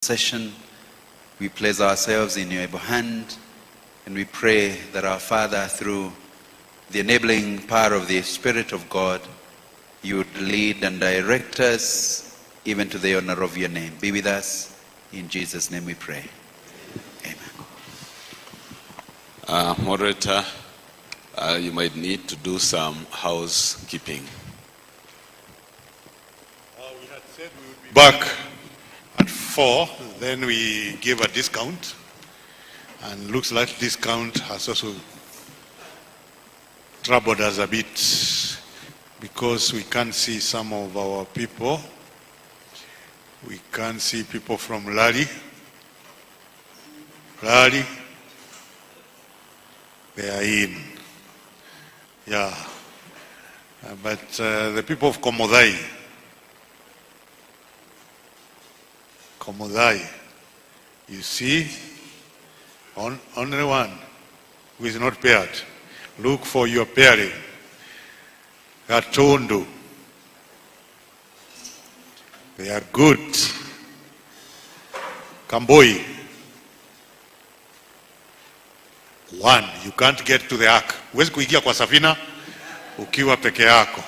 session. We place ourselves in your able hand, and we pray that our Father, through the enabling power of the Spirit of God, you would lead and direct us even to the honor of your name. Be with us. In Jesus' name we pray. Amen. Moderator, you might need to do some housekeeping. We had said we would be back at 4, then we gave a discount, and looks like discount has also troubled us a bit because we can't see some of our people. We can't see people from Lari. They are in. Yeah. But the people of Komodai, you see, only one who is not paired. Look for your pairing. Gatundu. They are good. Kamboi. One, you can't get to the ark. Huwezi kuingia kwa safina ukiwa peke yako.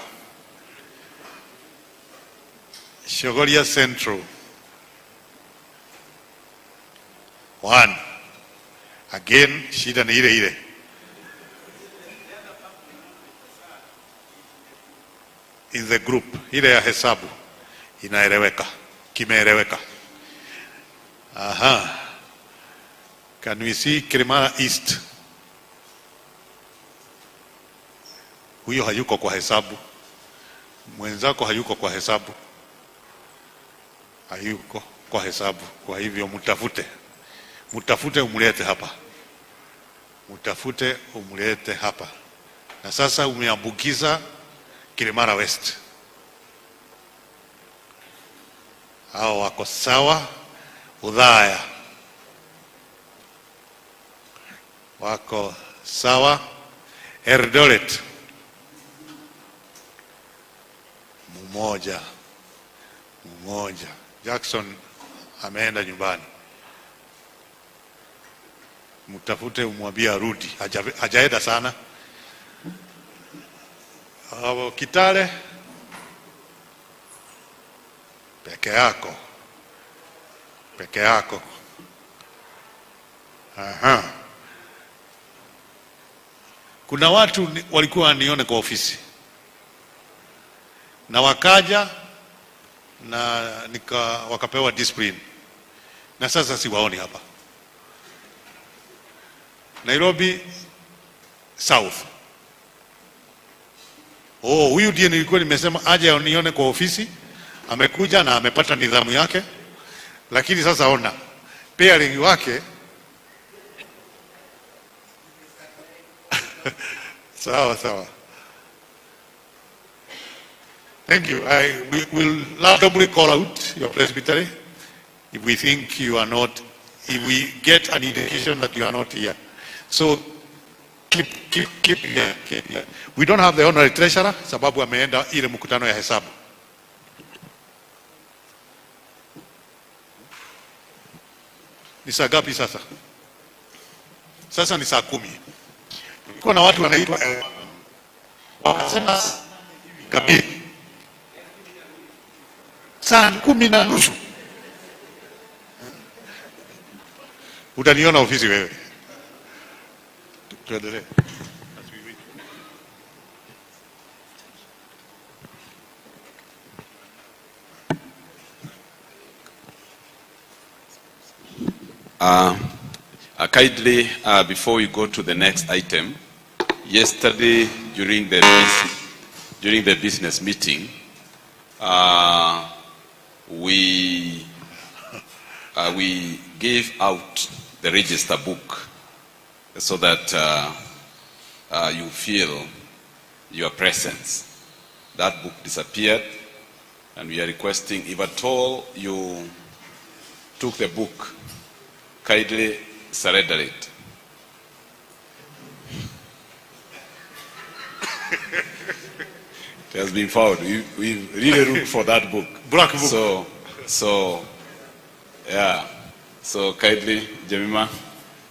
Shogoria Central. One. Again, shida ni ile ile. In the group, ile ya hesabu inaeleweka, kimeeleweka. Aha. Can we see Kirimara East? Huyo hayuko kwa hesabu. Mwenzako hayuko kwa hesabu. Hayuko kwa hesabu. Kwa hivyo mutafute umulete hapa. Mutafute umulete hapa. Na sasa umeambukiza Kirimara West. Hao wako sawa. Udhaya wako sawa. Eldoret mmoja. Jackson ameenda nyumbani. Mtafute umwambie arudi, hajaenda sana. Kitale peke yako. Aha. Kuna watu walikuwa wanione kwa ofisi na wakaja na wakapewa discipline, na sasa siwaoni hapa. Nairobi South. Huyu ndiye nilikuwa nimesema aje anione kwa ofisi. Amekuja na amepata nidhamu yake, lakini sasa ona pairing wake. Sawa. Thank you. We will randomly call out your presbytery if we think you are not, if we get an indication that you are not here. So keep here. We don't have the honorary treasurer sababu ameenda ile mkutano ya hesabu. Ni saa gapi sasa? Sasa ni saa 10. Kuna watu wanaitwa wakasema kamili saa 10:30. Utaniona ofisi wewe. Tuendelee. Kindly, before we go to the next item, yesterday during the business meeting, we gave out the register book so that you feel your presence. That book disappeared, and we are requesting, if at all you took the book, kindly surrender it. It has been found. We really looked for that book. Black book. So Yeah. So kindly, Jemima,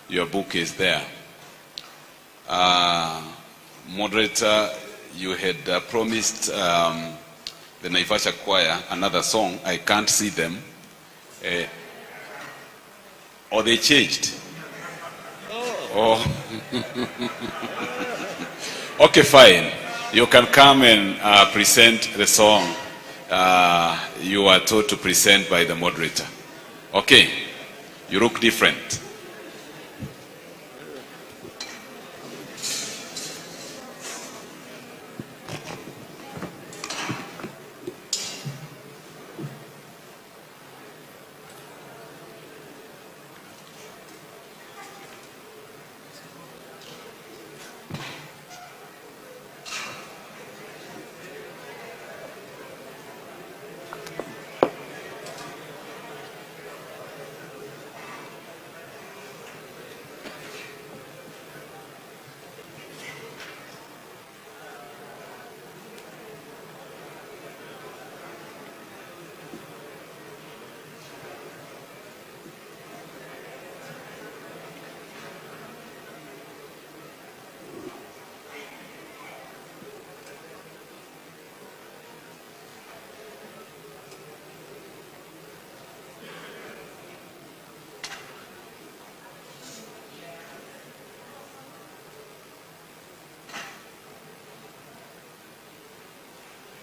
your book is there. Moderator, you had promised the Naivasha choir another song. I can't see them. Or they changed? Oh. Okay, fine. You can come and present the song you are told to present by the moderator. Okay. You look different.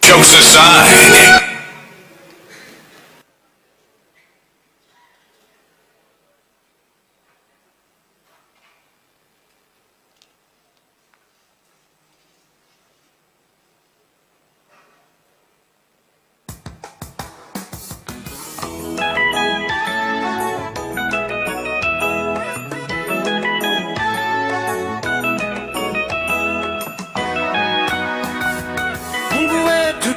Chose aside.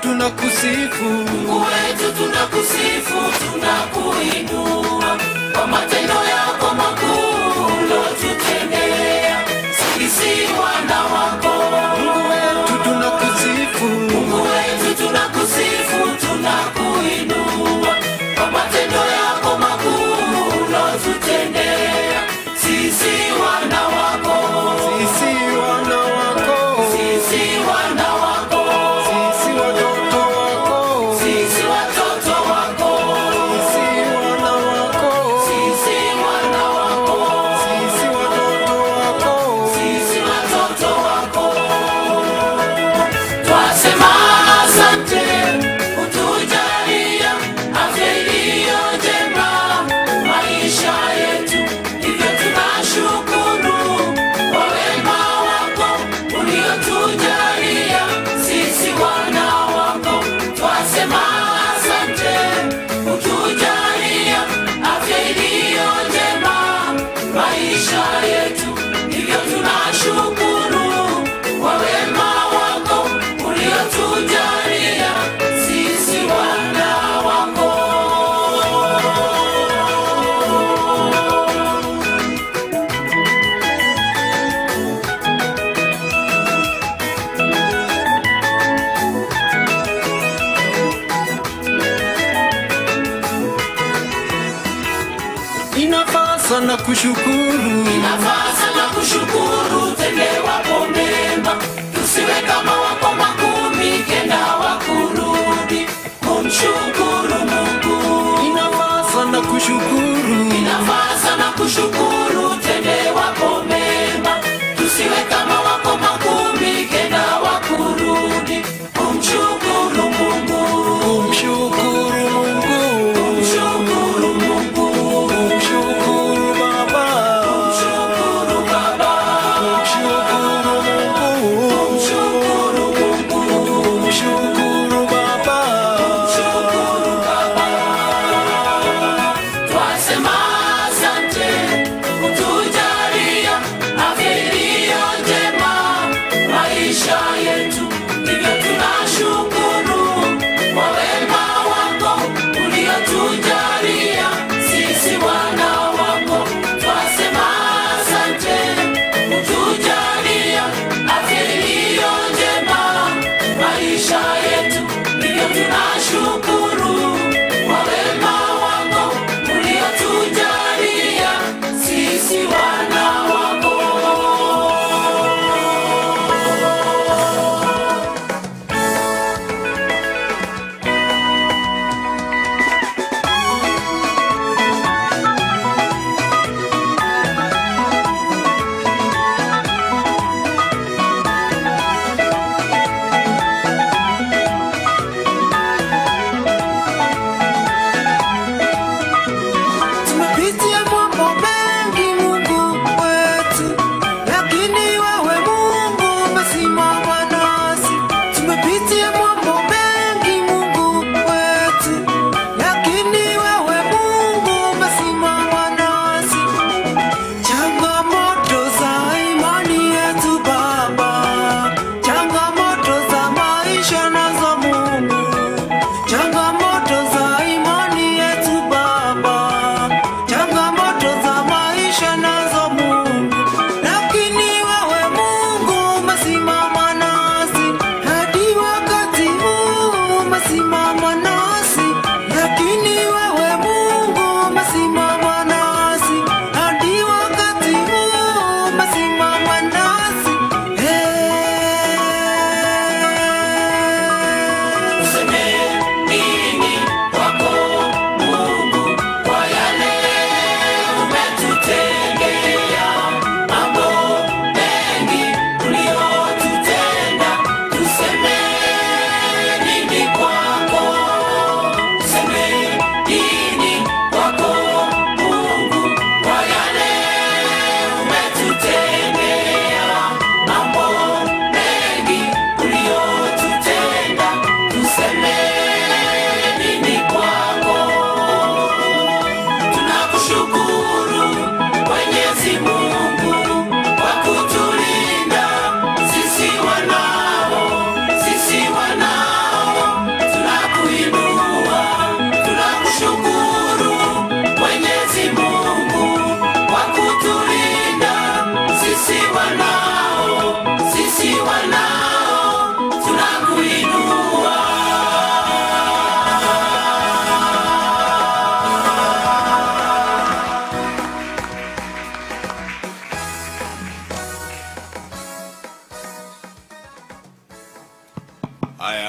Tunakusifu, Mungu wetu tunakusifu, tunakuinua kwa matendo yako makuu ulotutendea sisi wana wako. Mungu wetu tunakusifu, Mungu wetu tunakusifu, tunakuinua kwa matendo yako makuu ulotutendea sisi wana wako. Sisi wana wako, sisi wana wako, sisi watoto wako, sisi watoto wako, sisi wana wako, sisi wana wako, sisi watoto wako, sisi watoto wako. Twasema asante kutujalia afya iliyo njema maisha yetu, hivyo tunashukuru kwa wema wako uliotujalia sisi wana wako. Twasema asante kutujalia afya iliyo njema maisha yetu, hivyo tunashukuru kwa wema wako uliotujalia sisi wana wako. Inafaa sana kushukuru, inafaa sana kushukuru, tendewapo mema, tusiwe kama wako makumi kenda wakurudi kumshukuru Mungu. Inafaa sana kushukuru, inafaa sana kushukuru, tendewapo mema, tusiwe kama wako makumi kenda wakurudi kumshukuru Mungu. Kumshukuru Mungu, kumshukuru Mungu, kumshukuru Baba, kumshukuru Baba, kumshukuru Mungu, kumshukuru Mungu, kumshukuru Baba, kumshukuru Baba. Twasema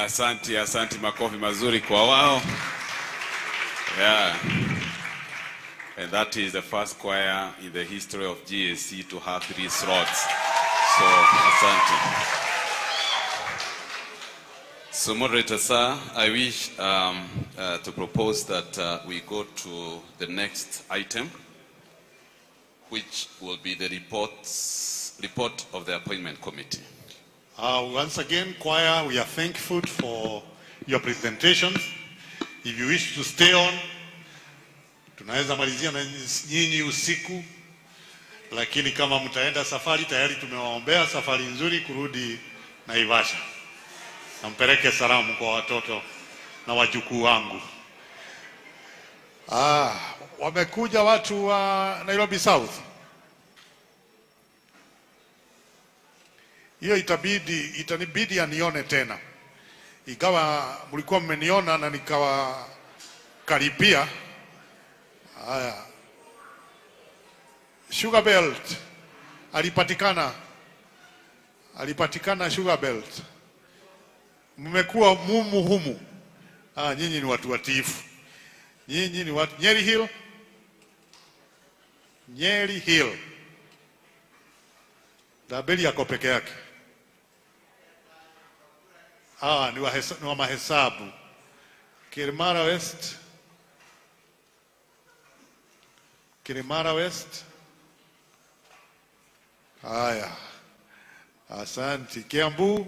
Asante, makofi mazuri kwa wao. Yeah. And that is the first choir in the history of GAC to have 3 slots. So, asante. So, moderator sir, I wish to propose that we go to the next item, which will be the report of the appointment committee. Once again, choir, we are thankful for your presentations. If you wish to stay on, tunaweza malizia na nyinyi usiku, lakini kama mtaenda safari, tayari tumewaombea safari nzuri kurudi Naivasha. Nampeleke salamu kwa watoto na wajukuu wangu. Wamekuja watu wa Nairobi South. Hiyo itanibidi anione tena. Ikawa mlikuwa mmeniona na nikawa karipia. Sugar Belt alipatikana Sugar Belt. Mmekuwa humu. Nyinyi ni watu watifu. Nyinyi ni watu Nyeri Hill. Dabeli yako peke yake. Ni wa mahesabu. Kilimara West. Haya. Asante. Kiambu.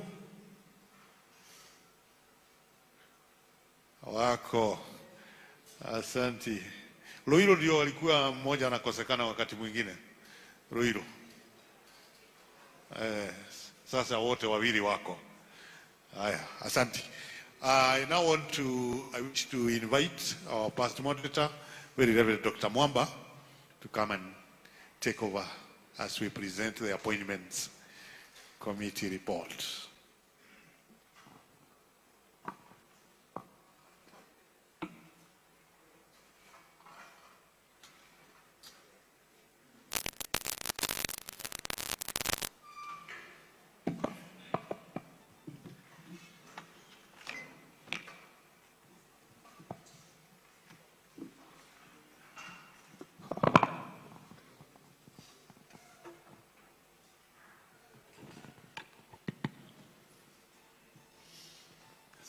Wako. Asante. Ruiru ndio alikuwa mmoja anakosekana wakati mwingine. Ruiru. Sasa wote wawili wako. Haya, asante. I wish to invite our past moderator, Very Reverend Dr. Mwamba, to come and take over as we present the appointments committee report.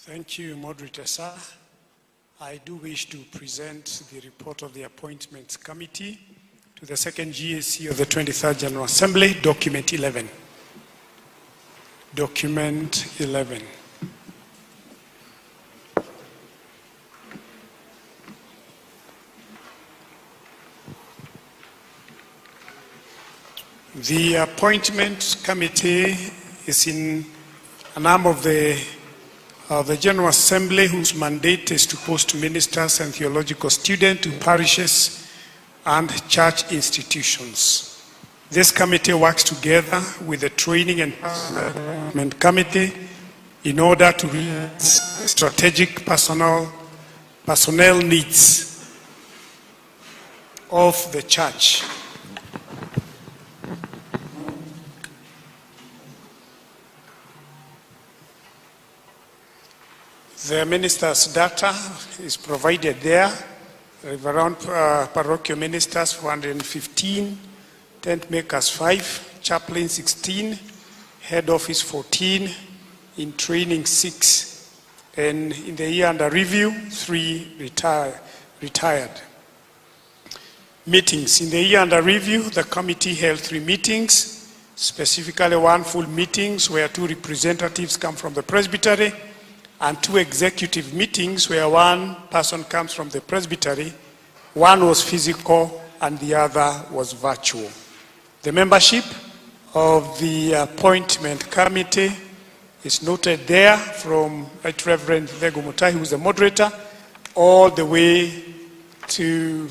Thank you, Moderator sir. I do wish to present the report of the Appointments Committee to the second GAC of the 23rd General Assembly, Document 11. Document 11. The Appointment Committee is in an arm of the General Assembly, whose mandate is to post ministers and theological students to parishes and church institutions. This committee works together with the Training and Development Committee in order to meet strategic personnel needs of the church. The minister's data is provided there. Around parochial ministers 415, tent makers 5, chaplain 16, head office 14, in training 6, and in the year under review 3 retired. Meetings. In the year under review, the committee held 3 meetings, specifically 1 full meetings where 2 representatives come from the presbytery, and 2 executive meetings where 1 person comes from the presbytery. 1 was physical and the other was virtual. The membership of the Appointment Committee is noted there from Right Reverend Lego Mutai, who is the moderator, all the way to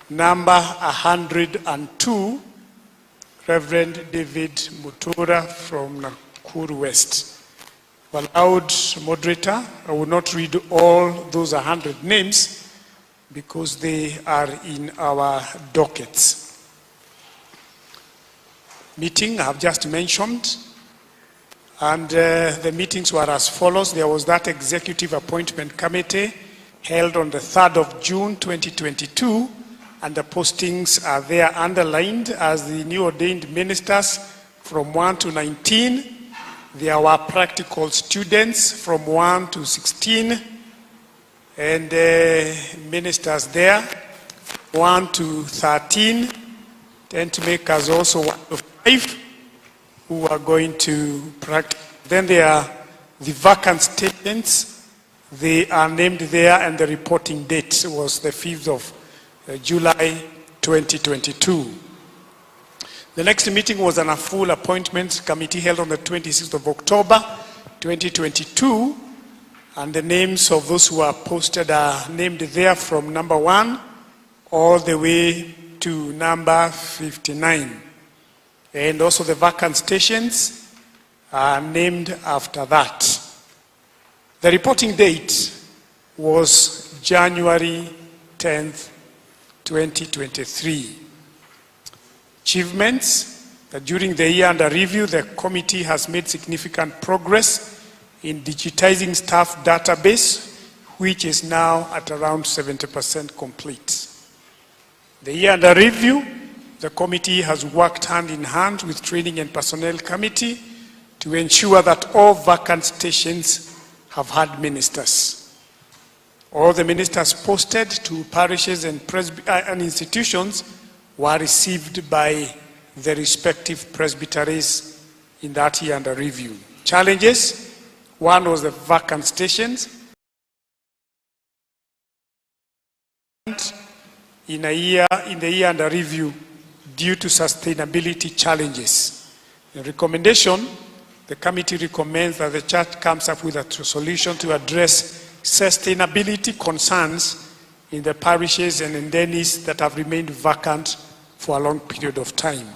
number 102, Reverend David Mutura from Nakuru West. Allowed moderator, I will not read all those 100 names because they are in our dockets. Meeting I have just mentioned. And the meetings were as follows. There was that Executive Appointment Committee held on the 3rd of June 2022, and the postings are there underlined as the new ordained ministers from 1 to 19. There were practical students from 1 to 16, and ministers there, 1 to 13, tent makers also 1 to 5, who are going to practice. Then there are the vacant statements. They are named there, and the reporting date was the 5th of July 2022. The next meeting was on a full appointments committee held on the 26th of October 2022, and the names of those who are posted are named there from number 1 all the way to number 59. And also the vacant stations are named after that. The reporting date was January 10th, 2023. Achievements: that during the year under review, the committee has made significant progress in digitizing staff database, which is now at around 70% complete. The year under review, the committee has worked hand in hand with Training and Personnel Committee to ensure that all vacant stations have had ministers. All the ministers posted to parishes and institutions were received by the respective presbyteries in that year under review. Challenges: one was the vacant stations. In the year under review, due to sustainability challenges. In recommendation, the committee recommends that the church comes up with a solution to address sustainability concerns in the parishes and in denis that have remained vacant for a long period of time.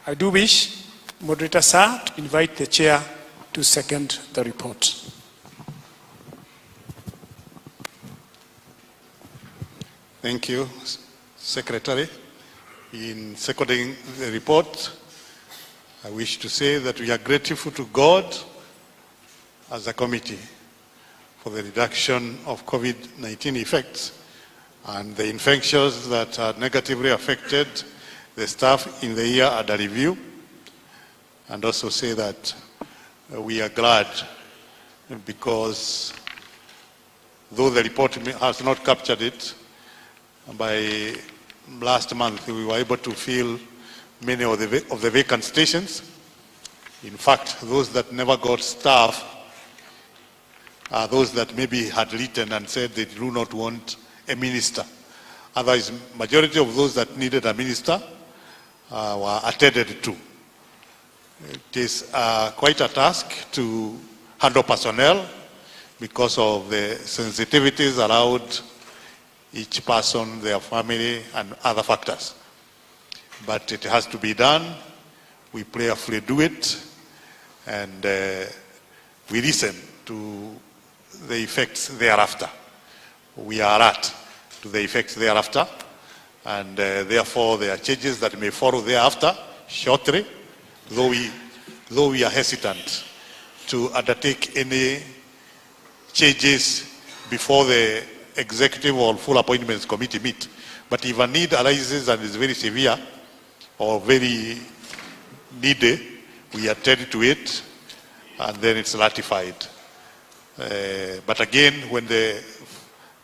I do wish, Moderator Sir, to invite the chair to second the report. Thank you, Secretary. In seconding the report, I wish to say that we are grateful to God as a committee for the reduction of COVID-19 effects and the infections that negatively affected the staff in the year under review, and also say that we are glad because though the report has not captured it, by last month we were able to fill many of the vacant stations. In fact, those that never got staff are those that maybe had written and said they do not want a minister. Otherwise, majority of those that needed a minister were attended to. It is quite a task to handle personnel because of the sensitivities around each person, their family, and other factors. But it has to be done. We prayerfully do it, and we listen to the effects thereafter. We are alert to the effects thereafter, and therefore there are changes that may follow thereafter shortly, though we are hesitant to undertake any changes before the executive or full appointments committee meet. But if a need arises and is very severe or very needy, we attend to it and then it's ratified. But again, when the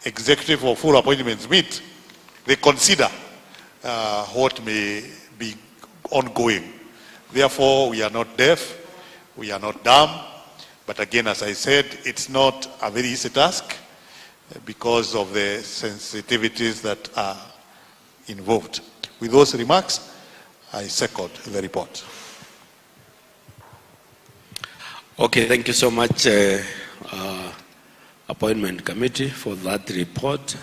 executive or full appointments meet, they consider what may be ongoing. Therefore, we are not deaf, we are not dumb, but again, as I said, it's not a very easy task because of the sensitivities that are involved. With those remarks, I second the report. Okay, thank you so much, Appointment Committee, for that report.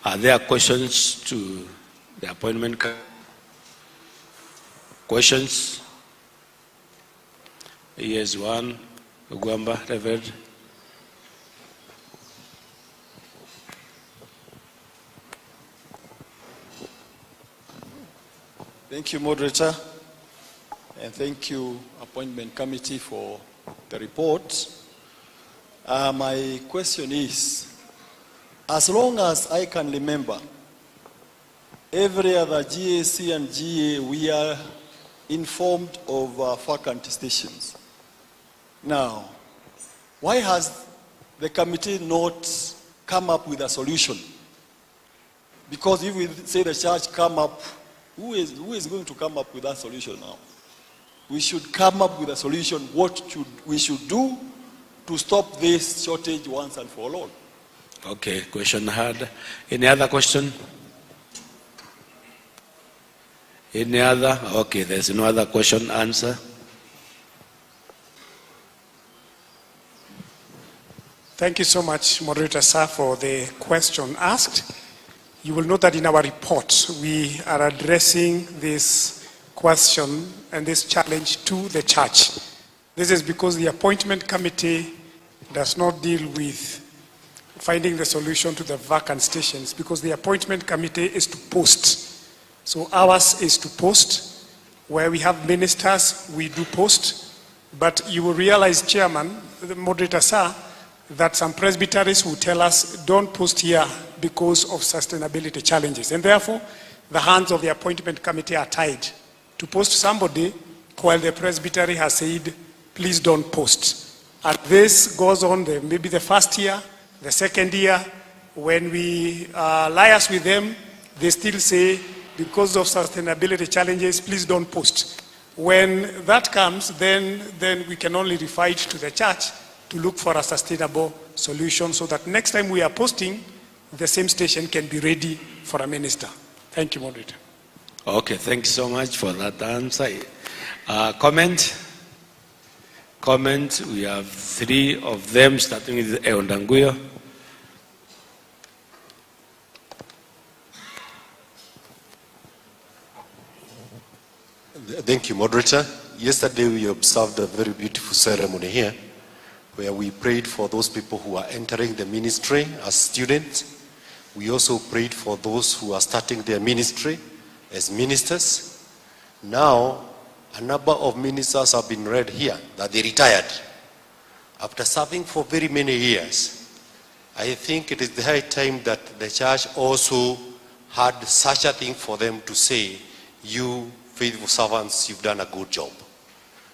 Are there questions to the Appointment Committee? Questions? Here's one. Ugwamba, Reverend. Thank you, Moderator, and thank you, Appointment Committee, for the report. My question is, as long as I can remember, every other GAC and GA, we are informed of vacant stations. Now, why has the committee not come up with a solution? Because if we say the church come up, who is going to come up with that solution now? We should come up with a solution, what we should do to stop this shortage once and for all. Okay, question heard. Any other question? Any other? Okay, there's no other question. Answer. Thank you so much, Moderator Sir, for the question asked. You will note that in our report, we are addressing this question and this challenge to the church. This is because the appointment committee does not deal with finding the solution to the vacant stations, because the appointment committee is to post. So ours is to post. Where we have ministers, we do post. But you will realize, Chairman, the Moderator Sir, that some presbyteries will tell us, don't post here because of sustainability challenges. And therefore, the hands of the appointment committee are tied to post somebody while the presbytery has said, please don't post. And this goes on maybe the first year, the second year. When we liaise with them, they still say, because of sustainability challenges, please don't post. When that comes, then we can only refer it to the church to look for a sustainable solution so that next time we are posting, the same station can be ready for a minister. Thank you, Moderator. Okay, thank you so much for that answer. Comment? Comment, we have 3 of them, starting with Eondanguyo. Thank you, Moderator. Yesterday we observed a very beautiful ceremony here, where we prayed for those people who are entering the ministry as students. We also prayed for those who are starting their ministry as ministers. Now, a number of ministers have been read here that they retired after serving for very many years. I think it is the high time that the church also had such a thing for them to say, you faithful servants, you've done a good job.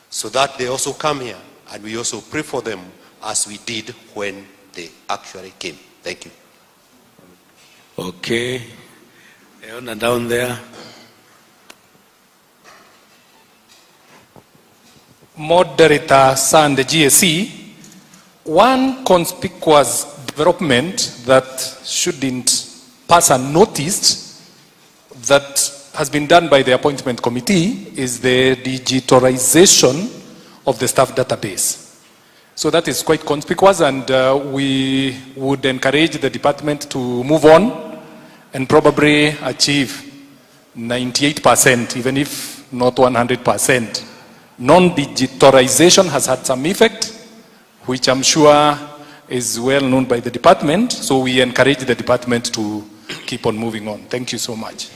So that they also come here and we also pray for them as we did when they actually came. Thank you. Okay. Eona down there. Moderator San, the GAC, one conspicuous development that shouldn't pass unnoticed that has been done by the appointment committee is the digitalization of the staff database. So that is quite conspicuous, and we would encourage the department to move on and probably achieve 98%, even if not 100%. Non-digitalization has had some effect, which I'm sure is well known by the department, so we encourage the department to keep on moving on. Thank you so much.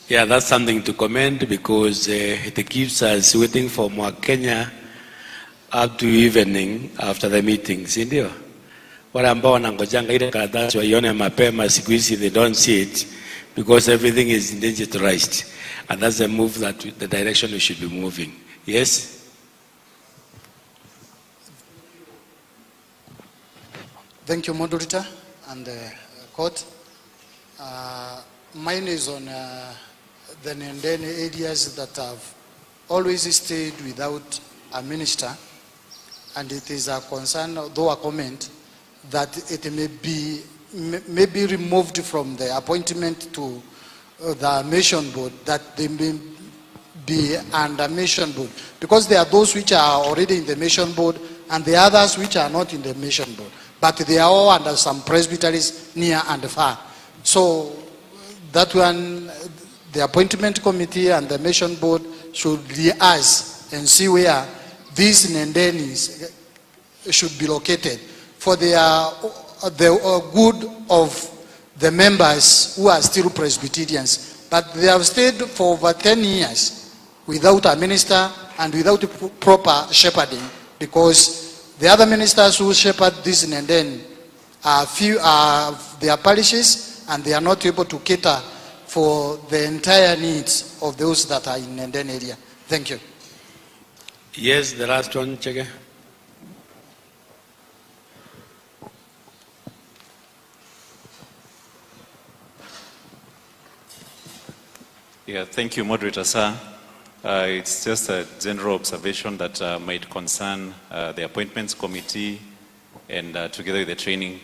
Yeah, that's something to commend, because it keeps us waiting for more Kenya up to evening after the meetings, ndio. Wale ambao wanangojanga ile karatasi waione mapema siku hizi, they don't see it because everything is digitalized, and that's the move that the direction we should be moving. Yes. Thank you, Moderator and court. Mine is on the Nendene areas that have always stayed without a minister, and it is a concern, though a comment, that it may be removed from the appointment to the mission board, that they may be under mission board, because there are those which are already in the mission board and the others which are not in the mission board, but they are all under some presbyteries near and far. So that one, the appointment committee and the mission board should liaise and see where these Nendenis should be located for the good of the members who are still Presbyterians. But they have stayed for over 10 years without a minister and without proper shepherding, because The other ministers who shepherd this Nenden are few, their parishes, and they are not able to cater for the entire needs of those that are in Nenden area. Thank you. Yes, the last one, Chege. Yeah, thank you, Moderator, sir. It's just a general observation that might concern the Appointments Committee and together with the Training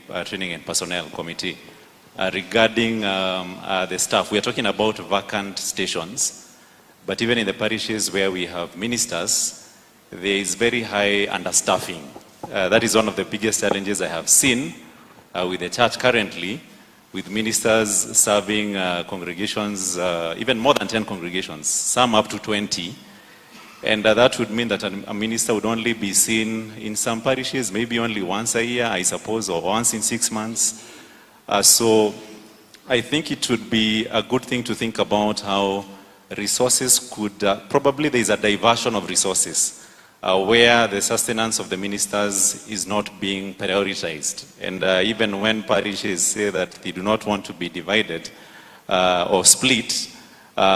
and Personnel Committee. Regarding the staff, we are talking about vacant stations, but even in the parishes where we have ministers, there is very high understaffing. That is one of the biggest challenges I have seen with the church currently, with ministers serving congregations, even more than 10 congregations, some up to 20. And that would mean that a minister would only be seen in some parishes, maybe only once a year, I suppose, or once in 6 months. So I think it would be a good thing to think about how resources could, probably there is a diversion of resources where the sustenance of the ministers is not being prioritized. And even when parishes say that they do not want to be divided or split,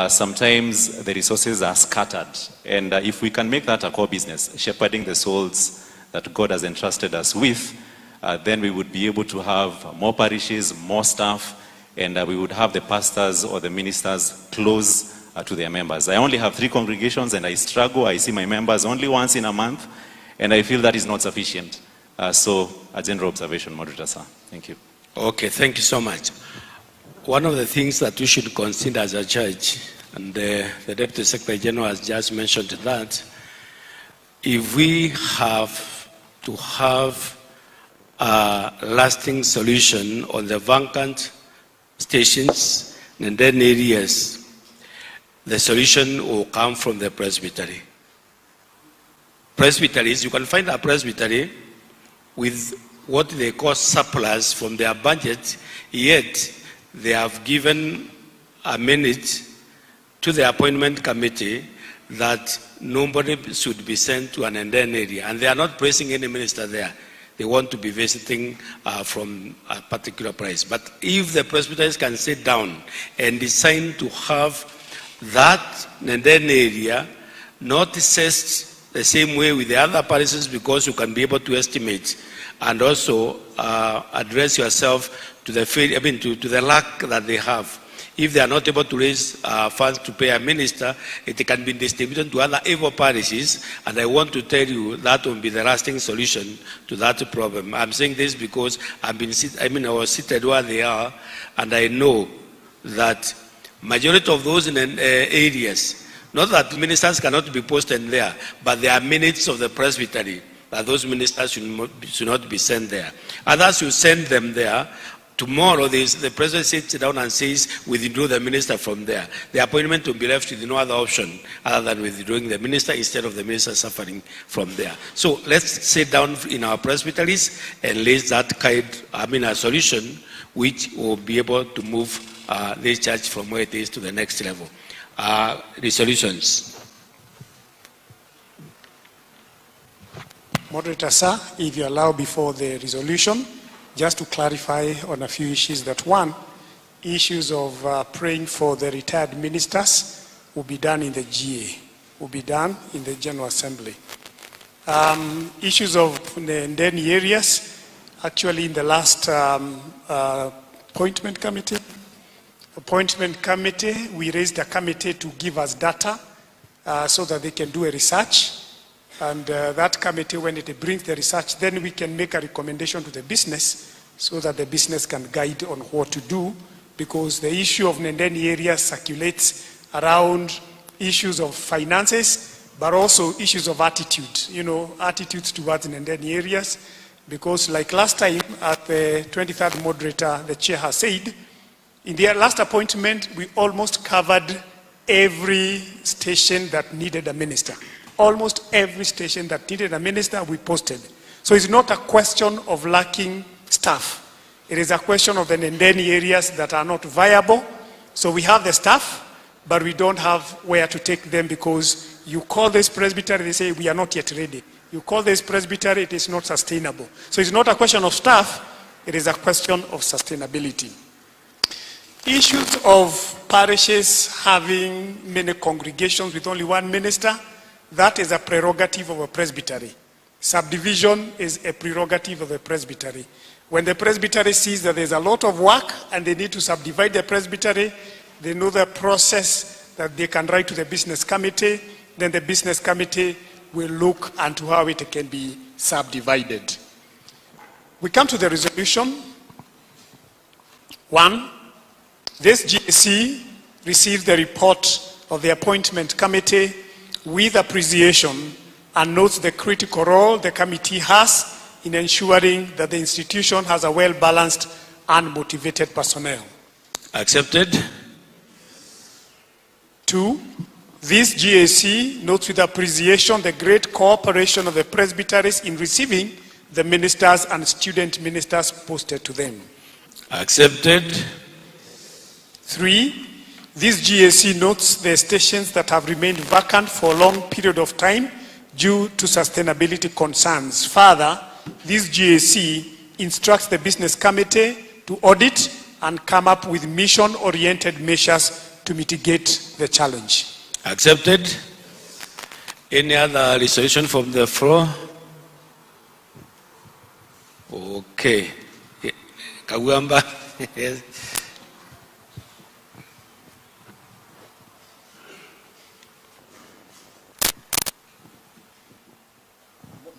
sometimes the resources are scattered. And if we can make that a core business, shepherding the souls that God has entrusted us with, then we would be able to have more parishes, more staff, and we would have the pastors or the ministers close to their members. I only have 3 congregations and I struggle. I see my members only once in a month, and I feel that is not sufficient. So a general observation, Moderator, sir. Thank you. Okay, thank you so much. One of the things that we should consider as a church, and the Deputy Secretary General has just mentioned that, if we have to have a lasting solution on the vacant stations and then areas, the solution will come from the presbytery. Presbyteries, you can find a presbytery with what they call surplus from their budget, yet they have given a minute to the appointment committee that nobody should be sent to an Nenden area. And they are not placing any minister there. They want to be visiting from a particular place. But if the presbyteries can sit down and decide to have that Nenden area not assessed the same way with the other parishes, because you can be able to estimate and also address yourself to the to the lack that they have. If they are not able to raise funds to pay a minister, it can be distributed to other able parishes, and I want to tell you that will be the lasting solution to that problem. I'm saying this because I was seated where they are, and I know that majority of those in areas, not that ministers cannot be posted there, but there are minutes of the presbytery that those ministers should not be sent there. Others you send them there. Tomorrow, the president sits down and says, withdraw the minister from there. The appointment will be left with no other option other than withdrawing the minister instead of the minister suffering from there. So let's sit down in our presbyteries and lay that a solution which will be able to move this church from where it is to the next level. Resolutions. Moderator, sir, if you allow before the resolution, just to clarify on a few issues. That one, issues of praying for the retired ministers will be done in the GA, will be done in the General Assembly. Issues of the Ndeni areas, actually in the last appointment committee, we raised a committee to give us data so that they can do a research. And that committee, when it brings the research, then we can make a recommendation to the business so that the business can guide on what to do, because the issue of Ndeni area circulates around issues of finances, but also issues of attitude, attitudes towards Ndeni areas. Because like last time at the 23rd moderator, the chair has said, in the last appointment, we almost covered every station that needed a minister. Almost every station that needed a minister, we posted. So it's not a question of lacking staff. It is a question of the Ndeni areas that are not viable. So we have the staff, but we don't have where to take them, because you call this presbytery, they say, we are not yet ready. you call this presbytery, it is not sustainable. So it's not a question of staff, it is a question of sustainability. Issues of parishes having many congregations with only one minister, that is a prerogative of a presbytery. Subdivision is a prerogative of a presbytery. When the presbytery sees that there's a lot of work and they need to subdivide the presbytery, they know the process that they can write to the business committee, then the business committee will look into how it can be subdivided. We come to the resolution. 1, this GAC received the report of the appointment committee with appreciation and notes the critical role the committee has in ensuring that the institution has a well-balanced and motivated personnel. Accepted. 2, this GAC notes with appreciation the great cooperation of the presbyteries in receiving the ministers and student ministers posted to them. Accepted. 3, this GAC notes the stations that have remained vacant for a long period of time due to sustainability concerns. Further, this GAC instructs the business committee to audit and come up with mission-oriented measures to mitigate the challenge. Accepted. Any other resolution from the floor? Okay. Kagwamba. Yes.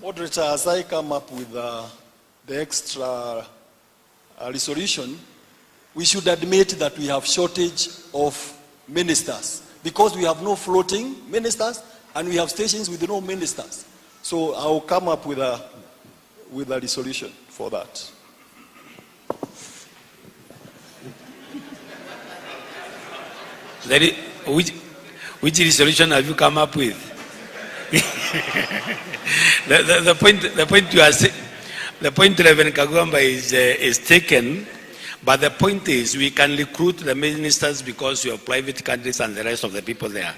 Moderator, as I come up with the extra resolution, we should admit that we have shortage of ministers because we have no floating ministers and we have stations with no ministers. So I'll come up with a resolution for that. Which resolution have you come up with? the point Reverend Kagwamba is taken, but the point is we can recruit the ministers because we have private candidates and the rest of the people there.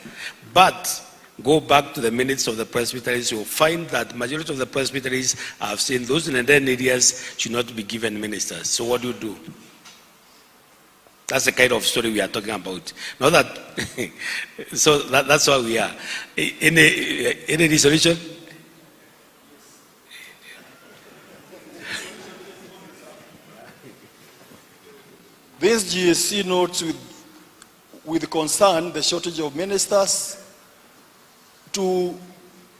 But go back to the minutes of the presbyteries, you'll find that majority of the presbyteries have seen those in the areas should not be given ministers. So what do you do? That's the kind of story we are talking about. Not that, so that's why we are. Any resolution? This GAC notes with concern the shortage of ministers to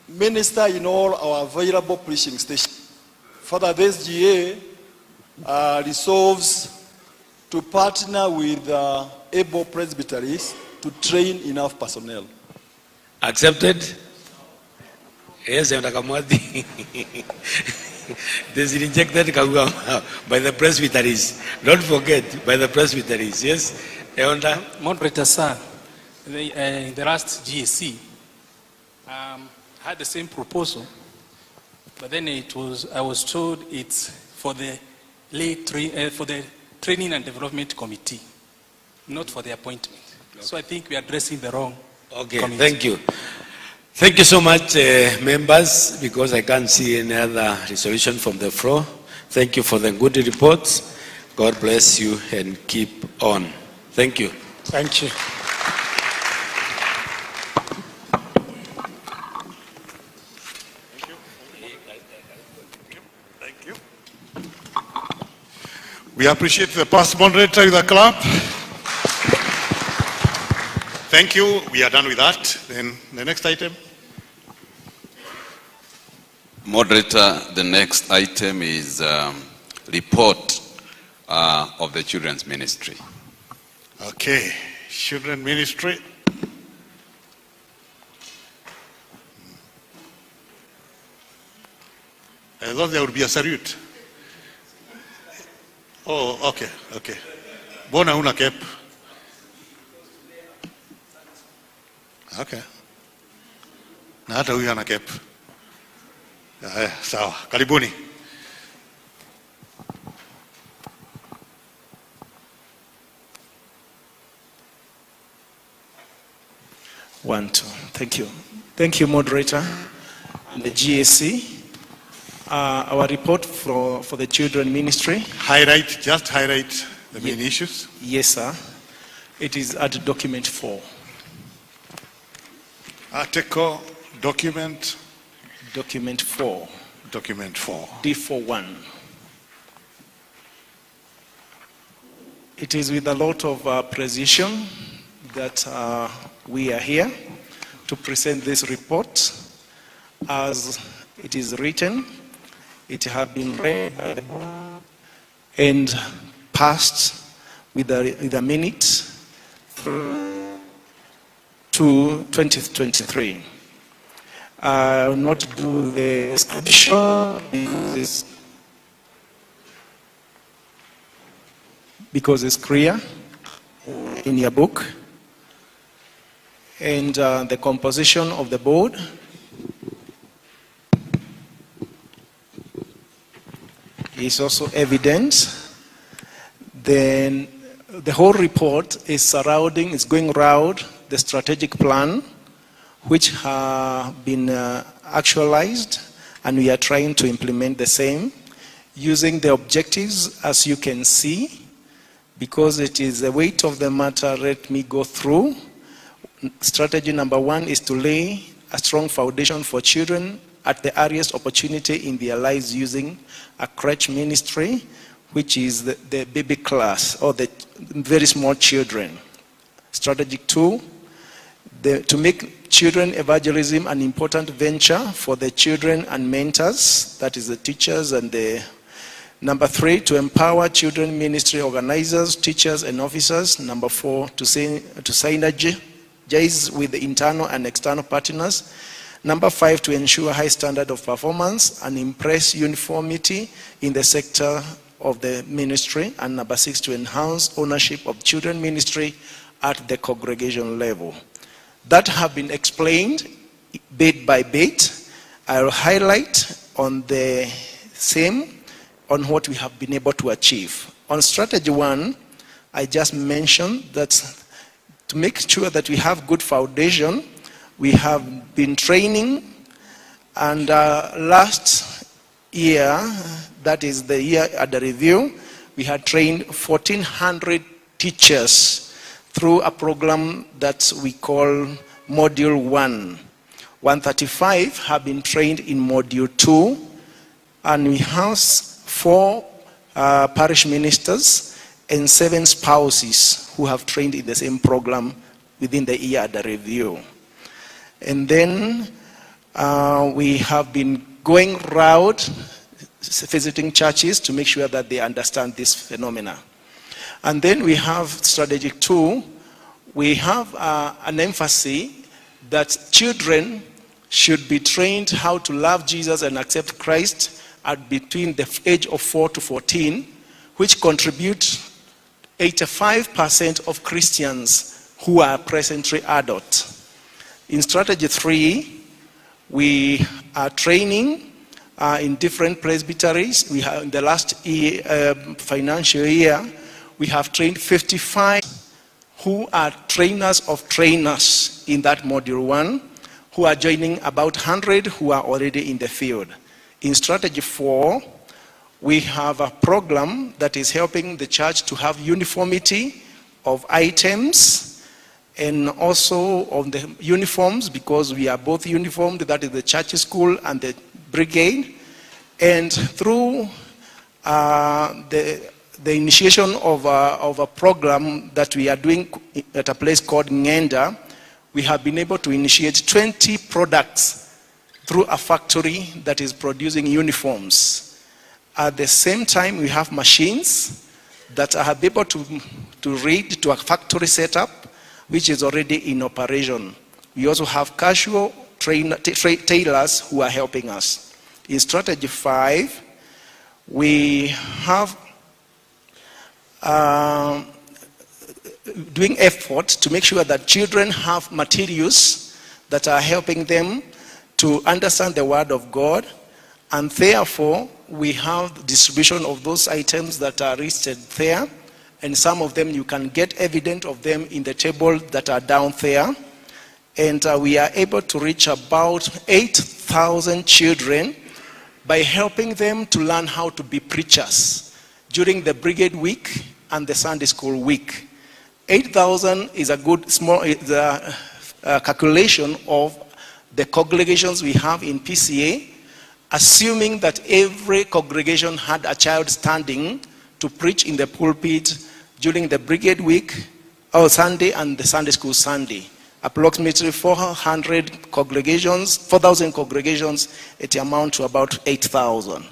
minister in all our available preaching stations. Further, this GA resolves to partner with able presbyteries to train enough personnel. Accepted? Yes, Kamwadi. This is rejected by the presbyteries. Don't forget, by the presbyteries. Yes? Moderator, sir, in the last GAC, had the same proposal, but then I was told it's for the Training and Development Committee, not for the appointment. Okay. So I think we are addressing the wrong committee. Thank you. Thank you so much, members, because I can't see any other resolution from the floor. Thank you for the good reports. God bless you and keep on. Thank you. Thank you. Thank you. We appreciate the past moderator with a clap. Thank you. We are done with that. Then the next item. Moderator, the next item is report of the children's ministry. Okay, children ministry. I thought there would be a salute. Oh, okay, okay. Bona una cap. Okay. Na hata huyu ana cap. Sawa, karibuni. Thank you. Thank you, moderator. and the GAC. Our report for the children ministry. Just highlight the main issues. Yes, sir. It is at document 4. Article, document. Document 4. Document 4. D41. It is with a lot of precision that we are here to present this report as it is written. It has been read and passed with a minute to 2023. I will not do the description because it's clear in your book. And the composition of the board is also evident. Then the whole report is going around the strategic plan, which have been actualized, and we are trying to implement the same using the objectives, as you can see. Because it is the weight of the matter, let me go through. Strategy number 1 is to lay a strong foundation for children at the earliest opportunity in their lives using a crèche ministry, which is the baby class or the very small children. Strategy 2, to make children evangelism an important venture for the children and mentors, that is the teachers and the Number 3, to empower children ministry organizers, teachers, and officers. Number 4, to synergize with the internal and external partners. Number 5, to ensure high standard of performance and impress uniformity in the sector of the ministry. And number 6, to enhance ownership of children ministry at the congregation level. That have been explained bit by bit. I will highlight on the same on what we have been able to achieve. On strategy 1, I just mentioned that to make sure that we have good foundation, we have been training, and last year, that is the year at the review, we had trained 1,400 teachers through a program that we call Module 1. 135 have been trained in Module 2, and we have 4 parish ministers and 7 spouses who have trained in the same program within the year at the review. And then we have been going around visiting churches to make sure that they understand this phenomena. And then we have strategy 2. We have an emphasis that children should be trained how to love Jesus and accept Christ at between the age of 4 to 14, which contribute 85% of Christians who are presently adult. In strategy 3, we are training in different presbyteries. We have in the last year, financial year, we have trained 55 who are trainers of trainers in that module 1, who are joining about 100 who are already in the field. In strategy 4, we have a program that is helping the church to have uniformity of items and also on the uniforms, because we are both uniformed, that is the church school and the brigade. And through the initiation of a program that we are doing at a place called Ngenda, we have been able to initiate 20 products through a factory that is producing uniforms. At the same time, we have machines that are able to read to a factory setup, which is already in operation. We also have casual tailors who are helping us. In strategy 5, we have doing efforts to make sure that children have materials that are helping them to understand the word of God, and therefore we have distribution of those items that are listed there, and some of them you can get evidence of them in the table that are down there. And we are able to reach about 8,000 8,000 children by helping them to learn how to be preachers during the Brigade Week and the Sunday School Week. 8,000 is a good small calculation of the congregations we have in PCA, assuming that every congregation had a child standing to preach in the pulpit during the Brigade Week or Sunday and the Sunday School Sunday. Approximately 400 congregations, 4,000 congregations, it amounts to about 8,000.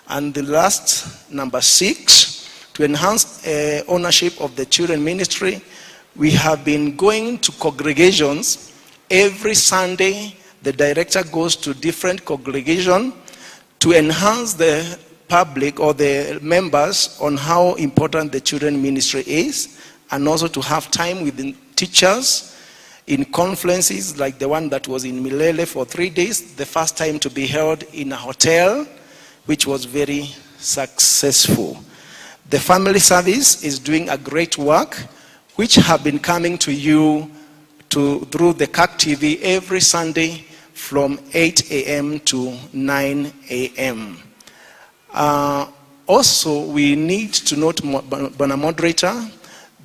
And the last, number 6, to enhance ownership of the children ministry, we have been going to congregations. Every Sunday, the director goes to different congregations to enhance the public or the members on how important the children ministry is, and also to have time with the teachers in conferences like the one that was in Milele for 3 days, the first time to be held in a hotel, which was very successful. The family service is doing a great work, which have been coming to you through the GAC TV every Sunday from 8 a.m. to 9 a.m. Also, we need to note, Bwana Moderator,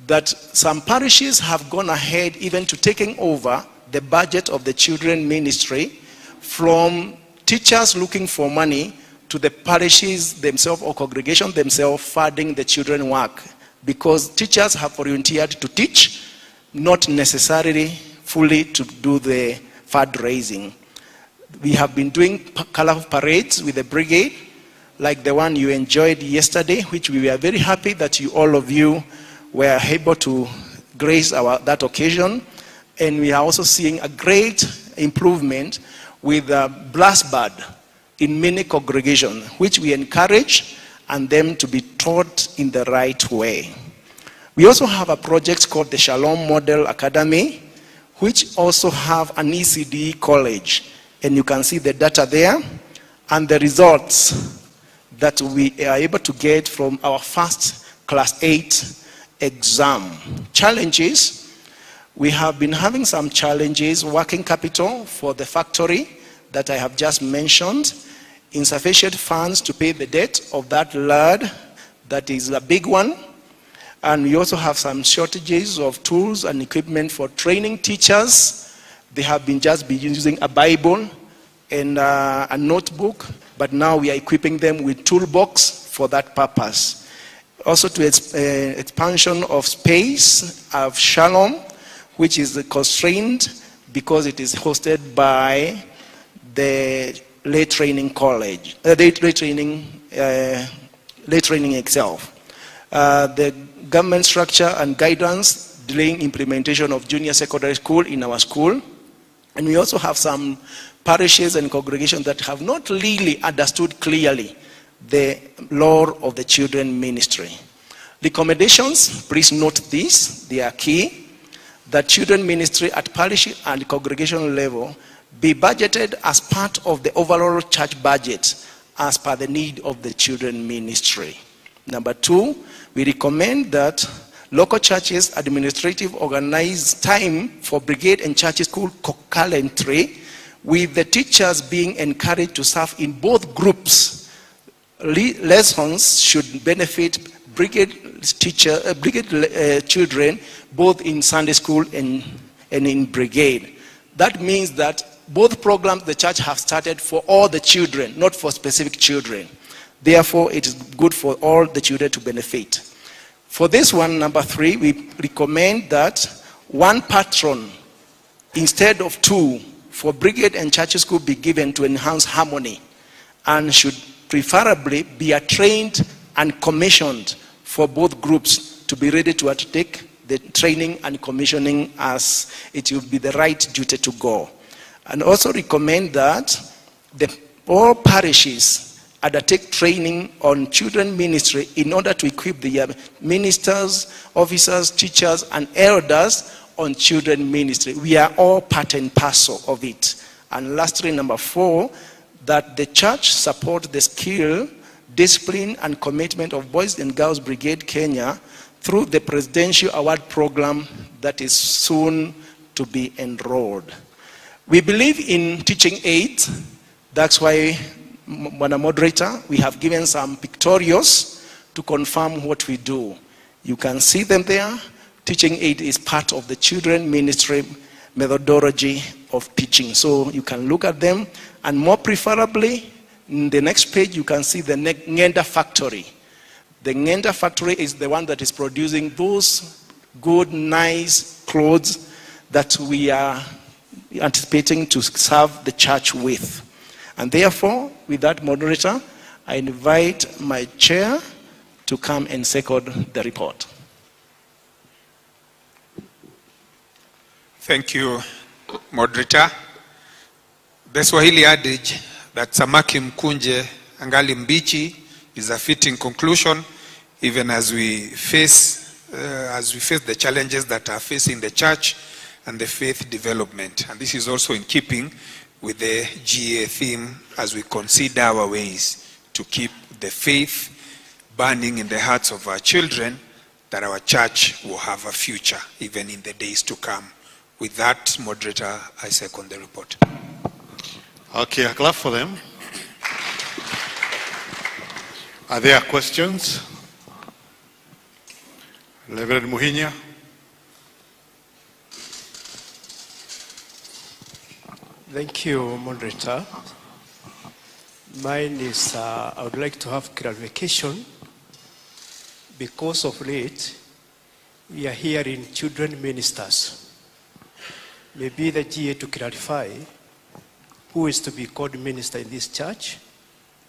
that some parishes have gone ahead even to taking over the budget of the children ministry from teachers looking for money to the parishes themselves or congregation themselves funding the children work, because teachers have volunteered to teach, not necessarily fully to do the fundraising. We have been doing colorful parades with the brigade, like the one you enjoyed yesterday, which we were very happy that all of you were able to grace that occasion. And we are also seeing a great improvement with blast band in many congregations, which we encourage and them to be taught in the right way. We also have a project called the Shalom Model Academy, which also have an ECD college. And you can see the data there and the results that we are able to get from our first class 8 exam. Challenges, we have been having some challenges, working capital for the factory that I have just mentioned, insufficient funds to pay the debt of that lad, that is a big one. And we also have some shortages of tools and equipment for training teachers. They have been using a Bible and a notebook, but now we are equipping them with toolbox for that purpose. Also to expansion of space of Shalom, which is constrained because it is hosted by the lay training college, lay training itself. The government structure and guidance delaying implementation of junior secondary school in our school. And we also have some parishes and congregations that have not really understood clearly the lore of the children ministry. Recommendations, please note this, they are key, that children ministry at parish and congregational level be budgeted as part of the overall church budget as per the need of the children ministry. Number 2, we recommend that local churches administrative organize time for brigade and church school concurrently, with the teachers being encouraged to serve in both groups. Lessons should benefit brigade children both in Sunday school and in brigade. That means that both programs the church have started for all the children, not for specific children. Therefore, it is good for all the children to benefit. For this one, number 3, we recommend that 1 patron instead of 2 for brigade and church school be given to enhance harmony, and should preferably be trained and commissioned for both groups to be ready to undertake the training and commissioning as it will be the right duty to go. And also recommend that all parishes undertake training on children ministry in order to equip the ministers, officers, teachers, and elders on children ministry. We are all part and parcel of it. And lastly, number 4, that the church support the skill, discipline, and commitment of Boys and Girls Brigade Kenya through the Presidential Award Program that is soon to be enrolled. We believe in teaching aids That's why, Madam Moderator, we have given some pictorials to confirm what we do. You can see them there. Teaching aid is part of the children ministry methodology of teaching. So you can look at them, and more preferably, in the next page, you can see the Ngenda factory. The Ngenda factory is the one that is producing those good, nice clothes that we are anticipating to serve the church with. And therefore, with that, Moderator, I invite my chair to come and second the report. Thank you, Moderator. The Swahili adage that samaki mkunje angali mbichi is a fitting conclusion, even as we face the challenges that are facing the church and the faith development. And this is also in keeping with the GA theme as we consider our ways to keep the faith burning in the hearts of our children, that our church will have a future even in the days to come. With that, Moderator, I second the report. Okay, a clap for them. Are there questions? Reverend Muhinya. Thank you, Moderator. Mine is, I would like to have clarification because of late we are hearing children ministers. Maybe the GA to clarify who is to be called minister in this church,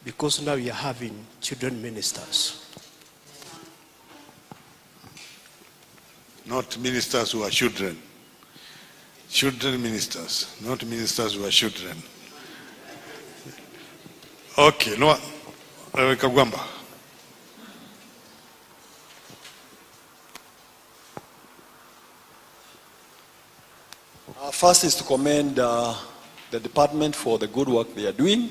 because now we are having children ministers. Not ministers who are children. Children ministers, not ministers who are children. Okay, no, Kagwamba. First is to commend the department for the good work they are doing.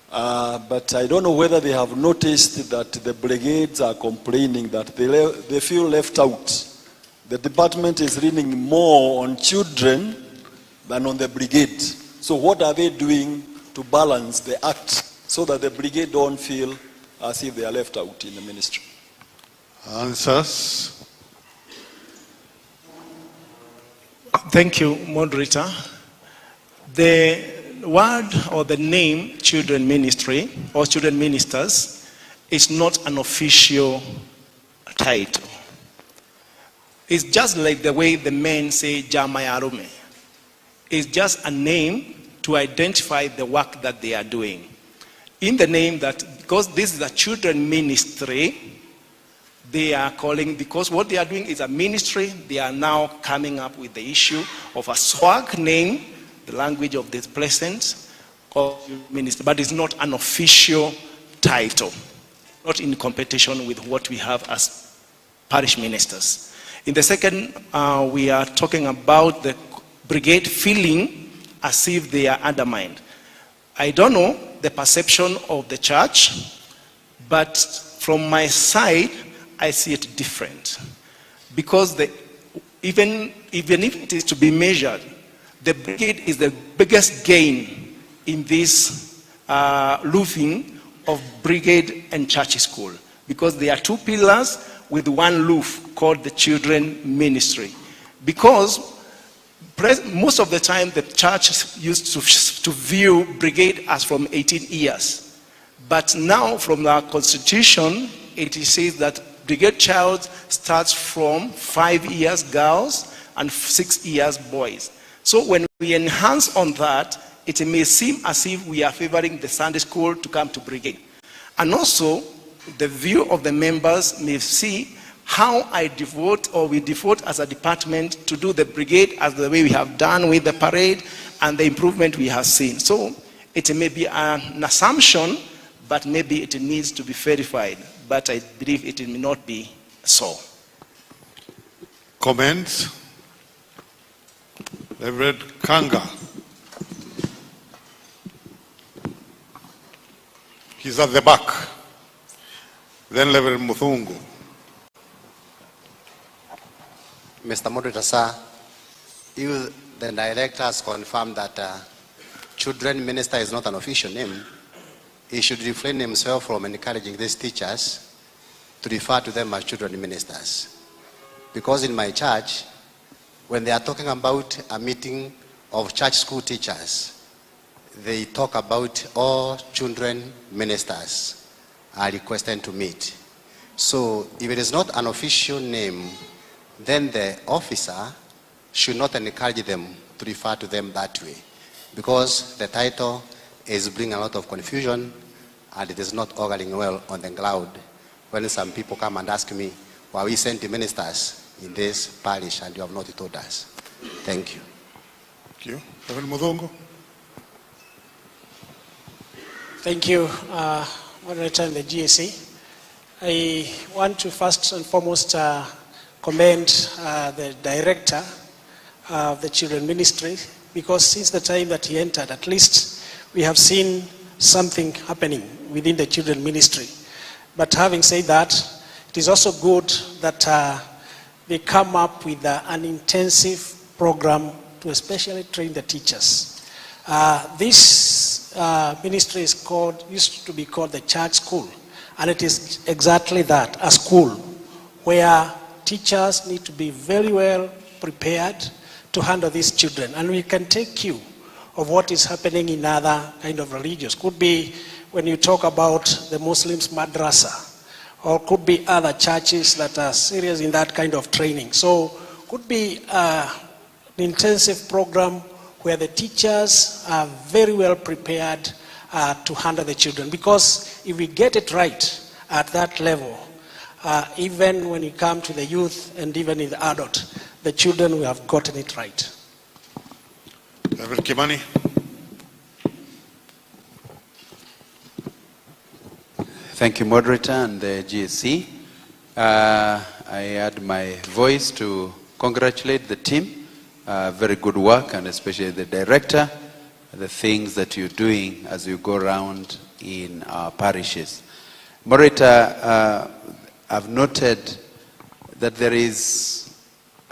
But I don't know whether they have noticed that the brigades are complaining that they feel left out. The department is leaning more on children than on the brigade. So what are they doing to balance the act so that the brigade don't feel as if they are left out in the ministry? Answers? Thank you, Moderator. The word or the name children ministry or children ministers is not an official title. It's just like the way the men say Jamayarume. It's just a name to identify the work that they are doing. In the name that, because this is a children ministry, they are calling, because what they are doing is a ministry, they are now coming up with the issue of a swag name, the language of this present, called ministry, but it's not an official title, not in competition with what we have as parish ministers. In the second, we are talking about the brigade feeling as if they are undermined. I don't know the perception of the church, but from my side, I see it different. Because even if it is to be measured, the brigade is the biggest gain in this roofing of brigade and church school. Because there are two pillars with one roof called the children ministry. Because most of the time the church used to view brigade as from 18 years. But now from our constitution, it says that brigade child starts from 5 years girls and 6 years boys. So when we enhance on that, it may seem as if we are favoring the Sunday school to come to brigade. And also, the view of the members may see how I devote, or we devote as a department to do the brigade as the way we have done with the parade and the improvement we have seen. So it may be an assumption, but maybe it needs to be verified. But I believe it may not be so. Comments? Reverend Kanga. He's at the back. Then Reverend Muthungu. Mr. Moderator, sir, you, the director, has confirmed that children minister is not an official name, he should refrain himself from encouraging these teachers to refer to them as children ministers. Because in my church, when they are talking about a meeting of church school teachers, they talk about all children ministers are requested to meet. So if it is not an official name, then the officer should not encourage them to refer to them that way, because the title is bringing a lot of confusion and it is not organizing well on the ground. When some people come and ask me, why we sent the ministers in this parish and you have not told us. Thank you. Thank you. Reverend Mudongo. Thank you, Moderator and the GAC. I want to first and foremost commend the director of the children ministry, because since the time that he entered, at least we have seen something happening within the children ministry. But having said that, it is also good that they come up with an intensive program to especially train the teachers. This ministry used to be called the church school, and it is exactly that, a school where teachers need to be very well prepared to handle these children. And we can take cue of what is happening in other kind of religions. Could be when you talk about the Muslims madrasa, or could be other churches that are serious in that kind of training. So could be an intensive program where the teachers are very well prepared to handle the children. Because if we get it right at that level, even when you come to the youth and even in the adult, the children will have gotten it right. Reverend Kimani. Thank you, Moderator and the GAC. I add my voice to congratulate the team. Very good work, and especially the director, the things that you're doing as you go around in our parishes. Moderator, I've noted that there is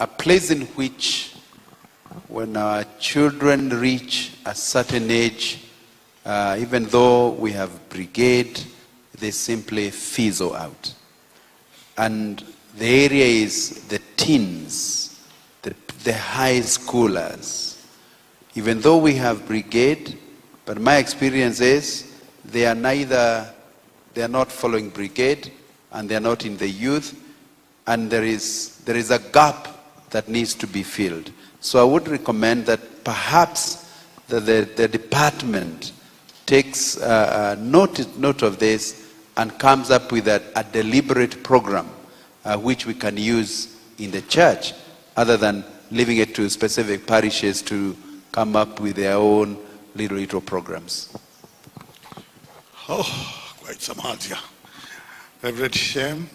a place in which when our children reach a certain age, even though we have brigade, they simply fizzle out. And the area is the teens, the high schoolers. Even though we have brigade, but my experience is they are not following brigade, and they are not in the youth, and there is a gap that needs to be filled. So I would recommend that perhaps the department takes note of this and comes up with a deliberate program which we can use in the church, other than leaving it to specific parishes to come up with their own little programs. Oh, quite some hard here. Reverend Shem.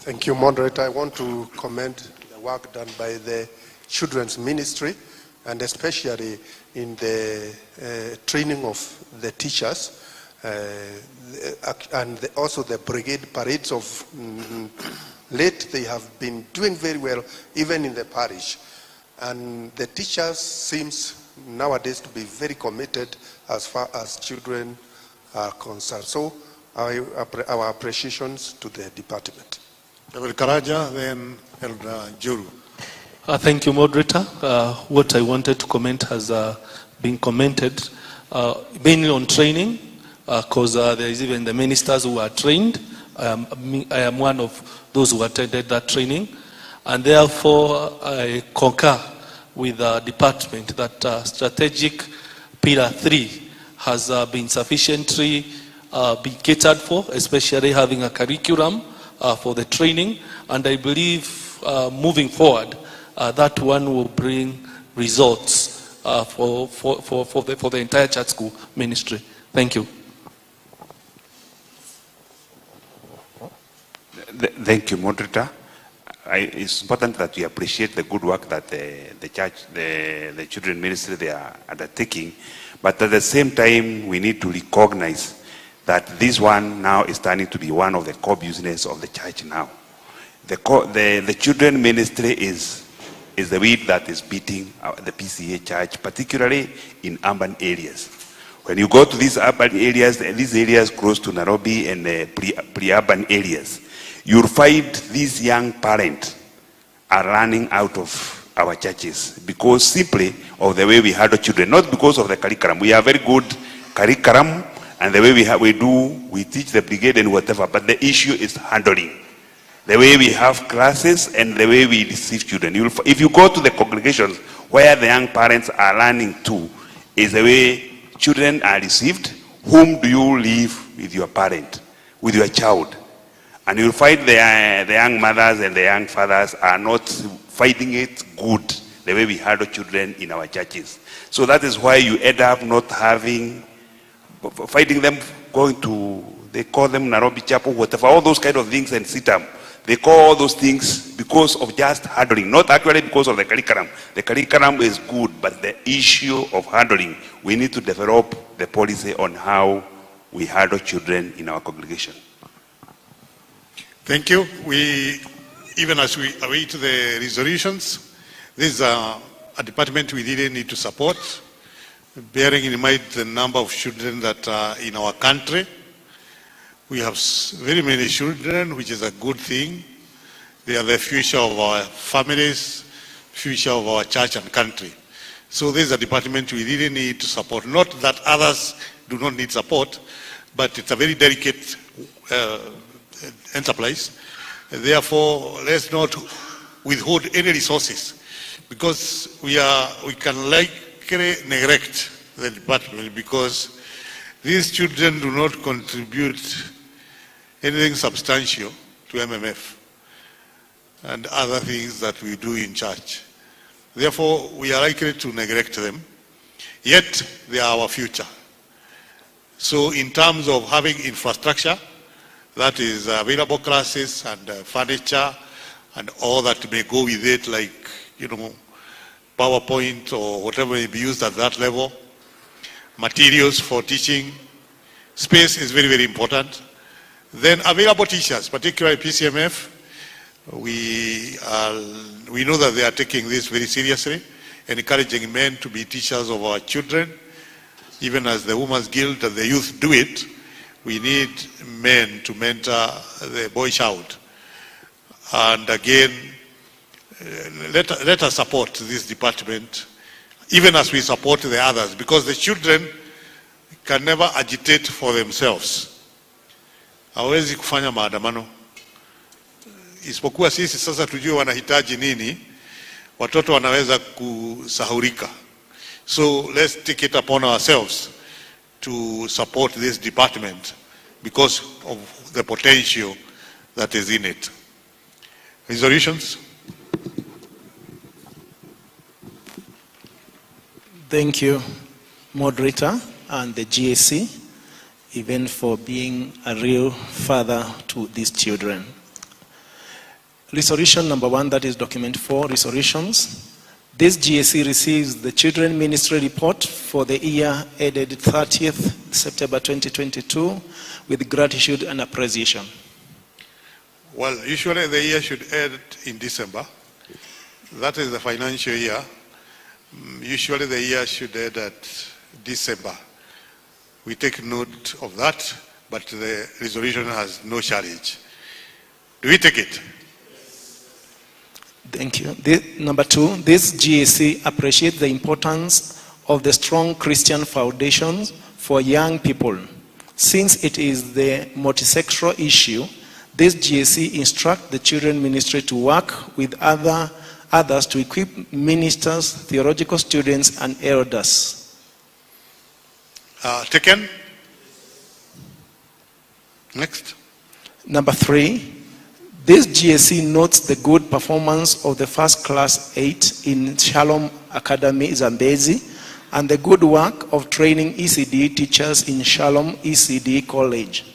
Thank you, Moderator. I want to commend the work done by the children's ministry, and especially in the training of the teachers, and also the brigade parades of late. They have been doing very well, even in the parish. And the teachers seems nowadays to be very committed as far as children are concerned. So our appreciations to the department. Reverend Karaja, then Elder Juru. Thank you, Moderator. What I wanted to comment has been commented, mainly on training, because there is even the ministers who are trained. I am one of those who attended that training, and therefore I concur with the department that strategic pillar 3 has been sufficiently been catered for, especially having a curriculum for the training, and I believe moving forward that one will bring results for the entire church school ministry. Thank you. Thank you, Moderator. It's important that we appreciate the good work that the church, the children ministry, they are undertaking. But at the same time, we need to recognize that this one now is turning to be one of the core business of the church now. The children ministry is is the weed that is beating the PCA church, particularly in urban areas. When you go to these urban areas, these areas close to Nairobi and pre-urban areas, you'll find these young parents are running out of our churches because simply of the way we handle children, not because of the curriculum. We have very good curriculum and the way we teach the brigade and whatever, but the issue is handling. The way we have classes and the way we receive children. If you go to the congregations where the young parents are learning to, is the way children are received. Whom do you leave with your parent, with your child? And you'll find the young mothers and the young fathers are not fighting it good, the way we handle children in our churches. So that is why you end up not fighting them, going to, they call them Nairobi Chapel, whatever, all those kind of things, and sit up. They call all those things because of just handling, not actually because of the curriculum. The curriculum is good, but the issue of handling, we need to develop the policy on how we handle children in our congregation. Thank you. Even as we await the resolutions, this is a department we really need to support, bearing in mind the number of children that are in our country. We have very many children, which is a good thing. They are the future of our families, future of our church and country. So this is a department we really need to support. Not that others do not need support, but it's a very delicate enterprise. Therefore, let's not withhold any resources, because we can likely neglect the department because these children do not contribute anything substantial to MMF and other things that we do in church. Therefore, we are likely to neglect them, yet they are our future. So in terms of having infrastructure, that is available classes and furniture and all that may go with it, like, PowerPoint or whatever may be used at that level, materials for teaching, space is very, very important. Then available teachers, particularly PCMF, we know that they are taking this very seriously, encouraging men to be teachers of our children. Even as the Women's Guild and the youth do it, we need men to mentor the boy child. And again, let us support this department, even as we support the others, because the children can never agitate for themselves. Hawezi kufanya maandamano. Isipokuwa sisi sasa tujue wanahitaji nini, watoto wanaweza kusahurika. So let's take it upon ourselves to support this department because of the potential that is in it. Resolutions? Thank you, moderator and the GAC, even for being a real father to these children. Resolution number 1, that is document 4, resolutions. This GAC receives the Children Ministry report for the year ended 30th September 2022 with gratitude and appreciation. Well, usually the year should end in December. That is the financial year. Usually the year should end at December. We take note of that, but the resolution has no challenge. Do we take it? Thank you. Number 2, this GAC appreciates the importance of the strong Christian foundations for young people. Since it is the multisectoral issue, this GAC instructs the children ministry to work with others to equip ministers, theological students, and elders. Taken. Next. Number 3, this GAC notes the good performance of the first class 8 in Shalom Academy, Zambezi, and the good work of training ECD teachers in Shalom ECD College.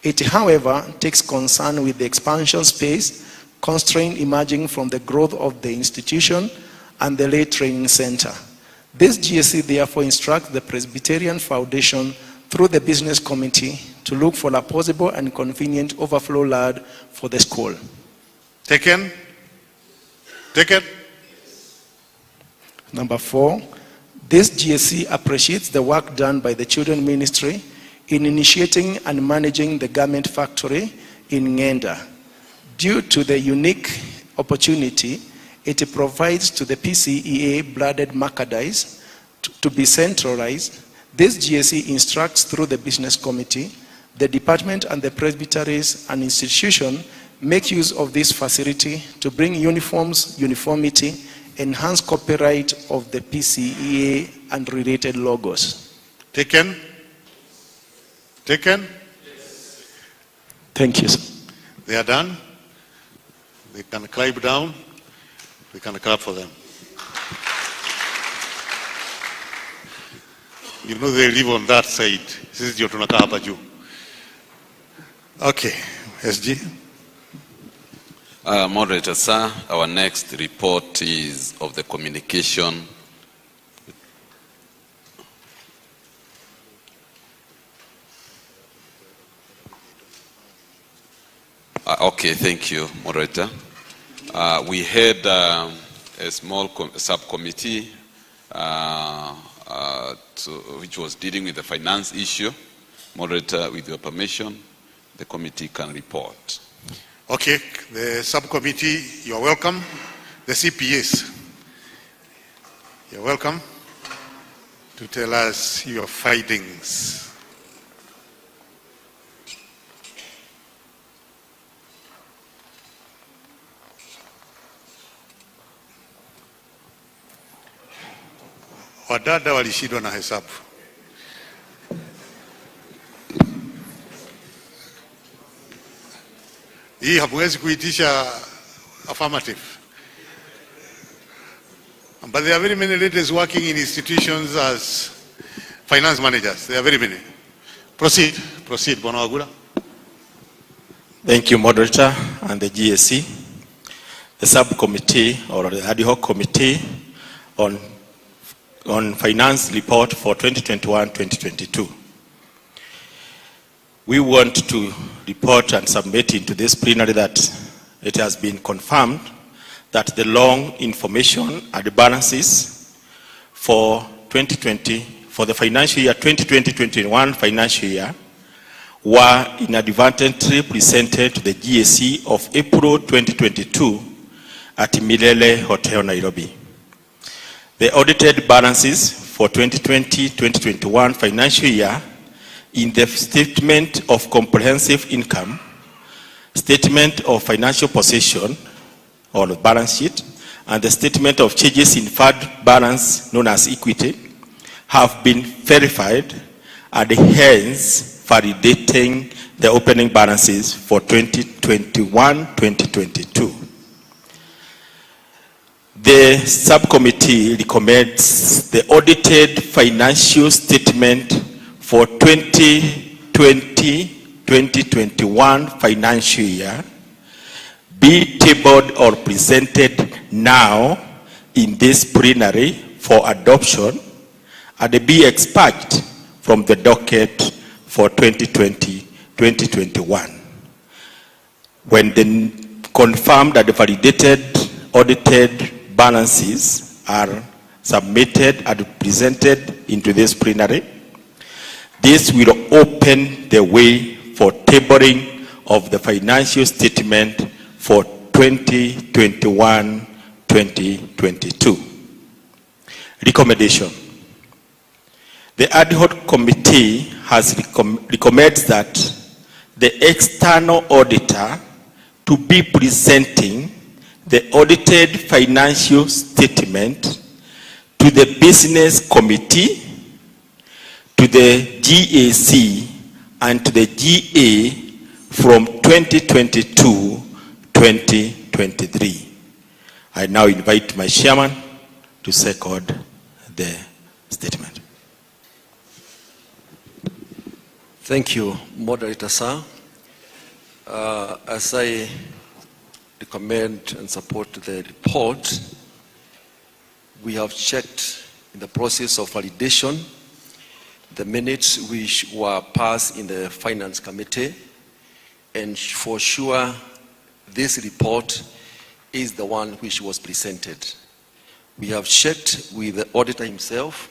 It, however, takes concern with the expansion space constraint emerging from the growth of the institution and the lay training center. This GAC therefore instructs the Presbyterian Foundation through the business committee to look for a possible and convenient overflow yard for the school. Taken? Taken? Number 4, this GAC appreciates the work done by the Children Ministry in initiating and managing the garment factory in Ngenda. Due to the unique opportunity it provides to the PCEA blooded merchandise to be centralized, this GAC instructs through the business committee, the department and the presbyteries and institution make use of this facility to bring uniformity, enhance copyright of the PCEA and related logos. Taken? Taken? Yes. Thank you, sir. They are done. They can climb down. We can clap for them. You know they live on that side. Sisi ndio tunakaa hapa juu. Okay, SG. Moderator, sir, our next report is of the communication. Okay, thank you, Moderator. We had a small subcommittee which was dealing with the finance issue. Moderator, with your permission, the committee can report. Okay, the subcommittee, you're welcome. The CPS, you're welcome to tell us your findings. Wadada walishindwa na hesabu. Hii hamwezi kuitisha affirmative. But there are very many ladies working in institutions as finance managers. There are very many. Proceed, Bwana Wagula. Thank you, Moderator and the GAC. The subcommittee or the ad hoc committee on finance report for 2021-2022. We want to report and submit into this plenary that it has been confirmed that the long information and balances for the financial year 2020-21 financial year were inadvertently presented to the GAC of April 2022 at Milele Hotel, Nairobi. The audited balances for 2020-2021 financial year in the Statement of Comprehensive Income, Statement of Financial Position, or balance sheet, and the Statement of Changes in Fund Balance, known as equity, have been verified and hence validating the opening balances for 2021-2022. The subcommittee recommends the audited financial statement for 2020-2021 financial year be tabled or presented now in this plenary for adoption and be expunged from the docket for 2020-2021. When the confirmed and validated audited balances are submitted and presented into this plenary, this will open the way for tabling of the financial statement for 2021-2022. Recommendation. The ad hoc committee has recommended that the external auditor to be presenting the audited financial statement to the business committee, to the GAC, and to the GA from 2022-2023. I now invite my chairman to second the statement. Thank you, Moderator, sir. As I recommend and support the report, we have checked in the process of validation the minutes which were passed in the Finance Committee, and for sure this report is the one which was presented. We have checked with the auditor himself,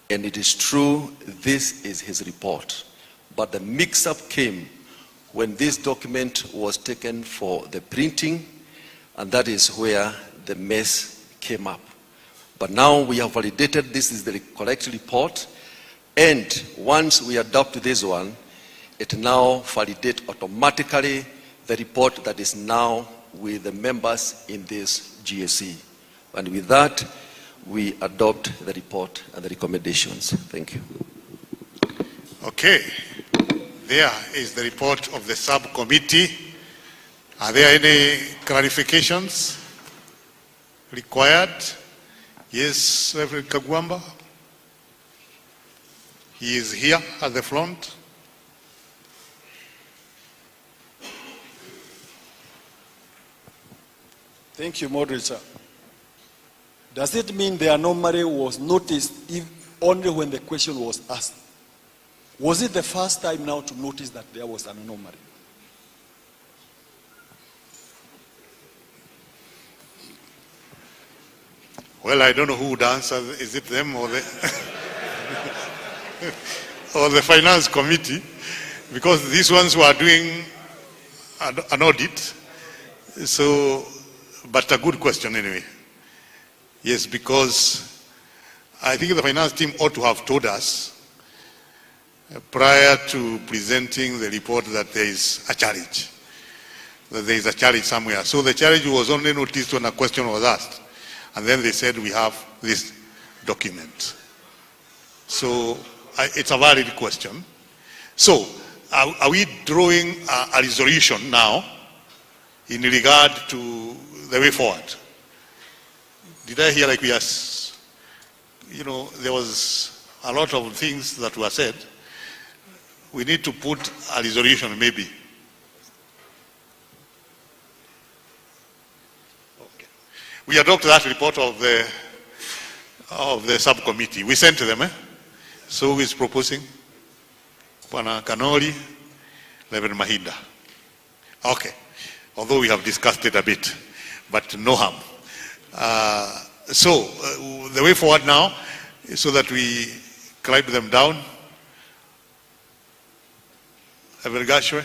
and it is true, this is his report. But the mix-up came when this document was taken for the printing, and that is where the mess came up. But now we have validated this is the correct report, and once we adopt this one, it now validates automatically the report that is now with the members in this GAC. And with that, we adopt the report and the recommendations. Thank you. Okay. There is the report of the subcommittee. Are there any clarifications required? Yes, Reverend Kagwamba. He is here at the front. Thank you, Moderator. Does it mean the anomaly was noticed only when the question was asked? Was it the first time now to notice that there was an anomaly? Well, I don't know who would answer. Is it them or the, or the finance committee? Because these ones who are doing an audit. So, but a good question anyway. Yes, because I think the finance team ought to have told us prior to presenting the report that there is a challenge. That there is a challenge somewhere. So the challenge was only noticed when a question was asked. And then they said, we have this document. So it's a valid question. So are we drawing a resolution now in regard to the way forward? Did I hear like we are, there was a lot of things that were said. We need to put a resolution maybe. We adopt that report of the subcommittee. We sent to them. So who is proposing? Pana Kanori, Reverend Mahinda. Okay. Although we have discussed it a bit, but no harm. So the way forward now is so that we climb them down. Reverend Gashwe.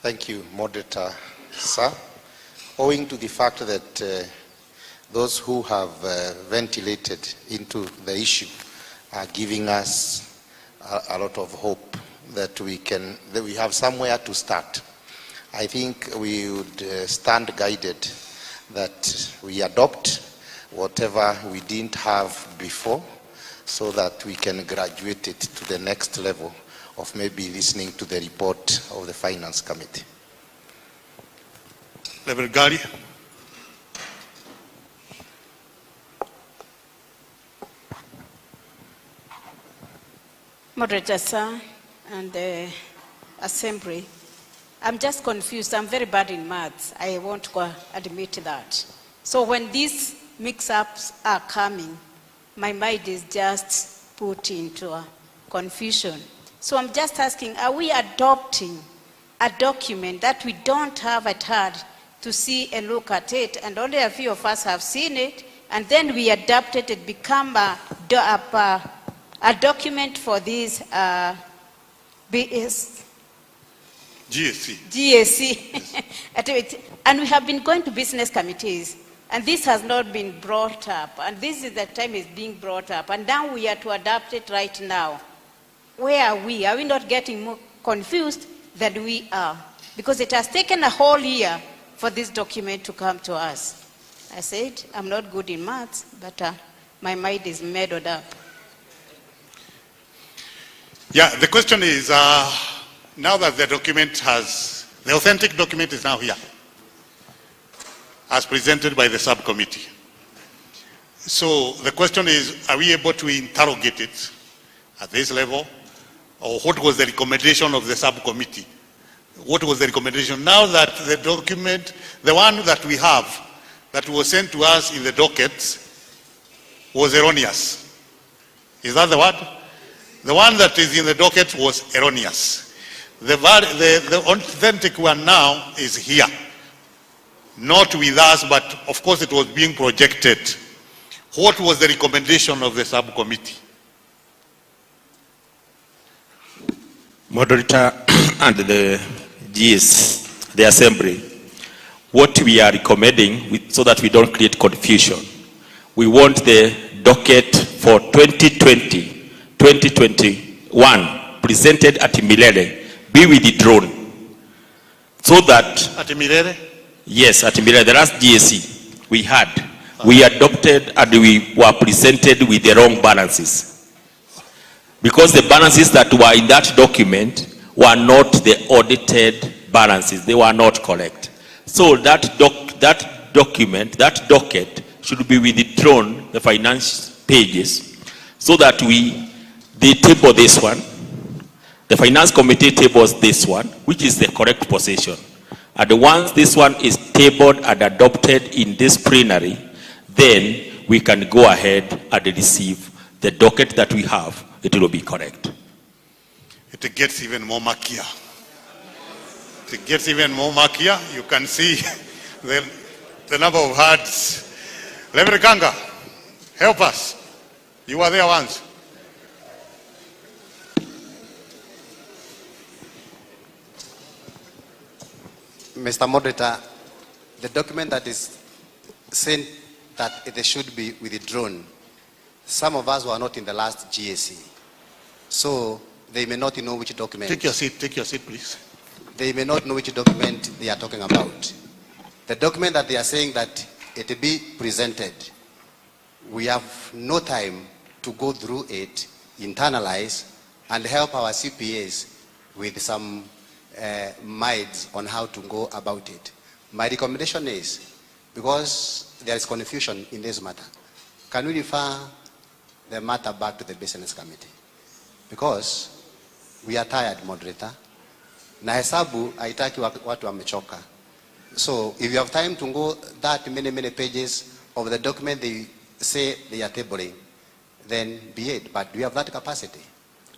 Thank you, Moderator, sir. Owing to the fact that those who have ventilated into the issue are giving us a lot of hope that we have somewhere to start. I think we would stand guided that we adopt whatever we didn't have before so that we can graduate it to the next level of maybe listening to the report of the Finance Committee. Reverend Gary. Moderator, sir, and the Assembly, I'm just confused. I'm very bad in maths. I won't admit that. So when these mix-ups are coming, my mind is just put into a confusion. So I'm just asking, are we adopting a document that we don't have at hand to see and look at it, and only a few of us have seen it, and then we adapt it and become a document for this GAC. And we have been going to business committees, and this has not been brought up, and this is the time it's being brought up, and now we are to adapt it right now. Where are we? Are we not getting more confused than we are? Because it has taken a whole year for this document to come to us. I said, I'm not good in maths, but my mind is muddled up. Yeah, the question is, now that the document the authentic document is now here, as presented by the subcommittee. So the question is, are we able to interrogate it at this level? Or what was the recommendation of the subcommittee? What was the recommendation? Now that the document, the one that we have, that was sent to us in the docket, was erroneous. Is that the word? The one that is in the docket was erroneous. The authentic one now is here. Not with us, but of course it was being projected. What was the recommendation of the subcommittee? Moderator and the GS, the assembly, what we are recommending, so that we don't create confusion, we want the docket for 2020-2021 presented at Milele be withdrawn, so that At Milele? yes, at Milele, the last GSC we had, we adopted and we were presented with the wrong balances. Because the balances that were in that document were not the audited balances. They were not correct. So that document, that docket should be withdrawn, the finance pages, so that they table this one. The finance committee tables this one, which is the correct position. And once this one is tabled and adopted in this plenary, then we can go ahead and receive the docket that we have. It will be correct. It gets even more murkier. It gets even more murkier. You can see the number of hearts. Reverend Kanga, help us. You were there once. Mr. Moderator, the document that is sent that it should be withdrawn, some of us were not in the last GAC, so they may not know which document. Take your seat, please. They may not know which document they are talking about. The document that they are saying that it be presented, we have no time to go through it, internalize, and help our CPAs with some minds on how to go about it. My recommendation is, because there is confusion in this matter, can we refer the matter back to the business committee? Because we are tired, moderator. Na hesabu haitaki watu wamechoka. So if you have time to go that many pages of the document they say they are tabling, then be it. But do you have that capacity?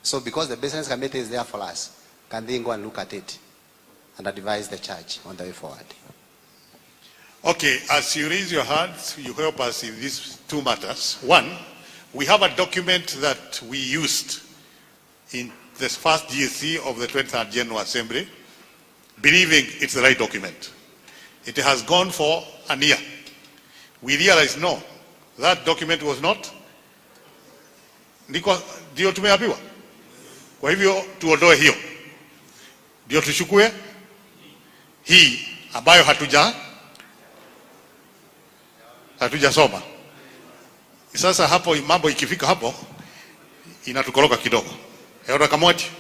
So because the business committee is there for us, can they go and look at it and advise the church on the way forward? Okay, as you raise your hands, you help us in these two matters. One, we have a document that we used in the first GSC of the 23rd General Assembly, believing it's the right document. It has gone for a year. We realized, no, that document was not. Ndio tumeambiwa. Kwa hivyo tuondoe hiyo. Ndio tuchukue hii ambayo hatujasoma. Sasa hapo mambo ikifika hapo inatukoroka kidogo. Eora Kamoti.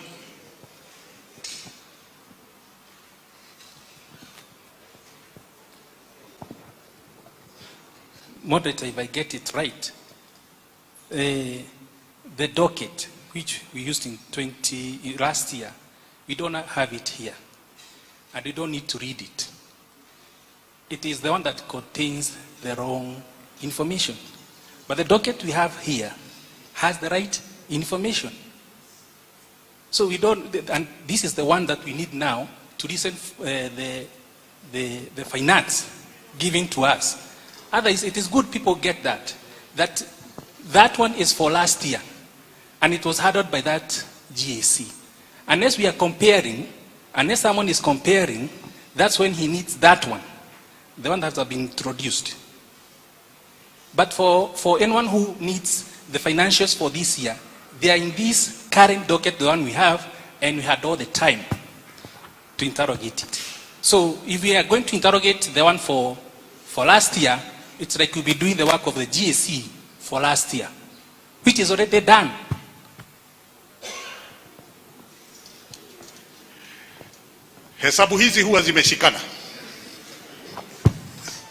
Moderator, if I get it right, the docket which we used in last year, we don't have it here, and we don't need to read it. It is the one that contains the wrong information. But the docket we have here has the right information. So we don't, and this is the one that we need now to listen the finance giving to us. Otherwise, it is good people get that one is for last year, and it was handled by that GAC. Unless we are comparing, unless someone is comparing, that's when he needs that one, the one that has been introduced. But for anyone who needs the financials for this year, they are in this current docket, the one we have, and we had all the time to interrogate it. So if we are going to interrogate the one for last year, it's like we'll be doing the work of the GAC for last year, which is already done. Hesabu hizi huwa zimeshikana.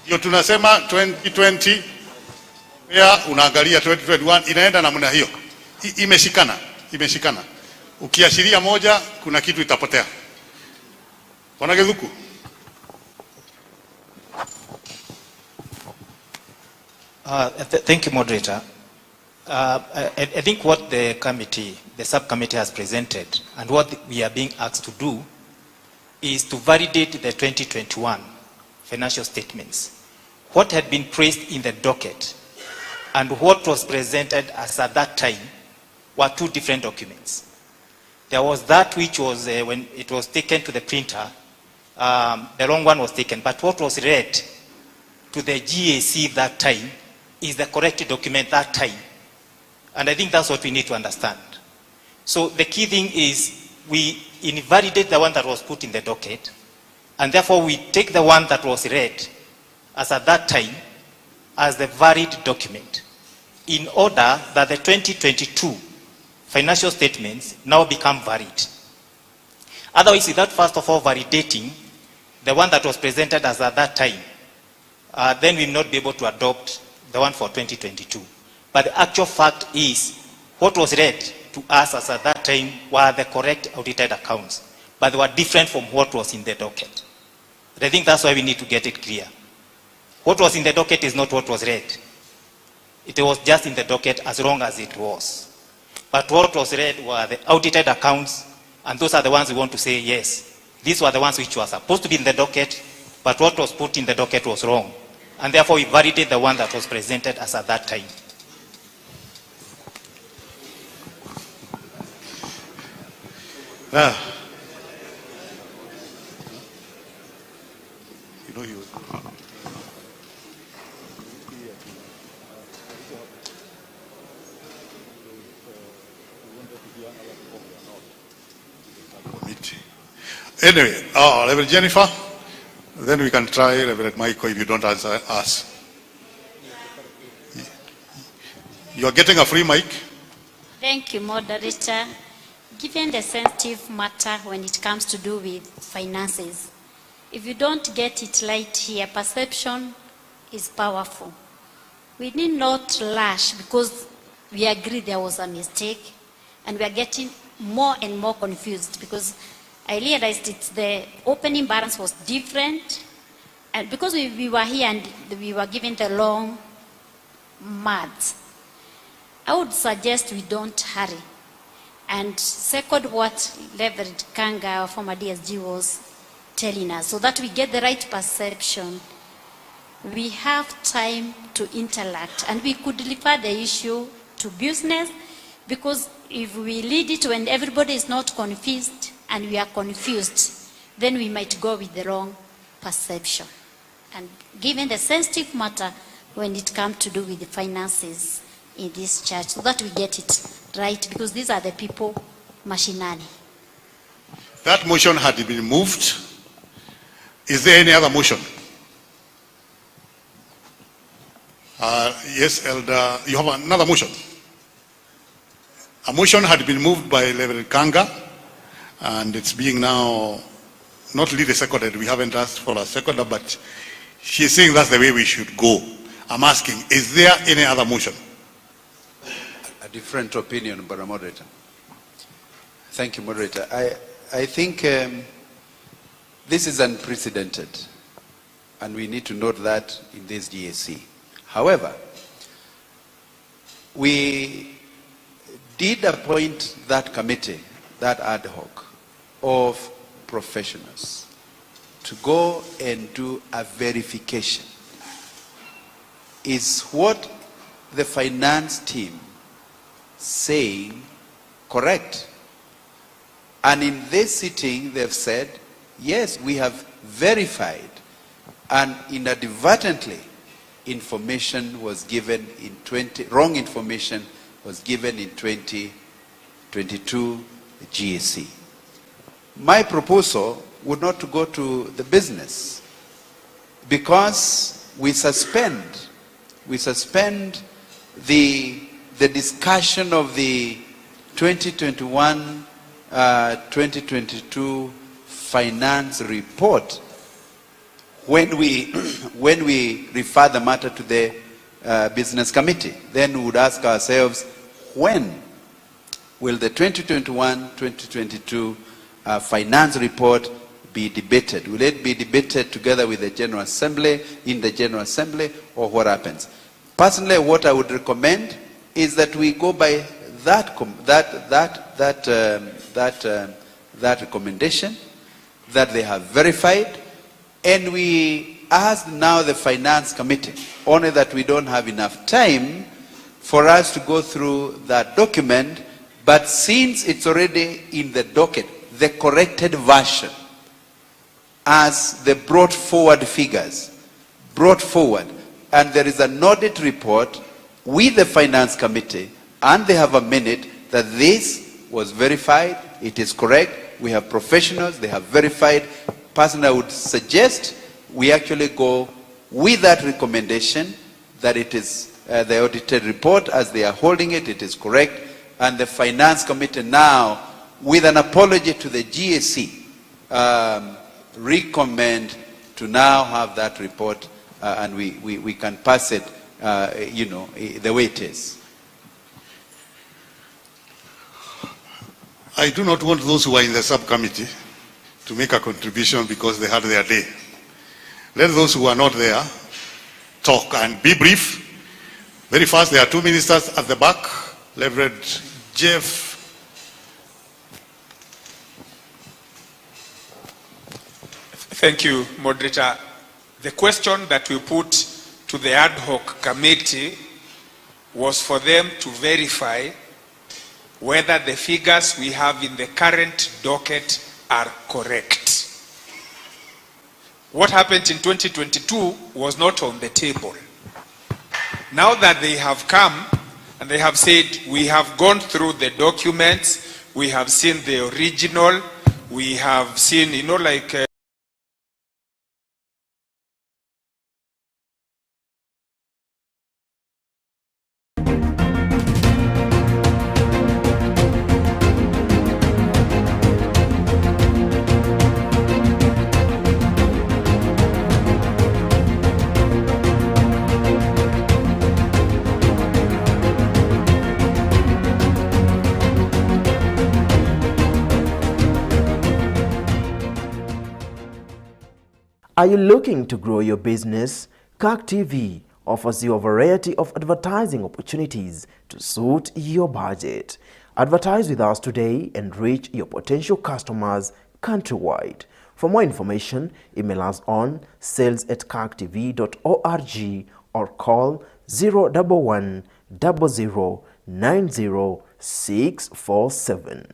Hiyo tunasema 2020, ya unaangalia 2021 inaenda namna hiyo. Imeshikana. Ukiashiria moja kuna kitu itapotea. Wanagedhuku. Thank you, moderator. I think what the subcommittee has presented and what we are being asked to do is to validate the 2021 financial statements. What had been placed in the docket and what was presented as at that time were two different documents. There was that which was, when it was taken to the printer, the wrong one was taken, but what was read to the GAC that time is the correct document that time. And I think that's what we need to understand. So the key thing is we invalidate the one that was put in the docket, and therefore we take the one that was read as at that time as the valid document, in order that the 2022 financial statements now become valid. Otherwise, without first of all validating the one that was presented as at that time, then we will not be able to adopt the one for 2022. But the actual fact is, what was read to us as at that time were the correct audited accounts, but they were different from what was in the docket. But I think that's why we need to get it clear. What was in the docket is not what was read. It was just in the docket as long as it was. But what was read were the audited accounts, and those are the ones we want to say, yes, these were the ones which were supposed to be in the docket, but what was put in the docket was wrong. And therefore we validate the one that was presented as at that time. Anyway, Reverend Jennifer, then we can try Reverend Michael if you don't answer us. You're getting a free mic. Thank you, Moderator. Given the sensitive matter when it comes to do with finances, if you don't get it right here, perception is powerful. We need not rush because we agree there was a mistake, and we are getting more and more confused because I realized the opening balance was different, and because we were here and we were given the long maths, I would suggest we don't hurry. And second, what Reverend Kanga, our former DSG, was telling us, so that we get the right perception, we have time to interact, and we could refer the issue to business, because if we lead it when everybody is not confused and we are confused, then we might go with the wrong perception. And given the sensitive matter when it comes to do with the finances in this church, so that we get it right, because these are the people machinani. That motion had been moved. Is there any other motion? Yes, Elder, you have another motion. A motion had been moved by Reverend Kanga, and it's being now not really seconded. We haven't asked for a seconder, but she's saying that's the way we should go. I'm asking, is there any other motion? A different opinion, but Moderator. Thank you, Moderator. I think this is unprecedented, and we need to note that in this GAC. However, we did appoint that committee, that ad hoc, of professionals to go and do a verification. Is what the finance team saying correct? And in this sitting, they've said, yes, we have verified, and inadvertently, information was given in wrong information was given in 2022 GAC. My proposal would not to go to the business, because we suspend the discussion of the 2021-2022 finance report when we refer the matter to the business committee. Then we would ask ourselves, when will the 2021-2022 finance report be debated? Will it be debated together with the General Assembly, in the General Assembly, or what happens? Personally, what I would recommend is that we go by that recommendation that they have verified, and we ask now the finance committee, only that we don't have enough time for us to go through that document, but since it's already in the docket, the corrected version, as the brought forward figures, brought forward, and there is an audit report with the finance committee, and they have a minute that this was verified, it is correct, we have professionals, they have verified. Personally, I would suggest we actually go with that recommendation, that it is the audited report as they are holding it, it is correct, and the finance committee now, with an apology to the GAC, recommend to now have that report and we can pass it, the way it is. I do not want those who are in the subcommittee to make a contribution because they had their day. Let those who are not there talk and be brief. Very fast, there are two ministers at the back. Reverend Jeff. Thank you, Moderator. The question that we put to the ad hoc committee was for them to verify whether the figures we have in the current docket are correct. What happened in 2022 was not on the table. Now that they have come and they have said, we have gone through the documents, we have seen the original, we have seen, Are you looking to grow your business? GAC TV offers you a variety of advertising opportunities to suit your budget. Advertise with us today and reach your potential customers countrywide. For more information, email us on sales@gactv.org or call 011 00 90647.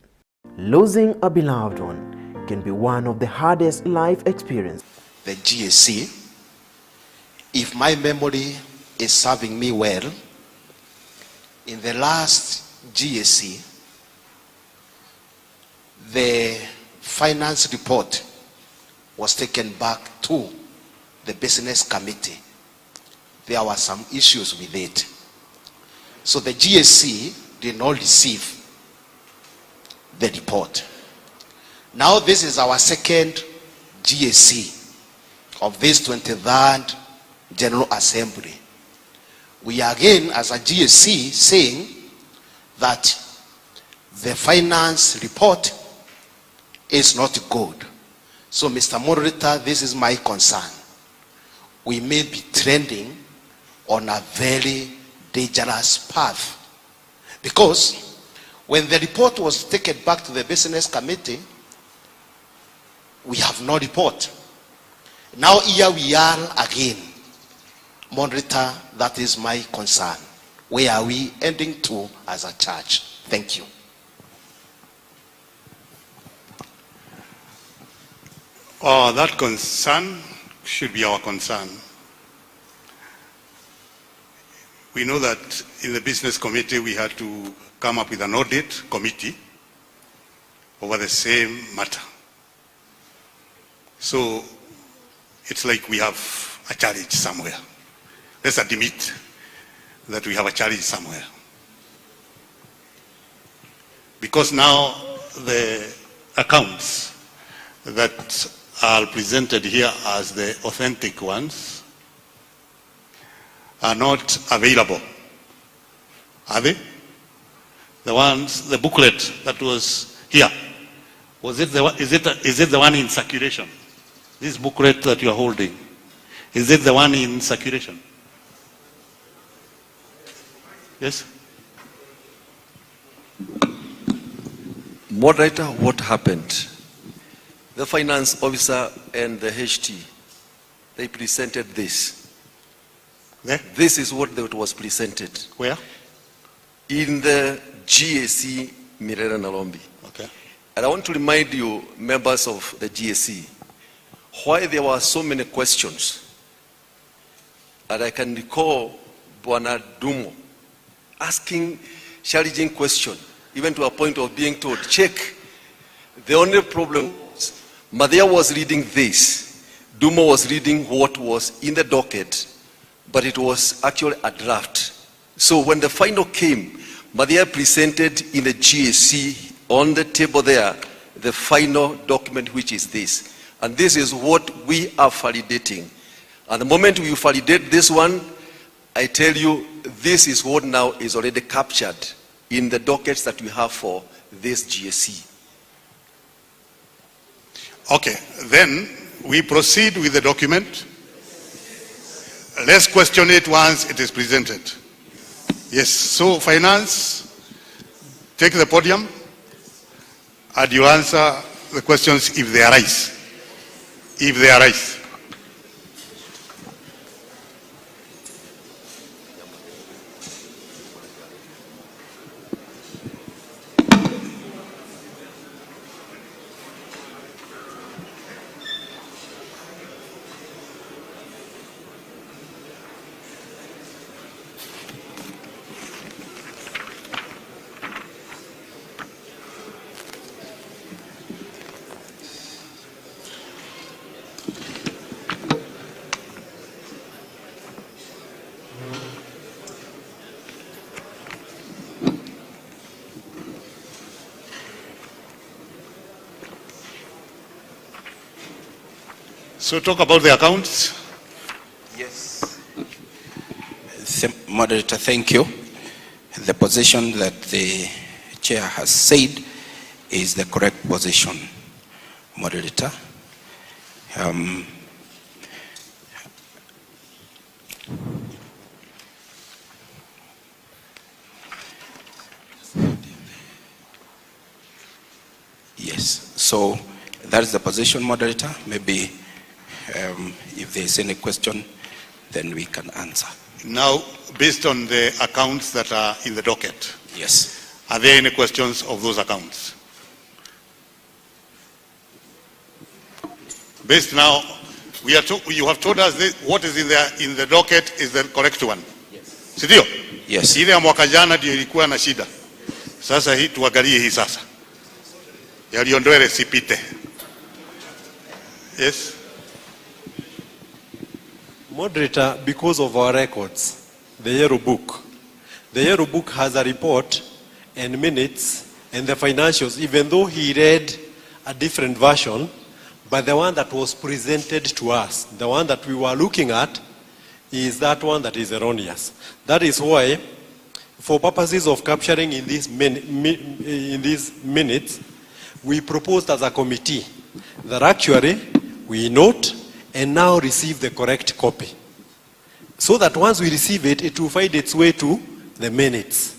Losing a beloved one can be one of the hardest life experiences. The GAC, if my memory is serving me well, in the last GAC, the finance report was taken back to the business committee. There were some issues with it. So the GAC did not receive the report. Now this is our second GAC of this 23rd General Assembly. We are again, as a GAC, saying that the finance report is not good. So, Mr. Moderator, this is my concern. We may be trending on a very dangerous path. Because when the report was taken back to the business committee, we have no report. Now here we are again. Moderator, that is my concern. Where are we ending to as a church? Thank you. That concern should be our concern. We know that in the business committee we had to come up with an audit committee over the same matter. So it's like we have a challenge somewhere. Let's admit that we have a challenge somewhere. Because now the accounts that are presented here as the authentic ones are not available. Are they? The ones, the booklet that was here, was it the one, is it the one in circulation? This booklet that you are holding, is it the one in circulation? Yes? Moderator, what happened? The finance officer and the HT, they presented this. There? This is what was presented. Where? In the GAC Mirera Nalombi. Okay. And I want to remind you, members of the GAC, why there were so many questions. And I can recall Bwana Dumo asking challenging question, even to a point of being told, check. The only problem was, Madhya was reading this, Dumo was reading what was in the docket, but it was actually a draft. So when the final came, Madhya presented in the GAC on the table there, the final document, which is this. And this is what we are validating. And the moment we validate this one, I tell you, this is what now is already captured in the dockets that we have for this GAC. Okay, then we proceed with the document. Let's question it once it is presented. Yes, so finance, take the podium and you answer the questions if they arise. If they arise. So talk about the accounts. Yes. Moderator, thank you. The position that the chair has said is the correct position, Moderator. Yes, so that is the position, Moderator. Maybe if there is any question, then we can answer. Now, based on the accounts that are in the docket, yes, are there any questions of those accounts? Based now, you have told us what is in the docket is the correct one. Yes. Sindio? Yes. Ile ya mwaka jana ndio ilikuwa na shida. Sasa hii tuangalie hii sasa. Yaliondoe sipite. Yes. Moderator, because of our records, the Yellow Book has a report and minutes and the financials, even though he read a different version, but the one that was presented to us, the one that we were looking at, is that one that is erroneous. That is why, for purposes of capturing in these minutes, we proposed as a committee that actually we note and now receive the correct copy. So that once we receive it, it will find its way to the minutes.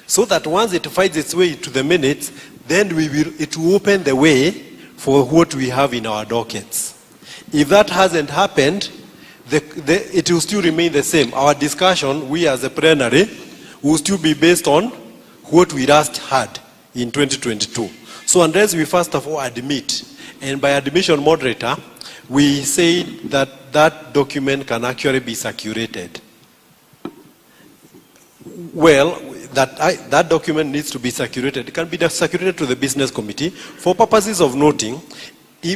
So that once it finds its way to the minutes, then it will open the way for what we have in our dockets. If that hasn't happened, it will still remain the same. Our discussion, we as a plenary, will still be based on what we last had in 2022. So unless we first of all admit, and by admission, Moderator, we say that that document can actually be circulated. Well, that document needs to be circulated. It can be circulated to the business committee for purposes of noting.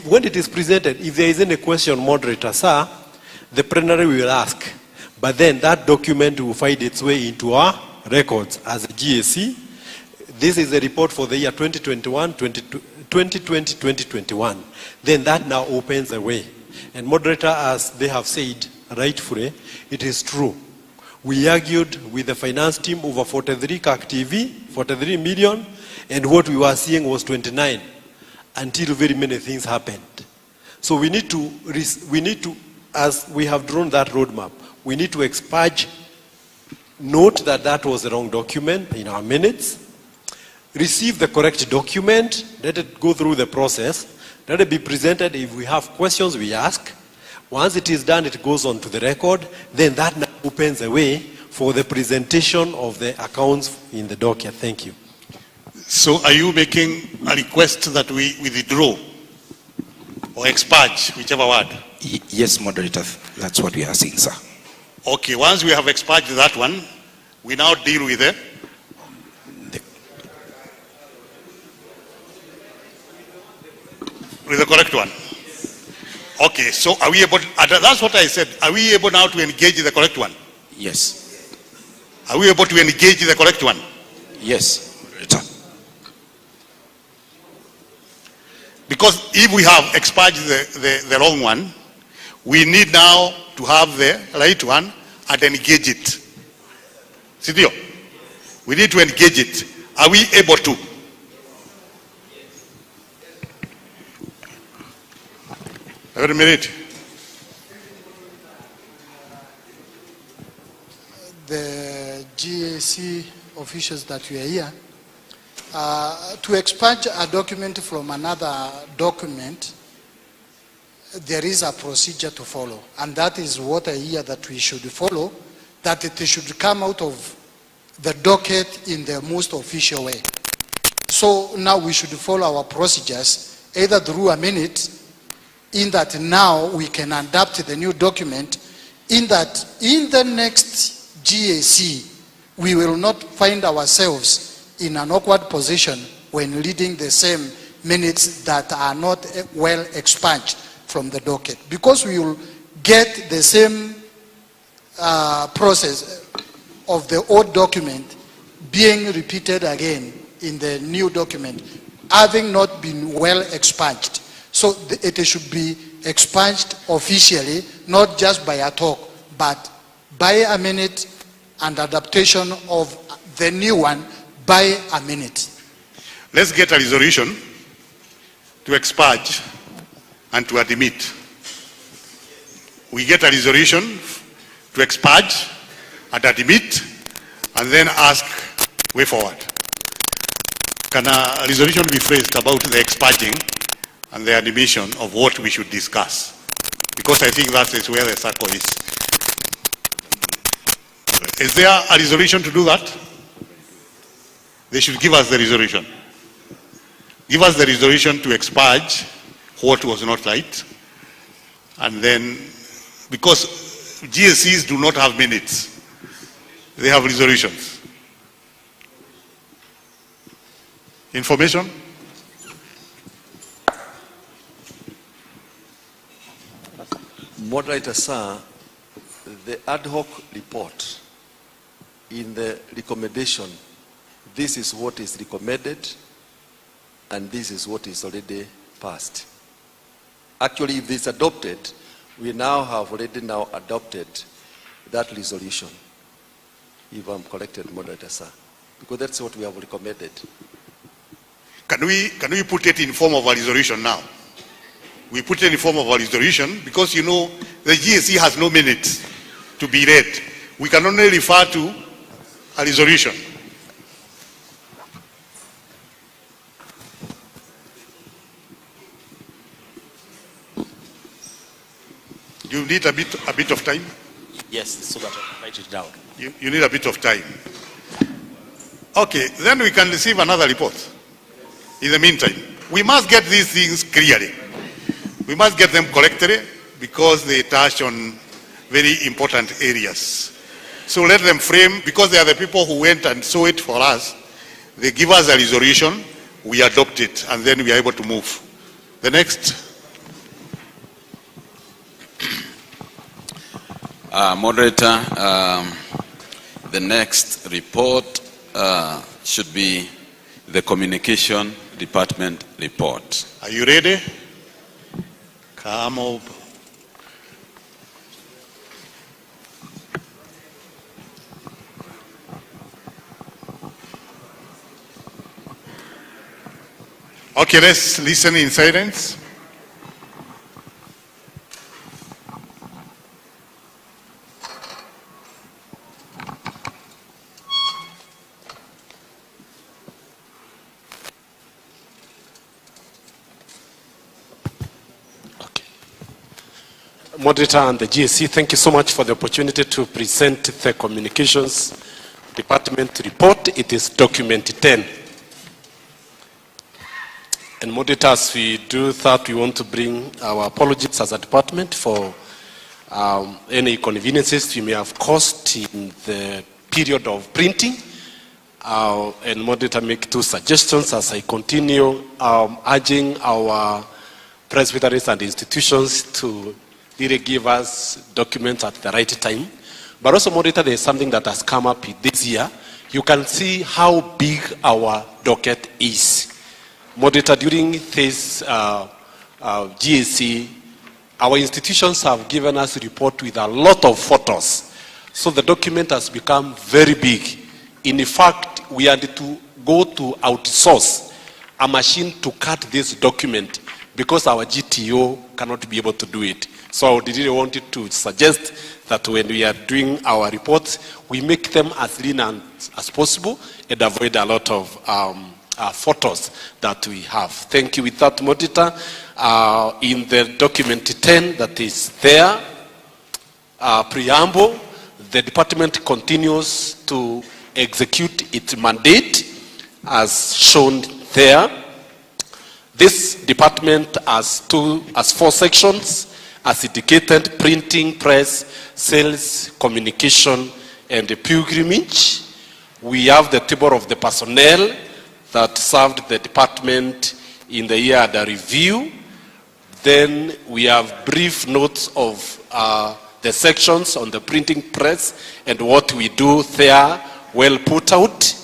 When it is presented, if there is any question, Moderator, sir, the plenary will ask. But then that document will find its way into our records as a GAC. This is a report for the year 2020-2021. Then that now opens the way. And Moderator, as they have said rightfully, it is true. We argued with the finance team over 43 GAC TV, 43 million, and what we were seeing was 29, until very many things happened. So we need to, as we have drawn that roadmap, we need to expurge, note that that was the wrong document in our minutes, receive the correct document, let it go through the process, let it be presented. If we have questions, we ask. Once it is done, it goes on to the record. Then that now opens the way for the presentation of the accounts in the docket. Thank you. So are you making a request that we withdraw or expurge, whichever word? Yes, moderator. That's what we are saying, sir. Okay, once we have expurged that one, we now deal with the correct one. Okay, so are we able, that's what I said, are we able now to engage the correct one? Yes. Are we able to engage the correct one? Yes. Because if we have expurged the wrong one, we need now to have the right one and engage it. Sidio? We need to engage it. Are we able to? Every minute. The GAC officials that we are here, to expurge a document from another document, there is a procedure to follow. And that is what I hear that we should follow, that it should come out of the docket in the most official way. So now we should follow our procedures, either through a minute, in that now we can adapt the new document, in that in the next GAC, we will not find ourselves in an awkward position when reading the same minutes that are not well expunged from the docket. Because we will get the same process of the old document being repeated again in the new document, having not been well expunged. So it should be expunged officially, not just by a talk, but by a minute and adaptation of the new one by a minute. Let's get a resolution to expurge and to admit. We get a resolution to expurge and admit, and then ask way forward. Can a resolution be phrased about the expurging and the admission of what we should discuss? Because I think that is where the circle is. Is there a resolution to do that? They should give us the resolution. Give us the resolution to expurge what was not right. And then, because GACs do not have minutes, they have resolutions. Information? Moderator, sir, the ad hoc report in the recommendation, this is what is recommended and this is what is already passed. Actually, if this is adopted, we now have already now adopted that resolution, if I'm corrected, moderator, sir, because that's what we have recommended. Can we put it in form of a resolution now? We put it in form of a resolution because, you know, the GAC has no minutes to be read. We can only refer to a resolution. You need a bit of time? Yes, so that I can write it down. You need a bit of time. Okay, then we can receive another report. In the meantime, we must get these things clearly. We must get them correctly because they touch on very important areas. So let them frame, because they are the people who went and saw it for us. They give us a resolution, we adopt it, and then we are able to move. The next. Moderator, the next report should be the Communication Department report. Are you ready? Come up. Okay, let's listen in silence. Moderator and the GAC, thank you so much for the opportunity to present the Communications Department report. It is document 10. And moderators, we do that, we want to bring our apologies as a department for any inconveniences we may have caused in the period of printing. And moderator make 2 suggestions as I continue urging our presbyteries and institutions to really give us documents at the right time. But also, moderator, there is something that has come up this year. You can see how big our docket is. Moderator, during this GAC, our institutions have given us a report with a lot of photos. So the document has become very big. In fact, we had to go to outsource a machine to cut this document because our GTO cannot be able to do it. So I really wanted to suggest that when we are doing our reports, we make them as lean as possible and avoid a lot of photos that we have. Thank you. With that, moderator, in the document 10 that is there, preamble, the department continues to execute its mandate as shown there. This department has 4 sections, as indicated: printing, press, sales, communication, and the pilgrimage. We have the table of the personnel that served the department in the year under review. Then we have brief notes of the sections on the printing press and what we do there, well put out.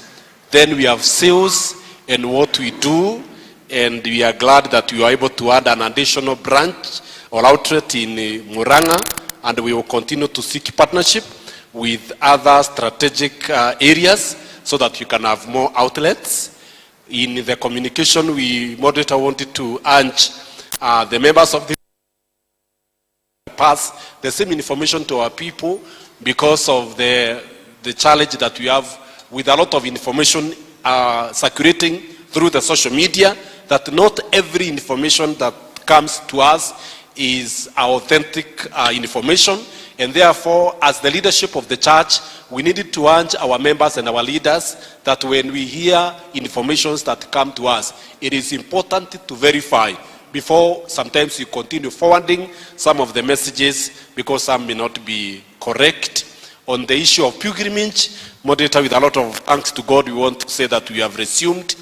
Then we have sales and what we do, and we are glad that we are able to add an additional branch or outlet in Muranga, and we will continue to seek partnership with other strategic areas so that you can have more outlets. In the communication, we, moderator, wanted to urge the members of the pass the same information to our people because of the challenge that we have with a lot of information circulating through the social media, that not every information that comes to us is authentic information. And therefore, as the leadership of the church, we needed to urge our members and our leaders that when we hear informations that come to us, it is important to verify before sometimes you continue forwarding some of the messages because some may not be correct. On the issue of pilgrimage, moderator, with a lot of thanks to God, we want to say that we have resumed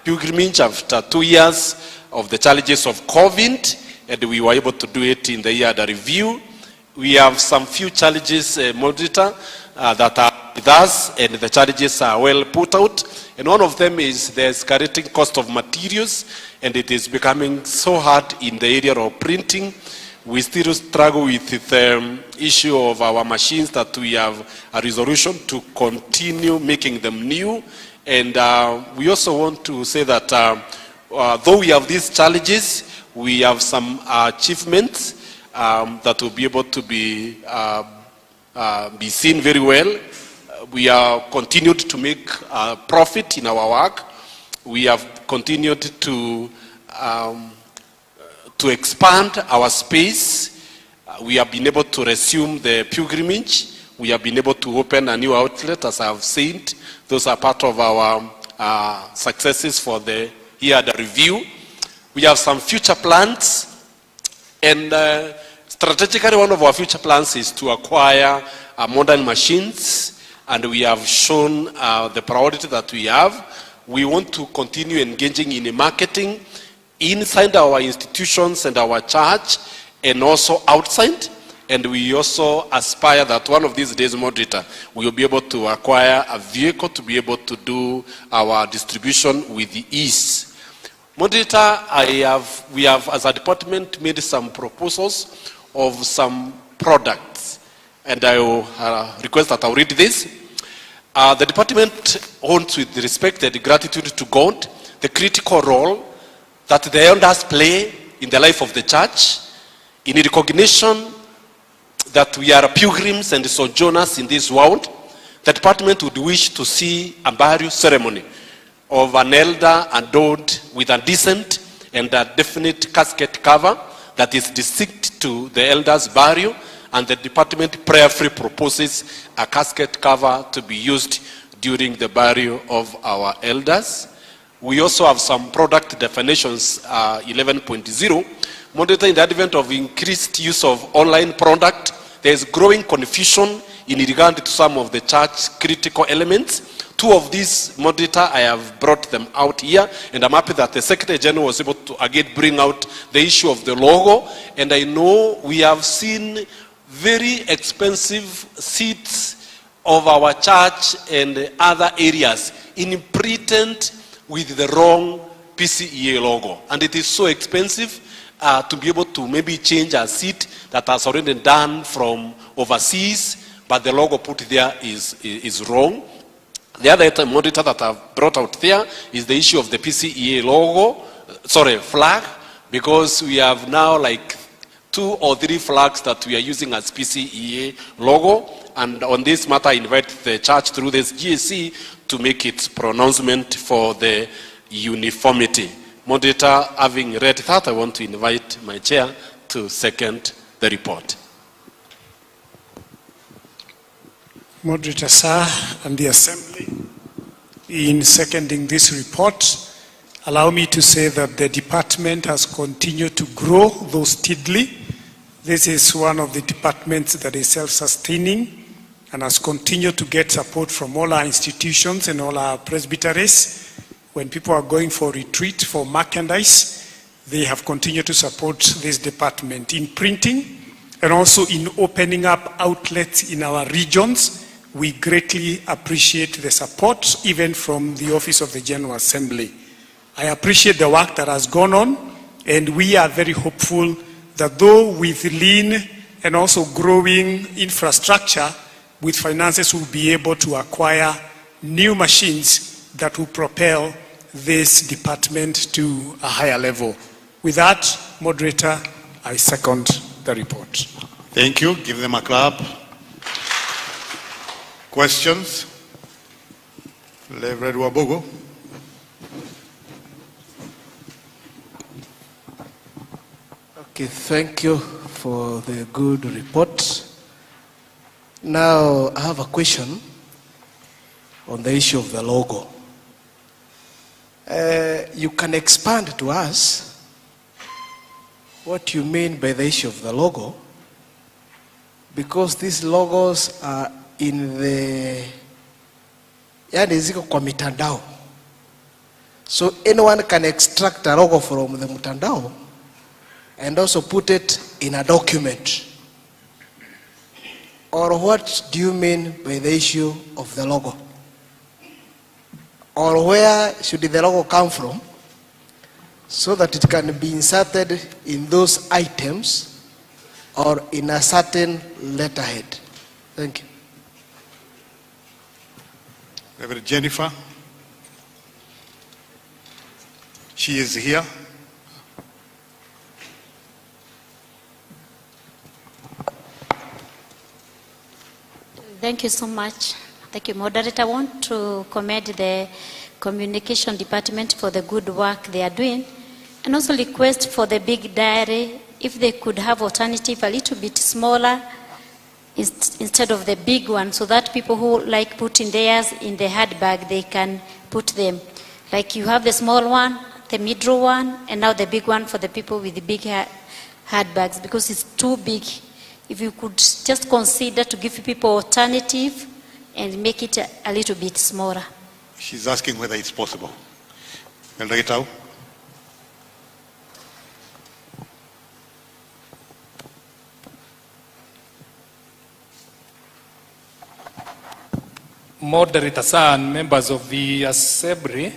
pilgrimage after 2 years of the challenges of COVID, and we were able to do it in the year under review. We have some few challenges, moderator, that are with us, and the challenges are well put out. And one of them is the escalating cost of materials, and it is becoming so hard in the area of printing. We still struggle with the issue of our machines that we have a resolution to continue making them new. And we also want to say that though we have these challenges, we have some achievements that will be able to be seen very well. We are continued to make profit in our work. We have continued to expand our space. We have been able to resume the pilgrimage. We have been able to open a new outlet, as I have said. Those are part of our successes for the year under review. We have some future plans, and strategically one of our future plans is to acquire modern machines, and we have shown the priority that we have. We want to continue engaging in marketing inside our institutions and our church, and also outside. And we also aspire that one of these days, moderator, we will be able to acquire a vehicle to be able to do our distribution with ease. Moderator, we have as a department made some proposals of some products, and I will request that I will read this. The department holds with respect and gratitude to God the critical role that the elders play in the life of the church, in recognition that we are pilgrims and sojourners in this world. The department would wish to see a burial ceremony of an elder adorned with a decent and a definite casket cover that is distinct to the elders' burial, and the department prayerfully proposes a casket cover to be used during the burial of our elders. We also have some product definitions, 11.0. Moderator, in the advent of increased use of online product, there is growing confusion in regard to some of the church critical elements. Two of these, moderator, I have brought them out here, and I'm happy that the Secretary General was able to again bring out the issue of the logo. And I know we have seen very expensive seats of our church and other areas imprinted with the wrong PCEA logo. And it is so expensive to be able to maybe change a seat that has already done from overseas, but the logo put there is wrong. The other item, moderator, that I've brought out there is the issue of the PCEA flag, because we have now like 2 or 3 flags that we are using as PCEA logo. And on this matter, I invite the church through this GAC to make its pronouncement for the uniformity. Moderator, having read that, I want to invite my chair to second the report. Moderator, sir, and the Assembly, in seconding this report, allow me to say that the department has continued to grow, though steadily. This is one of the departments that is self-sustaining and has continued to get support from all our institutions and all our presbyteries. When people are going for retreat, for merchandise, they have continued to support this department in printing and also in opening up outlets in our regions. We greatly appreciate the support, even from the Office of the General Assembly. I appreciate the work that has gone on, and we are very hopeful that though with lean and also growing infrastructure, with finances we'll be able to acquire new machines that will propel this department to a higher level. With that, moderator, I second the report. Thank you. Give them a clap. Questions? Reverend Wabogo. Okay, thank you for the good report. Now, I have a question on the issue of the logo. You can expand to us what you mean by the issue of the logo, because these logos are in the, yani ziko kwa mitandao. So anyone can extract a logo from the mtandao and also put it in a document. Or what do you mean by the issue of the logo? Or where should the logo come from so that it can be inserted in those items or in a certain letterhead? Thank you. Reverend Jennifer. She is here. Thank you so much. Thank you, Moderator. I want to commend the Communication Department for the good work they are doing, and also request for the big diary, if they could have alternative a little bit smaller instead of the big one, so that people who like putting theirs in the hard bag, they can put them. Like you have the small one, the middle one, and now the big one for the people with the big hard bags, because it's too big. If you could just consider to give people alternative and make it a little bit smaller. She's asking whether it's possible. Elder Gitau. Moderator, sir, and members of the Assembly,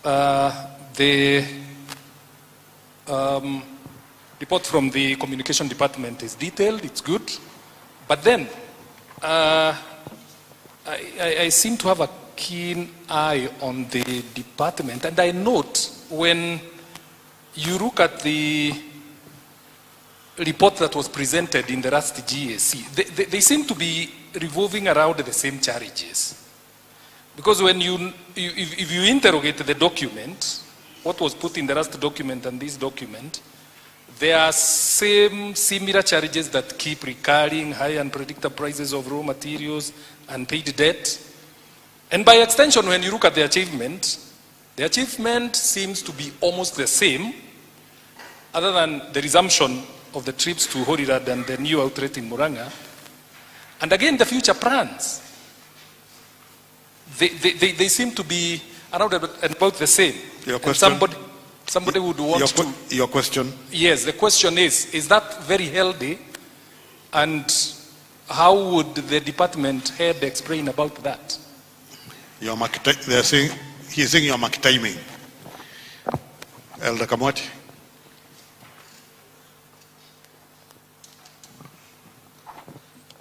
the report from the Communication Department is detailed, it's good, but then I seem to have a keen eye on the department, and I note when you look at the report that was presented in the last GAC, they seem to be revolving around the same charges. Because when if you interrogate the document, what was put in the last document and this document, There are similar charges that keep recurring, high and predictable prices of raw materials, unpaid debt. And by extension, when you look at the achievement seems to be almost the same, other than the resumption of the trips to Horirad and the new outlet in Muranga. And again, the future plans, they seem to be around about the same. Your question? Somebody would want to... Your question? Yes, the question is that very healthy? And how would the department head explain about that? He's saying you're market timing. Elder Kamwati.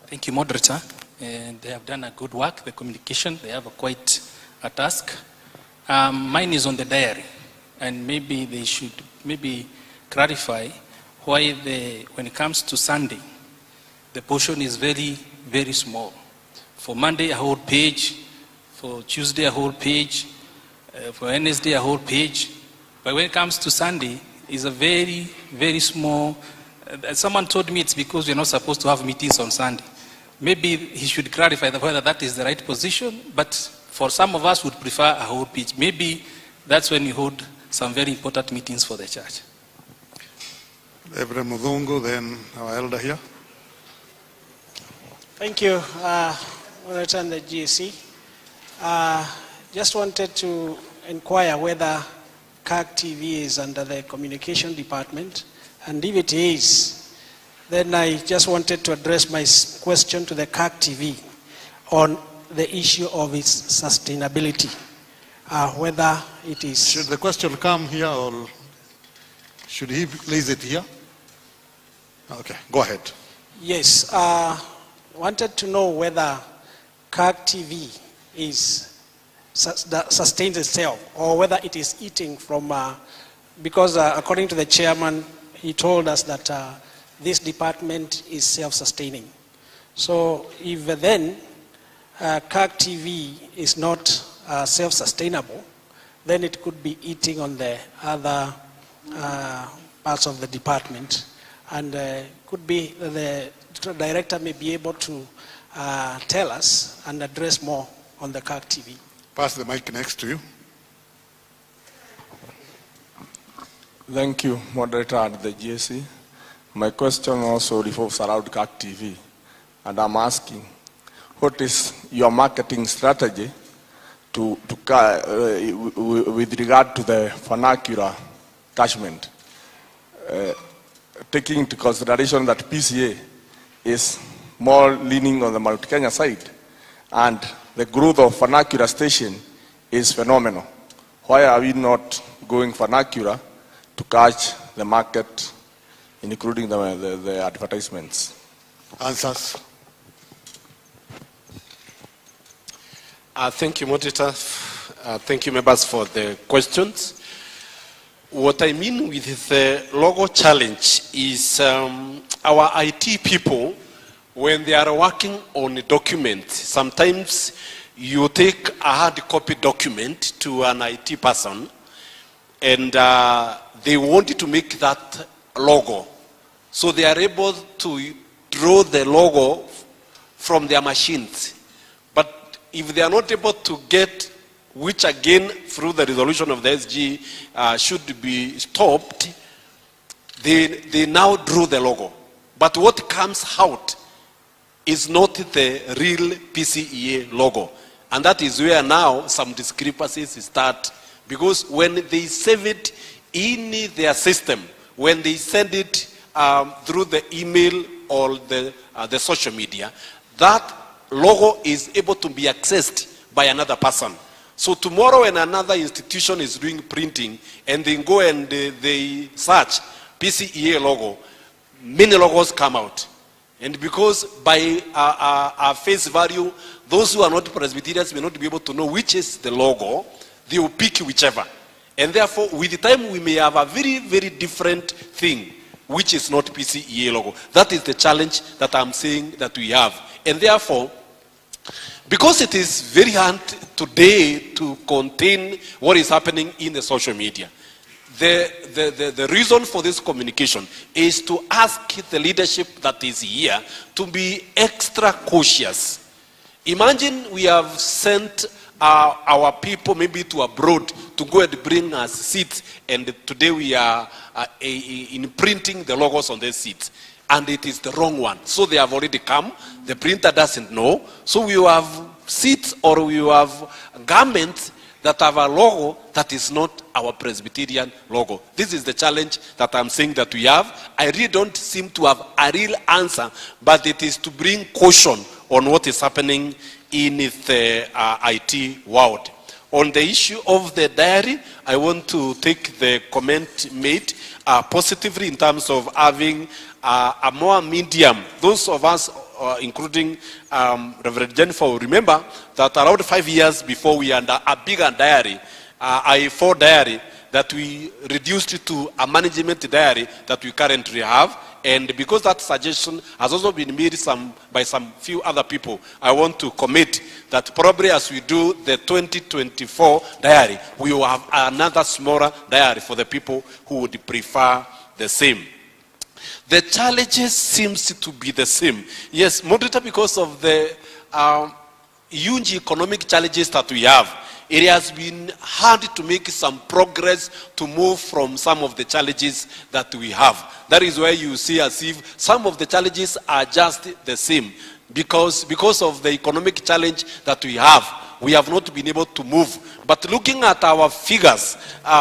Thank you, Moderator. And they have done a good work, the communication. They have quite a task. Mine is on the diary. And maybe they should clarify why when it comes to Sunday, the portion is very, very small. For Monday, a whole page. For Tuesday, a whole page. For Wednesday, a whole page. But when it comes to Sunday, it's a very, very small. Someone told me it's because we're not supposed to have meetings on Sunday. Maybe he should clarify whether that is the right position. But for some of us, would prefer a whole page. Maybe that's when you hold some very important meetings for the church. Reverend Mudungu, then our elder here. Thank you, Moderator and the GAC. Just wanted to inquire whether GAC TV is under the communication department, and if it is, then I just wanted to address my question to the GAC TV on the issue of its sustainability. Whether it is... Should the question come here or should he place it here? Okay, go ahead. Yes, wanted to know whether GAC TV sustains itself or whether it is eating from, because according to the chairman, he told us that this department is self-sustaining. So if then GAC TV is not self-sustainable, then it could be eating on the other parts of the department, and could be the director may be able to tell us and address more on the GAC TV. Pass the mic next to you. Thank you, Moderator at the GAC. My question also revolves around GAC TV, and I'm asking, what is your marketing strategy with regard to the vernacular catchment, taking into consideration that PCA is more leaning on the Mount Kenya side, and the growth of vernacular station is phenomenal. Why are we not going vernacular to catch the market, including the advertisements? Answers. Thank you, Moderator. Thank you, members, for the questions. What I mean with the logo challenge is our IT people, when they are working on a document, sometimes you take a hard copy document to an IT person and they want to make that logo. So they are able to draw the logo from their machines. If they are not able to get, which again through the resolution of the SG should be stopped, they now draw the logo. But what comes out is not the real PCEA logo. And that is where now some discrepancies start. Because when they save it in their system, when they send it through the email or the social media, that logo is able to be accessed by another person. So tomorrow when another institution is doing printing and they go and they search PCEA logo, many logos come out. And because by our face value, those who are not Presbyterians may not be able to know which is the logo, they will pick whichever. And therefore, with the time, we may have a very, very different thing, which is not PCEA logo. That is the challenge that I'm saying that we have. And therefore, because it is very hard today to contain what is happening in the social media, the reason for this communication is to ask the leadership that is here to be extra cautious. Imagine we have sent our people maybe to abroad to go and bring us seats, and today we are imprinting the logos on their seats, and it is the wrong one. So they have already come, the printer doesn't know, so we have seats or we have garments that have a logo that is not our Presbyterian logo. This is the challenge that I'm saying that we have. I really don't seem to have a real answer, but it is to bring caution on what is happening in the IT world. On the issue of the diary, I want to take the comment made positively in terms of having a more medium. Those of us, including Reverend Jennifer, will remember that around 5 years before we had a bigger diary, I4 diary, that we reduced it to a management diary that we currently have. And because that suggestion has also been made by some few other people, I want to commit that probably as we do the 2024 diary, we will have another smaller diary for the people who would prefer the same. The challenges seems to be the same. Yes, moderator, because of the huge economic challenges that we have, it has been hard to make some progress to move from some of the challenges that we have. That is why you see as if some of the challenges are just the same. Because of the economic challenge that we have not been able to move. But looking at our figures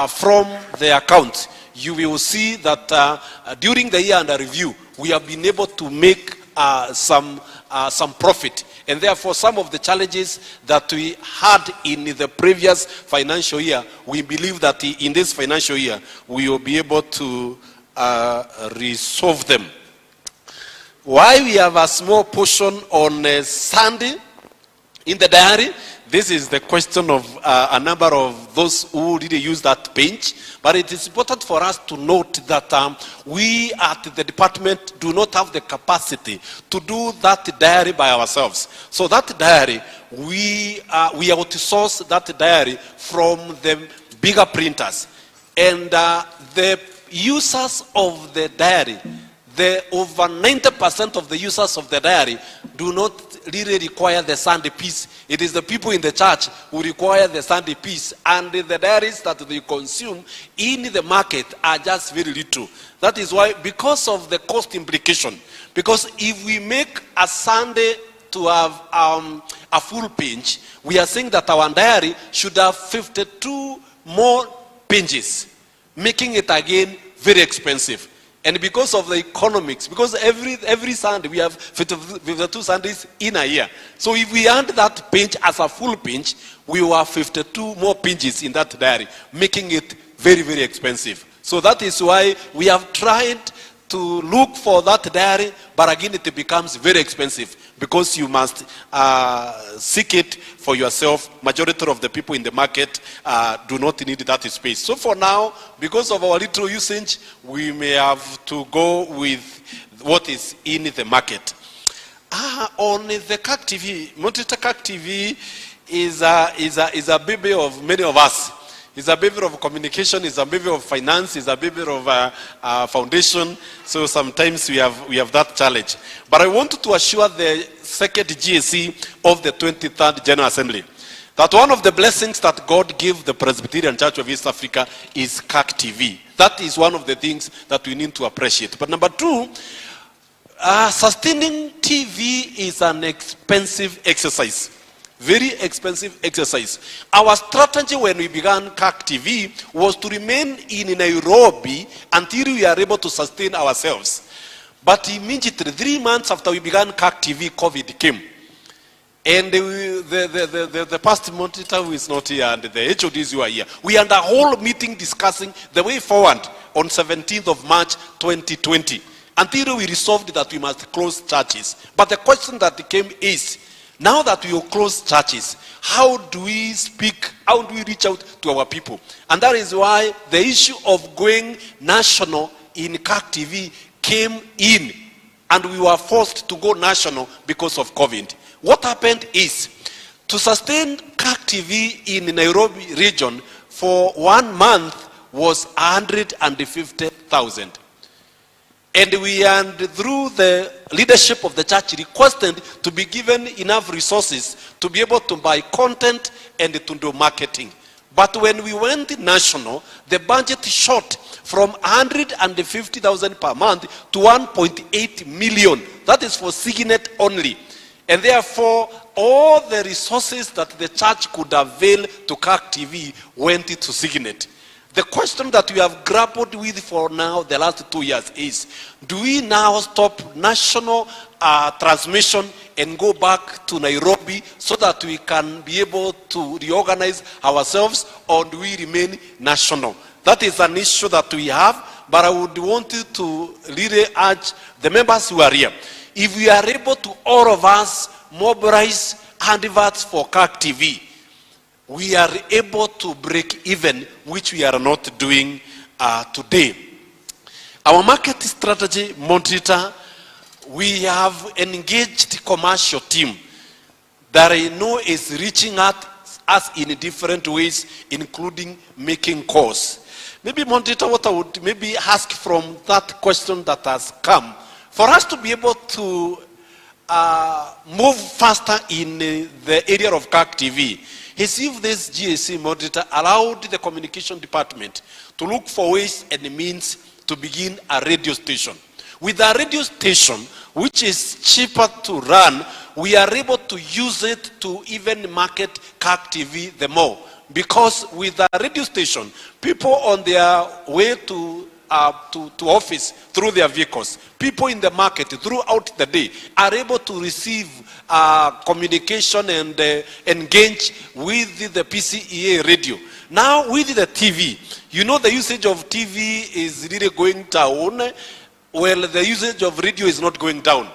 from the account, you will see that during the year under review, we have been able to make some profit. And therefore, some of the challenges that we had in the previous financial year, we believe that in this financial year, we will be able to resolve them. Why we have a small portion on Sunday in the diary? This is the question of a number of those who really use that page. But it is important for us to note that we at the department do not have the capacity to do that diary by ourselves. So that diary, we outsource that diary from the bigger printers. And the users of the diary, the over 90% of the users of the diary do not really require the Sunday piece. It is the people in the church who require the Sunday piece, and the diaries that they consume in the market are just very little. That is why, because of the cost implication, because if we make a Sunday to have a full page, we are saying that our diary should have 52 more pages, making it again very expensive. And because of the economics, because every Sunday we have 52 Sundays in a year. So if we add that page as a full page, we will have 52 more pages in that diary, making it very, very expensive. So that is why we have tried to look for that diary, but again it becomes very expensive because you must seek it for yourself. Majority of the people in the market do not need that space. So for now, because of our little usage, we may have to go with what is in the market. On the GAC TV, Monitor GAC TV is a baby of many of us. It's a baby of communication, it's a baby of finance, it's a baby of foundation. So sometimes we have that challenge. But I want to assure the second GAC of the 23rd General Assembly that one of the blessings that God gave the Presbyterian Church of East Africa is GAC TV. That is one of the things that we need to appreciate. But number two, sustaining TV is an expensive exercise. Very expensive exercise. Our strategy when we began GAC TV was to remain in Nairobi until we are able to sustain ourselves. But immediately, 3 months after we began GAC TV, COVID came. And the past monitor who is not here and the HODs who are here, we had a whole meeting discussing the way forward on 17th of March 2020 until we resolved that we must close churches. But the question that came is, now that we will close churches, how do we speak? How do we reach out to our people? And that is why the issue of going national in GAC TV came in. And we were forced to go national because of COVID. What happened is, to sustain GAC TV in Nairobi region for 1 month was 150,000. And we, and through the leadership of the church, requested to be given enough resources to be able to buy content and to do marketing. But when we went national, the budget shot from 150,000 per month to 1.8 million. That is for Signet only. And therefore, all the resources that the church could avail to GAC TV went to Signet. The question that we have grappled with for now, the last 2 years, is do we now stop national transmission and go back to Nairobi so that we can be able to reorganize ourselves, or do we remain national? That is an issue that we have, but I would want you to really urge the members who are here. If we are able to, all of us, mobilize adverts for GAC TV, we are able to break even, which we are not doing today. Our market strategy monitor, we have engaged commercial team that I know is reaching out us in different ways, including making calls. Maybe monitor, what I would maybe ask from that question that has come, for us to be able to move faster in the area of GAC TV, is if this GAC monitor allowed the communication department to look for ways and means to begin a radio station. With a radio station, which is cheaper to run, we are able to use it to even market GAC TV the more. Because with a radio station, people on their way to office through their vehicles, people in the market throughout the day are able to receive communication and engage with the PCEA radio. Now with the TV, you know the usage of TV is really going down. Well, the usage of radio is not going down.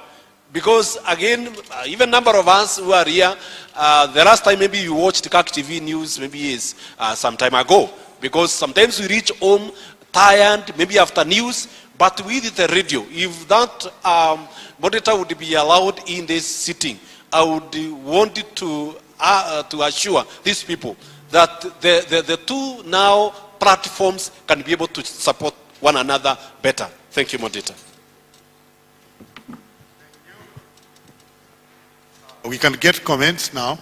Because again, even number of us who are here, the last time maybe you watched GAC TV news maybe is some time ago. Because sometimes we reach home tired, maybe after news, but with the radio, if that monitor would be allowed in this sitting, I would want it to assure these people that the two now platforms can be able to support one another better. Thank you, monitor. We can get comments now.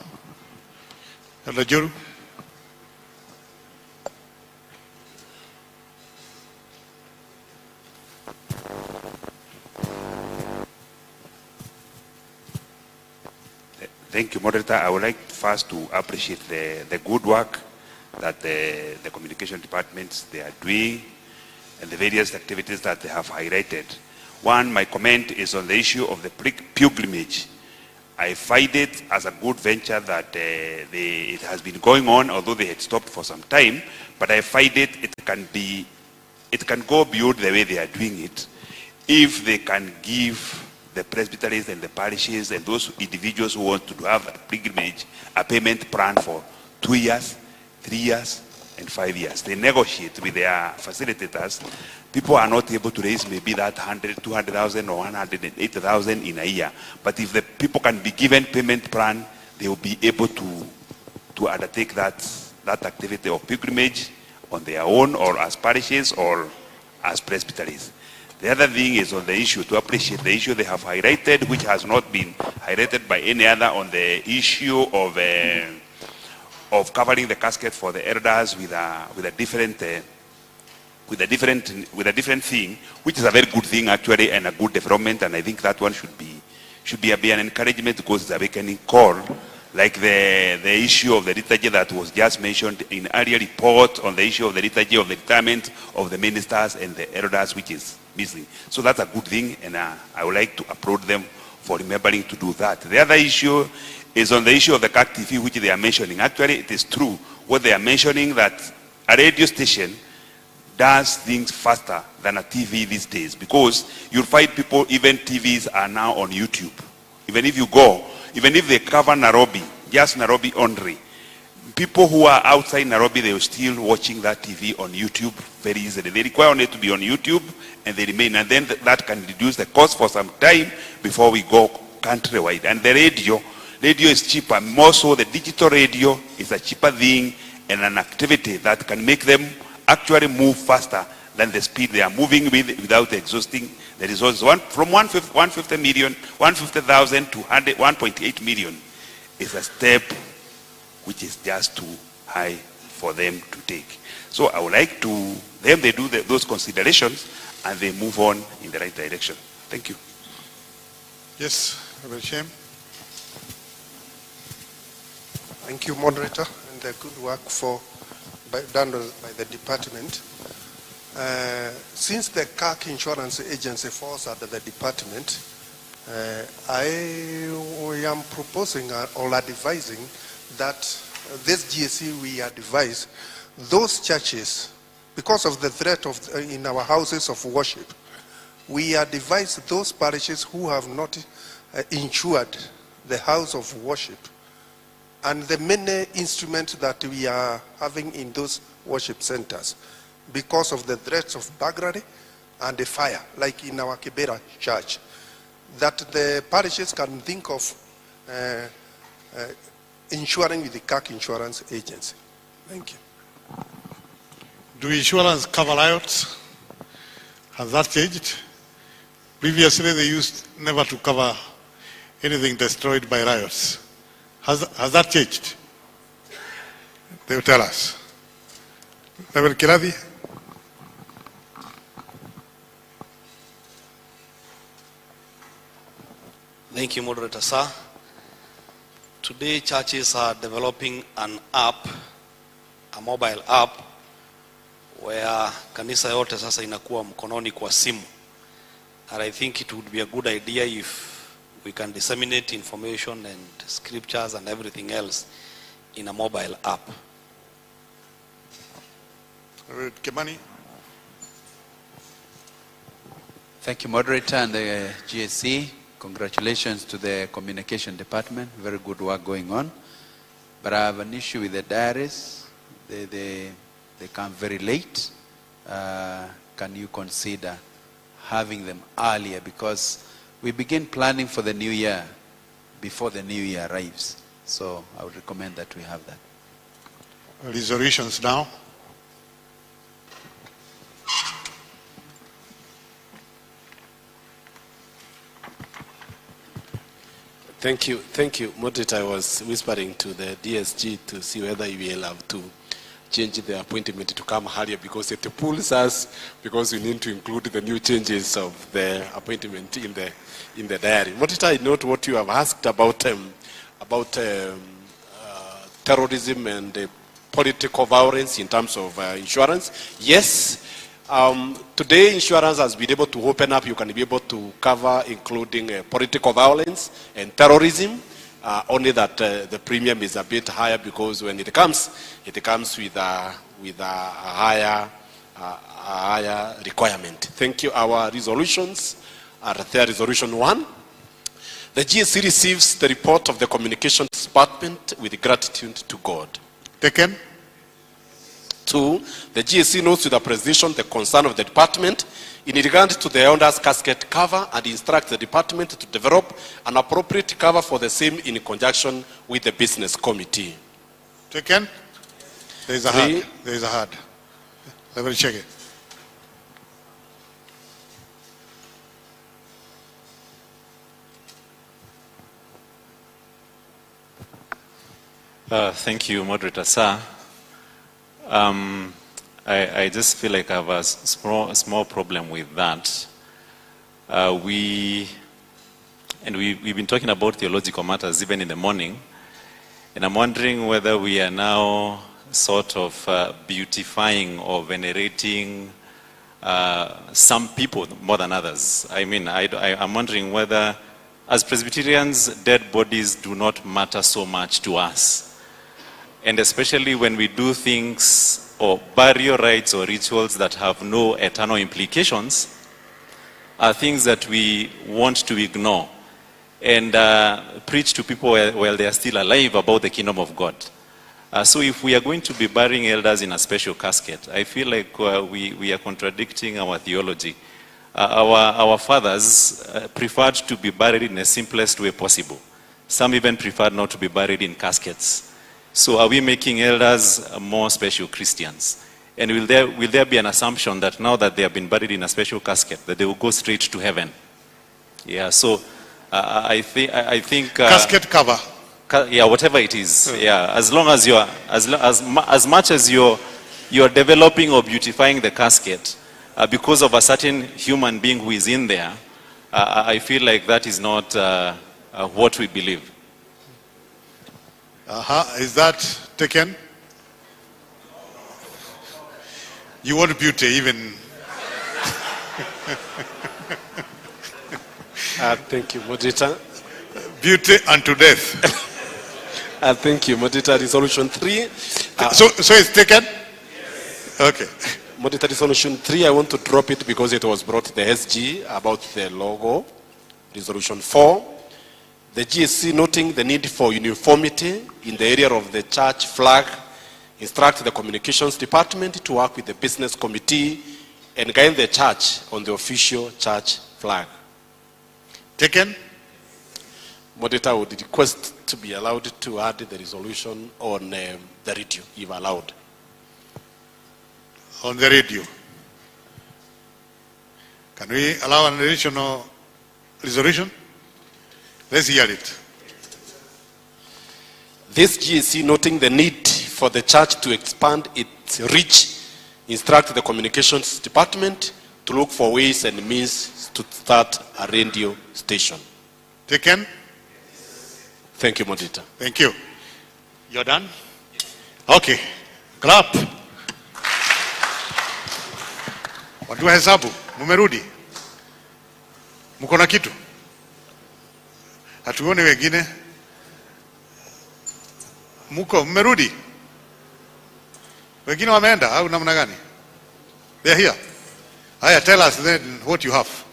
Elder Juru. Thank you, moderator. I would like first to appreciate the good work that the communication departments they are doing and the various activities that they have highlighted. One, my comment is on the issue of the pilgrimage. I find it as a good venture that it has been going on, although they had stopped for some time, but I find it can go beyond the way they are doing it if they can give the presbyteries and the parishes and those individuals who want to have a pilgrimage a payment plan for 2 years, 3 years, and 5 years. They negotiate with their facilitators. People are not able to raise maybe that 100, 200,000 or 180,000 in a year. But if the people can be given payment plan, they will be able to undertake that activity of pilgrimage on their own or as parishes or as presbyteries. The other thing is on the issue, to appreciate the issue they have highlighted, which has not been highlighted by any other, on the issue of covering the casket for the elders with a different thing, which is a very good thing actually and a good development, and I think that one should be an encouragement because it's a awakening call, like the issue of the liturgy that was just mentioned in earlier report on the issue of the liturgy of the retirement of the ministers and the elders, which is missing. So that's a good thing, and I would like to applaud them for remembering to do that. The other issue is on the issue of the GAC TV, which they are mentioning. Actually, it is true what they are mentioning, that a radio station does things faster than a TV these days, because you'll find people, even TVs are now on YouTube. Even if they cover Nairobi, just Nairobi only, people who are outside Nairobi, they are still watching that TV on YouTube very easily. They require only to be on YouTube and they remain, and then that can reduce the cost for some time before we go countrywide. And the radio is cheaper. More so, the digital radio is a cheaper thing and an activity that can make them actually move faster than the speed they are moving with without exhausting the resources. From 150,000 to 1.8 million is a step which is just too high for them to take. So I would like to, they do those considerations and they move on in the right direction. Thank you. Yes, Abel. Thank you, moderator, and the good work done by the department. Since the GAC insurance agency falls under the department, I am proposing or advising that this GAC we advise those churches, because of the threat of in our houses of worship, we advise those parishes who have not insured the house of worship and the many instruments that we are having in those worship centers because of the threats of burglary and the fire, like in our Kibera church, that the parishes can think of insuring with the GAC insurance agency. Thank you. Do insurance cover riots? Has that changed? Previously, they used never to cover anything destroyed by riots. Has that changed? They will tell us. Reverend Kiradi? Thank you, Moderator, sir. Today, churches are developing an app, a mobile app, where kanisa yote sasa inakuwa mkononi kwa simu. And I think it would be a good idea if we can disseminate information and scriptures and everything else in a mobile app. Kimani? Thank you, Moderator, and the GAC. Congratulations to the Communication Department. Very good work going on. But I have an issue with the diaries. They come very late. Can you consider having them earlier? Because we begin planning for the new year before the new year arrives. So I would recommend that we have that. Resolutions now. Thank you, Moderator. I was whispering to the DSG to see whether we will have to change the appointment to come earlier because it pulls us, because we need to include the new changes of the appointment in the diary. Moderator, I note what you have asked about terrorism and political violence in terms of insurance. Yes. Today, insurance has been able to open up. You can be able to cover, including political violence and terrorism. Only that the premium is a bit higher because when it comes with a higher requirement. Thank you. Our resolutions are there. Resolution 1. The GAC receives the report of the Communications Department with gratitude to God. Taken. 2, the GAC notes with appreciation the concern of the department in regard to the elder's casket cover and instructs the department to develop an appropriate cover for the same in conjunction with the business committee. Taken? There is a hard. There is a hard. Let me check it. Thank you, Moderator, sir. I just feel like I have a small problem with that. We've been talking about theological matters even in the morning, and I'm wondering whether we are now sort of beautifying or venerating some people more than others. I mean, I'm wondering whether, as Presbyterians, dead bodies do not matter so much to us. And especially when we do things or burial rites or rituals that have no eternal implications, are things that we want to ignore and preach to people while they are still alive about the kingdom of God. So if we are going to be burying elders in a special casket, I feel like we are contradicting our theology. Our fathers preferred to be buried in the simplest way possible. Some even preferred not to be buried in caskets. So are we making elders more special Christians? And will there be an assumption that now that they have been buried in a special casket, that they will go straight to heaven? Yeah, so I think casket cover. Yeah, whatever it is. Yeah, as long as you're as much as you're developing or beautifying the casket because of a certain human being who is in there, I feel like that is not what we believe. Is that taken? You want beauty even? Thank you, Moderator. Beauty unto death. Thank you, Moderator. Resolution 3. So it's taken? Yes. Okay. Moderator, Resolution 3, I want to drop it because it was brought to the SG about the logo. Resolution 4. The GAC, noting the need for uniformity in the area of the church flag, instruct the communications department to work with the business committee and guide the church on the official church flag. Taken? Moderator would request to be allowed to add the resolution on the radio, if allowed. On the radio. Can we allow an additional resolution? Let's hear it. This GAC, noting the need for the church to expand its reach, instruct the communications department to look for ways and means to start a radio station. Taken? Thank you, Moderator. Thank you. You're done? Okay. Clap. Watu wa hesabu, mumerudi? Mko na kitu? Hatuone wengine? Mmerudi? Wengine wameenda au namna gani? They are here. Haya, tell us then what you have.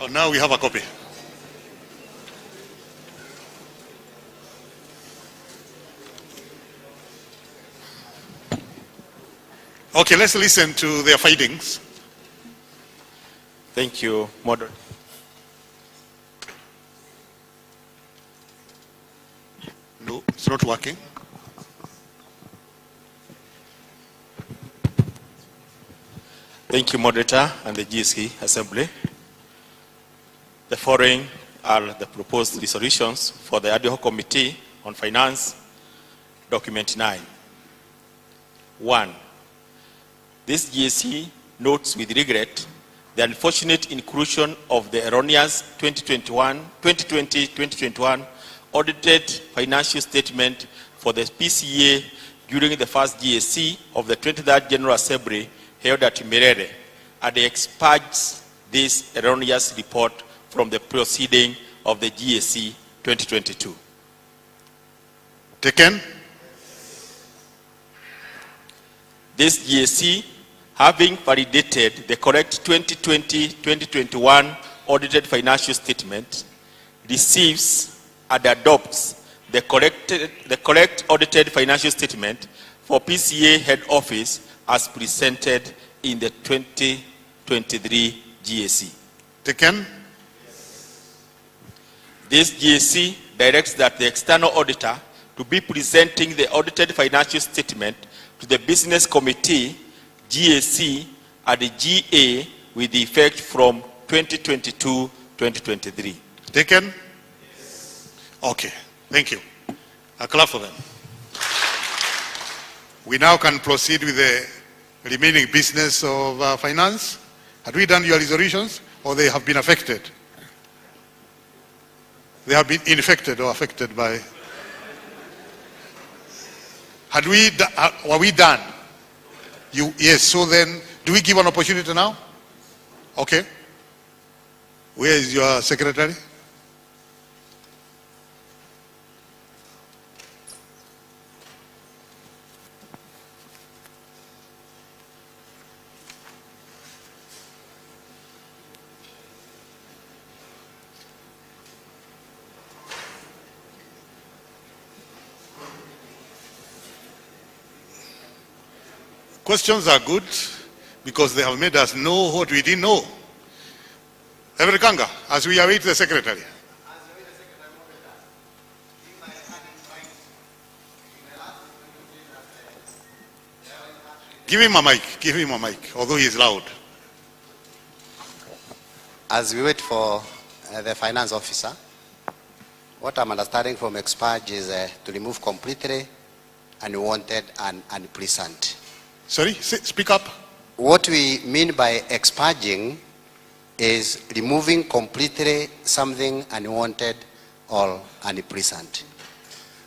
Oh, now we have a copy. Okay, let's listen to their findings. Thank you, Moderator. No, it's not working. Thank you, Moderator and the GAC Assembly. The following are the proposed resolutions for the Ad hoc Committee on Finance, Document 9. 1. This GAC notes with regret the unfortunate inclusion of the erroneous 2020-2021 audited financial statement for the PCA during the first GAC of the 23rd General Assembly held at Mirere, and expurges this erroneous report from the proceeding of the GAC 2022. Taken? This GAC, having validated the correct 2020-2021 audited financial statement, receives and adopts the correct audited financial statement for PCA head office as presented in the 2023 GAC. Taken? This GAC directs that the external auditor to be presenting the audited financial statement to the business committee, GAC, and the GA with effect from 2022-2023. Taken? Okay, thank you. A clap for them. We now can proceed with the remaining business of finance. Had we done your resolutions, or they have been affected? They have been infected or affected by... Were we done? Yes, so then, do we give an opportunity now? Okay. Where is your secretary? questions are good because they have made us know what we didn't know. Reverend Kanga, as we await the secretary. Give him a mic, although he is loud. As we wait for the finance officer, what I'm understanding from expurge is to remove completely unwanted and unpleasant. Sorry, speak up. What we mean by expurging is removing completely something unwanted or unpleasant.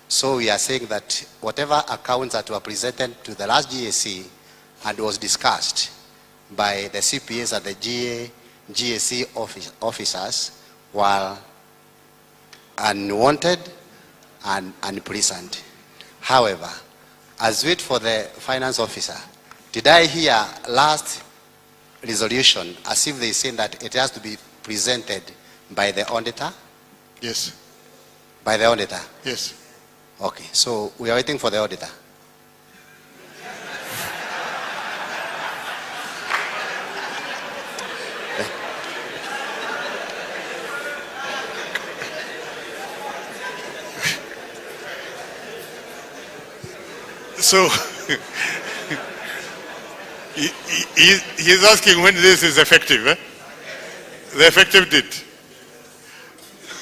So we are saying that whatever accounts that were presented to the last GAC and was discussed by the CPAs and the GAC officers were unwanted and unpleasant. However, as we wait for the finance officer, did I hear last resolution as if they say that it has to be presented by the auditor? Yes. By the auditor? Yes. Okay, so we are waiting for the auditor. So, he's asking when this is effective, eh? The effective date.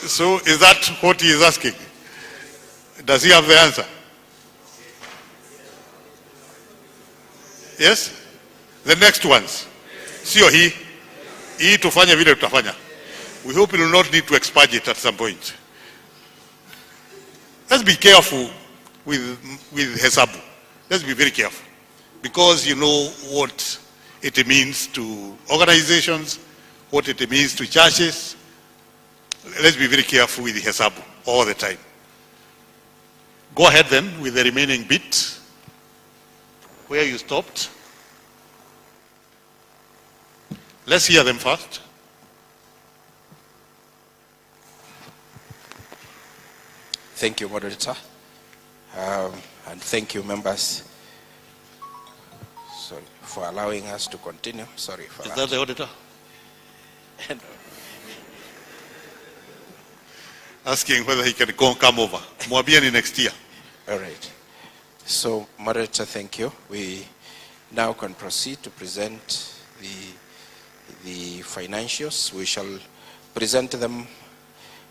So, is that what he is asking? Does he have the answer? Yes? The next ones. Sio hii tufanye vile tutafanya. We hope we will not need to expurge it at some point. Let's be careful with hesabu. Let's be very careful, because you know what it means to organizations, what it means to churches. Let's be very careful with the hesabu all the time. Go ahead then with the remaining bit where you stopped. Let's hear them first. Thank you, Moderator. And thank you, members, for allowing us to continue. Sorry for that. Is that the auditor? Asking whether he can come over. Mwabiani next year. All right. So, Moderator, thank you. We now can proceed to present the financials. We shall present them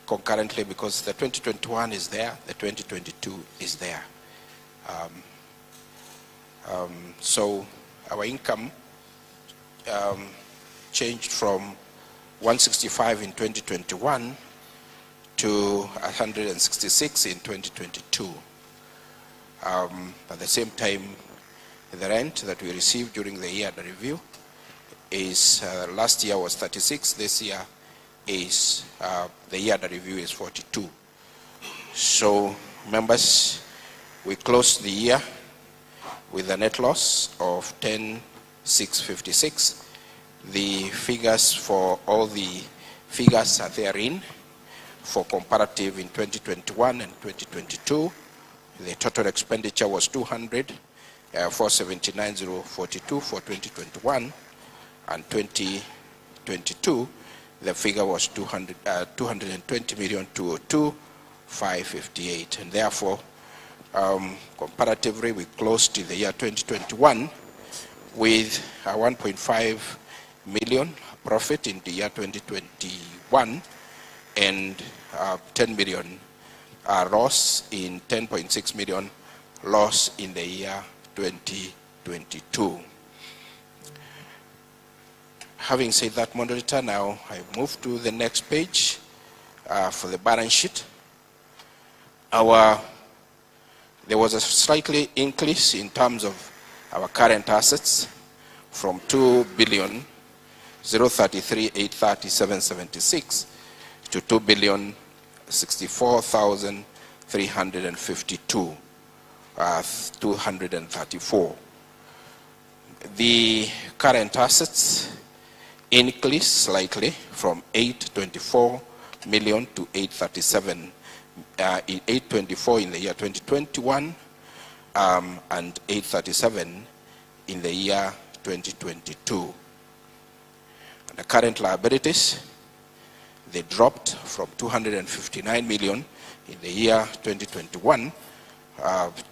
concurrently because the 2021 is there, the 2022 is there. So our income changed from 165 in 2021 to 166 in 2022. At the same time, the rent that we received during the year under review is, last year was 36, this year is, the year under review is 42. So, members, we closed the year with a net loss of 10,656. The figures for all the figures are therein for comparative in 2021 and 2022. The total expenditure was 479,042 for 2021, and 2022 the figure was 220,202,558, and therefore comparatively we closed the year 2021 with a 1.5 million profit in the year 2021 and 10 million loss in 10.6 million loss in the year 2022. Having said that, Moderator, now I move to the next page for the balance sheet. There was a slightly increase in terms of our current assets from 2,033,830,776 to 2,064,352, 234. The current assets increased slightly from 824 million to 837, 824 in the year 2021 and 837 in the year 2022. And the current liabilities, they dropped from 259 million in the year 2021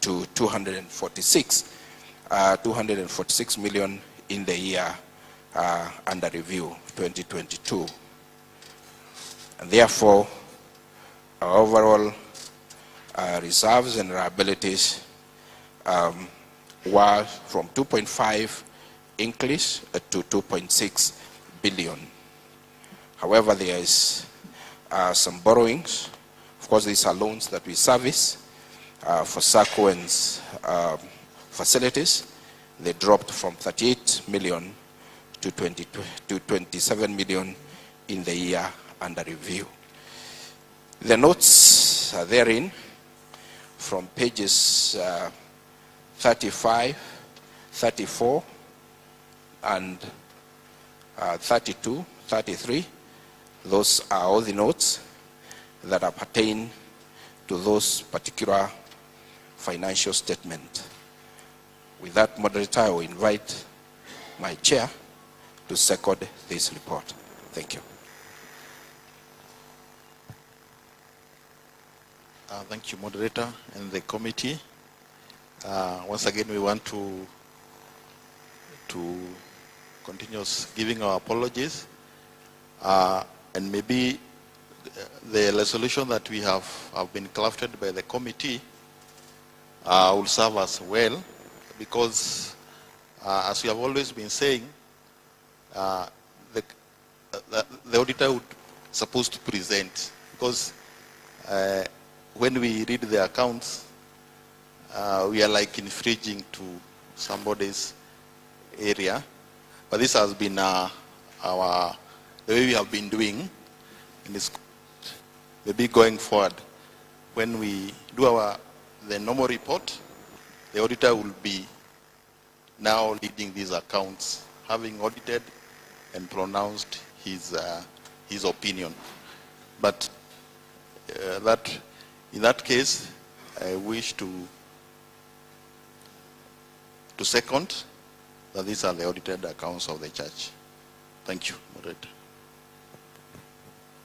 to 246 million in the year under review 2022. And therefore, our overall reserves and liabilities were from 2.5 increase to 2.6 billion. However, there is some borrowings. Of course, these are loans that we service for SACCO and facilities. They dropped from 38 million to 27 million in the year under review. The notes are therein from pages 35, 34, and 32, 33. Those are all the notes that are pertain to those particular financial statements. With that, moderator, I will invite my chair to second this report. Thank you. Thank you, moderator, and the committee. Once again, we want to continue giving our apologies, and maybe the resolution that we have been crafted by the committee will serve us well, because as we have always been saying, the auditor would supposed to present, because when we read the accounts, we are like infringing to somebody's area. But this has been the way we have been doing, and it's maybe going forward. When we do the normal report, the auditor will be now leading these accounts, having audited and pronounced his opinion. But in that case, I wish to second that these are the audited accounts of the church. Thank you, moderator.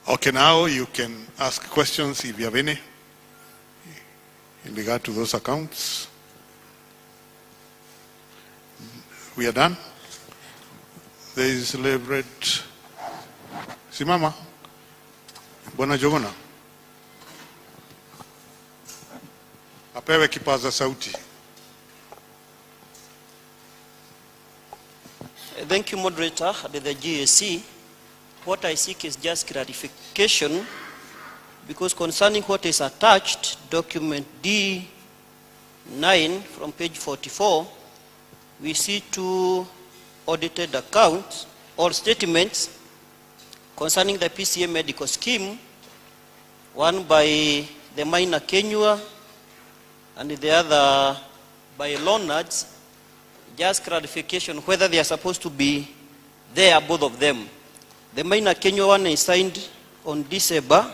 Okay, now you can ask questions if you have any in regard to those accounts. We are done. There is Reverend Simama, Bwana Jogona. Apewe kipaza sauti. Thank you, moderator. At the GAC, what I seek is just clarification, because concerning what is attached, document D9 from page 44, we see two audited accounts or statements concerning the PCA medical scheme, one by the minor Kenyua and the other by Leonard's. Just clarification whether they are supposed to be there, both of them. The minor Kenya one is signed on December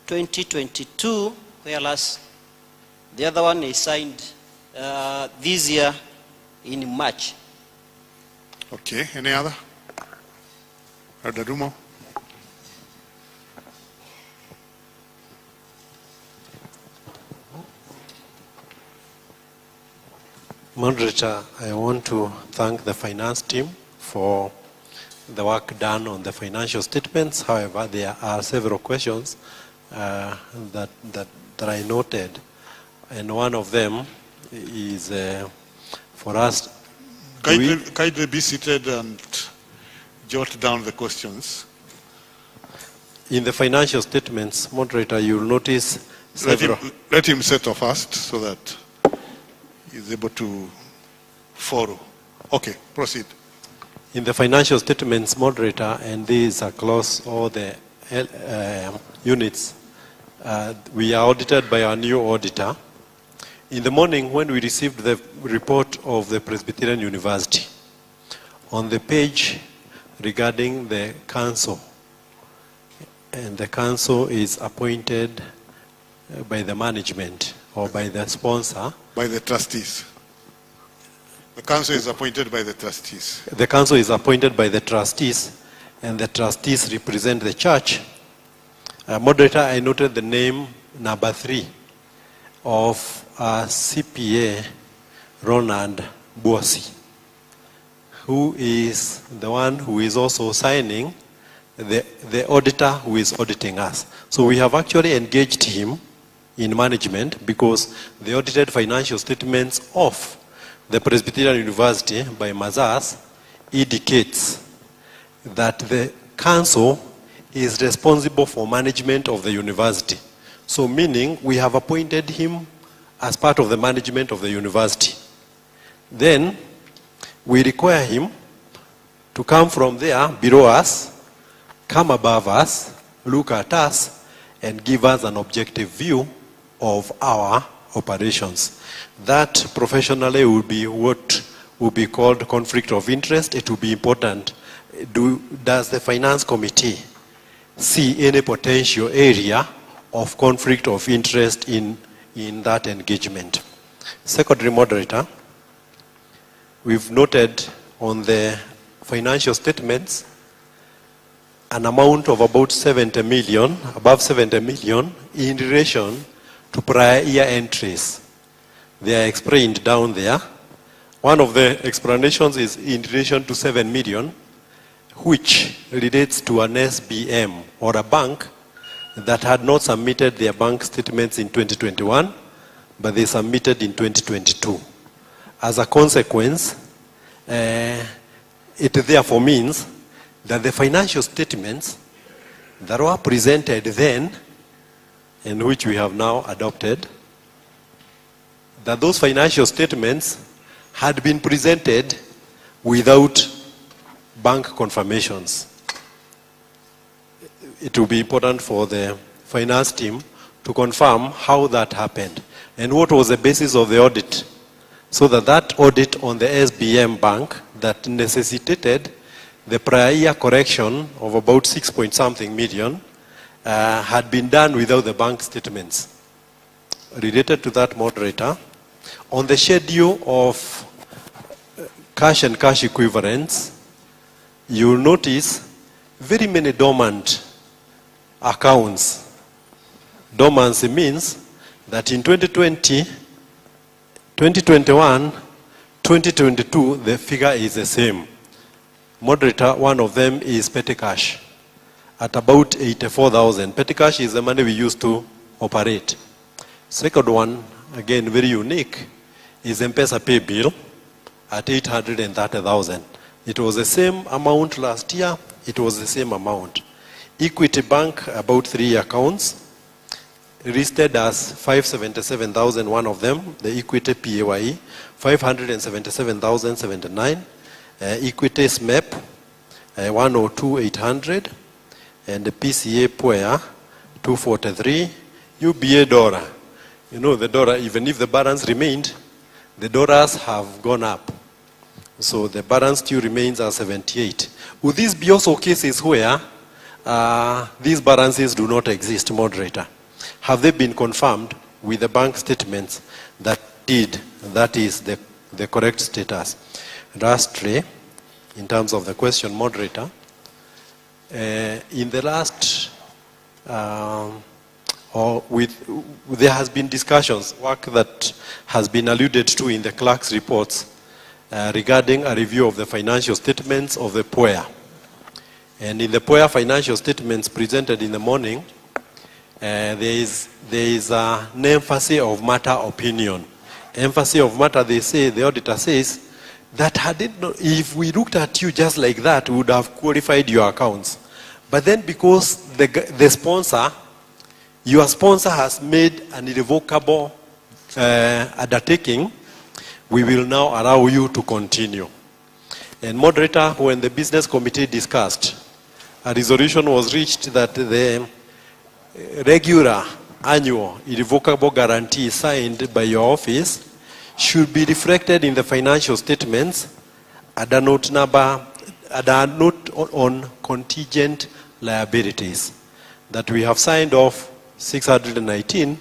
2022, whereas the other one is signed this year in March. Okay, any other? Adadumo? Moderator, I want to thank the finance team for the work done on the financial statements. However, there are several questions that I noted, and one of them is for us. Kindly be seated and jot down the questions. In the financial statements, moderator, you'll notice several. Let him settle first so that he's able to follow. Okay, proceed. In the financial statements, moderator, and these are across all the units, we are audited by our new auditor. In the morning, when we received the report of the Presbyterian University, on the page regarding the council, and the council is appointed by the management or by the sponsor. By the trustees. The council is appointed by the trustees. The council is appointed by the trustees, and the trustees represent the church. Moderator, I noted the name number 3 of CPA Ronald Bosi, who is the one who is also signing the auditor who is auditing us. So we have actually engaged him in management because the audited financial statements of the Presbyterian University by Mazars indicates that the council is responsible for management of the university. So meaning we have appointed him as part of the management of the university. Then we require him to come from there below us, come above us, look at us, and give us an objective view of our operations. That professionally will be what will be called conflict of interest. It will be important. Does the finance committee see any potential area of conflict of interest in that engagement? Secondary moderator, we've noted on the financial statements an amount of about 70 million, above 70 million, in relation to prior year entries. They are explained down there. One of the explanations is in relation to 7 million, which relates to an SBM or a bank that had not submitted their bank statements in 2021, but they submitted in 2022. As a consequence, it therefore means that the financial statements that were presented then, and which we have now adopted, that those financial statements had been presented without bank confirmations. It will be important for the finance team to confirm how that happened and what was the basis of the audit, so that that audit on the SBM bank that necessitated the prior year correction of about 6-point-something million had been done without the bank statements. Related to that, moderator, on the schedule of cash and cash equivalents, you will notice very many dormant accounts. Dormancy means that in 2020, 2021, 2022, the figure is the same. Moderator, one of them is petty cash at about 84,000. Petty cash is the money we use to operate. Second one, again very unique, is M-Pesa pay bill at 830,000. It was the same amount last year. It was the same amount. Equity Bank, about 3 accounts, listed as 577,000, one of them, the Equity PAYE, 577,079, Equity SMEP, 102,800, and the PCA POEA, 243, UBA DORA. You know, the DORA, even if the balance remained, the DORAs have gone up. So the balance still remains at 78. Would these be also cases where these balances do not exist, moderator? Have they been confirmed with the bank statements that is the correct status? Lastly, in terms of the question, moderator, in the last, there has been discussions, work that has been alluded to in the clerk's reports regarding a review of the financial statements of the POEA. And in the POEA financial statements presented in the morning, there is an emphasis of matter opinion. Emphasis of matter, they say, the auditor says, that if we looked at you just like that, we would have qualified your accounts. But then because the sponsor, your sponsor has made an irrevocable undertaking, we will now allow you to continue. And moderator, when the business committee discussed, a resolution was reached that the regular annual irrevocable guarantee signed by your office should be reflected in the financial statements at a note on contingent liabilities that we have signed off 619.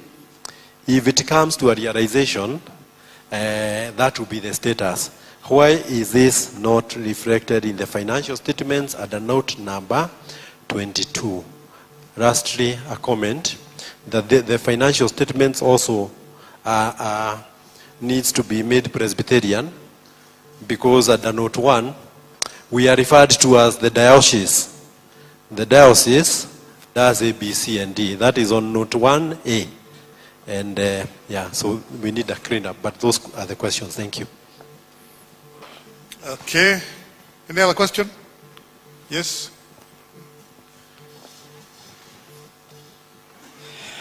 If it comes to a realization, that will be the status. Why is this not reflected in the financial statements under note number 22? Lastly, a comment that the financial statements also needs to be made Presbyterian, because under note 1, we are referred to as the diocese. The diocese does A, B, C, and D. That is on note 1A. And yeah, so we need a cleanup. But those are the questions. Thank you. Okay. Any other question? Yes.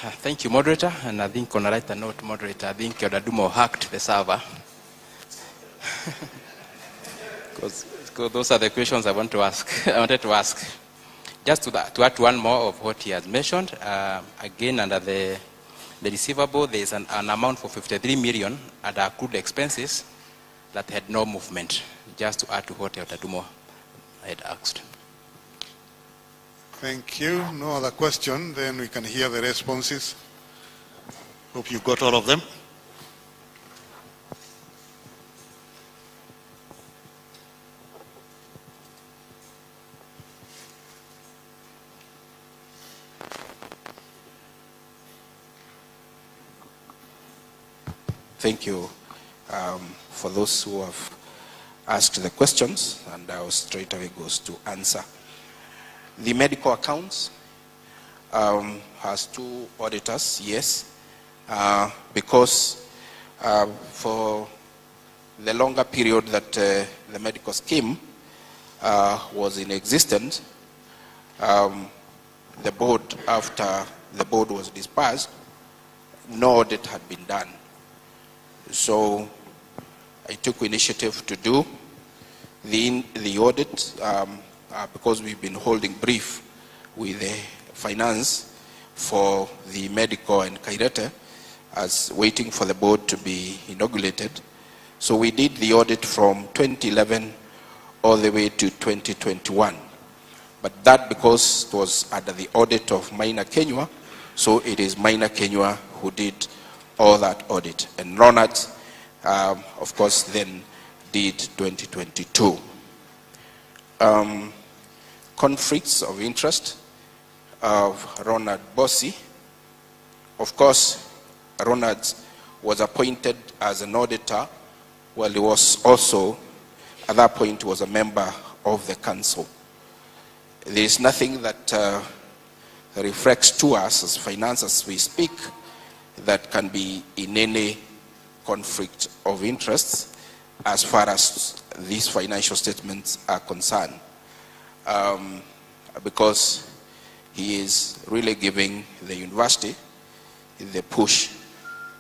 Thank you, moderator. And I think on a lighter note, moderator, I think Odadumo hacked the server. Because those are the questions I wanted to ask. Just to add to one more of what he has mentioned, again, under the receivable, there is an amount for 53 million under accrued expenses that had no movement. Just to add to what Odadumo had asked. Thank you. No other question. Then we can hear the responses. Hope you got all of them. Thank you for those who have asked the questions, and I will straight away goes to answer. The medical accounts has two auditors, yes, because for the longer period that the medical scheme was in existence, the board, after the board was dispersed, no audit had been done. So I took initiative to do the audit because we've been holding brief with the finance for the medical and Kairete as waiting for the board to be inaugurated. So we did the audit from 2011 all the way to 2021. But that because it was under the audit of Minor Kenya, so it is Minor Kenya who did all that audit. And Ronald, of course, then did 2022. Conflicts of interest of Ronald Bossi. Of course, Ronald was appointed as an auditor while he was also, at that point, was a member of the council. There is nothing that reflects to us as finance as we speak that can be in any conflict of interest as far as these financial statements are concerned. Because he is really giving the university the push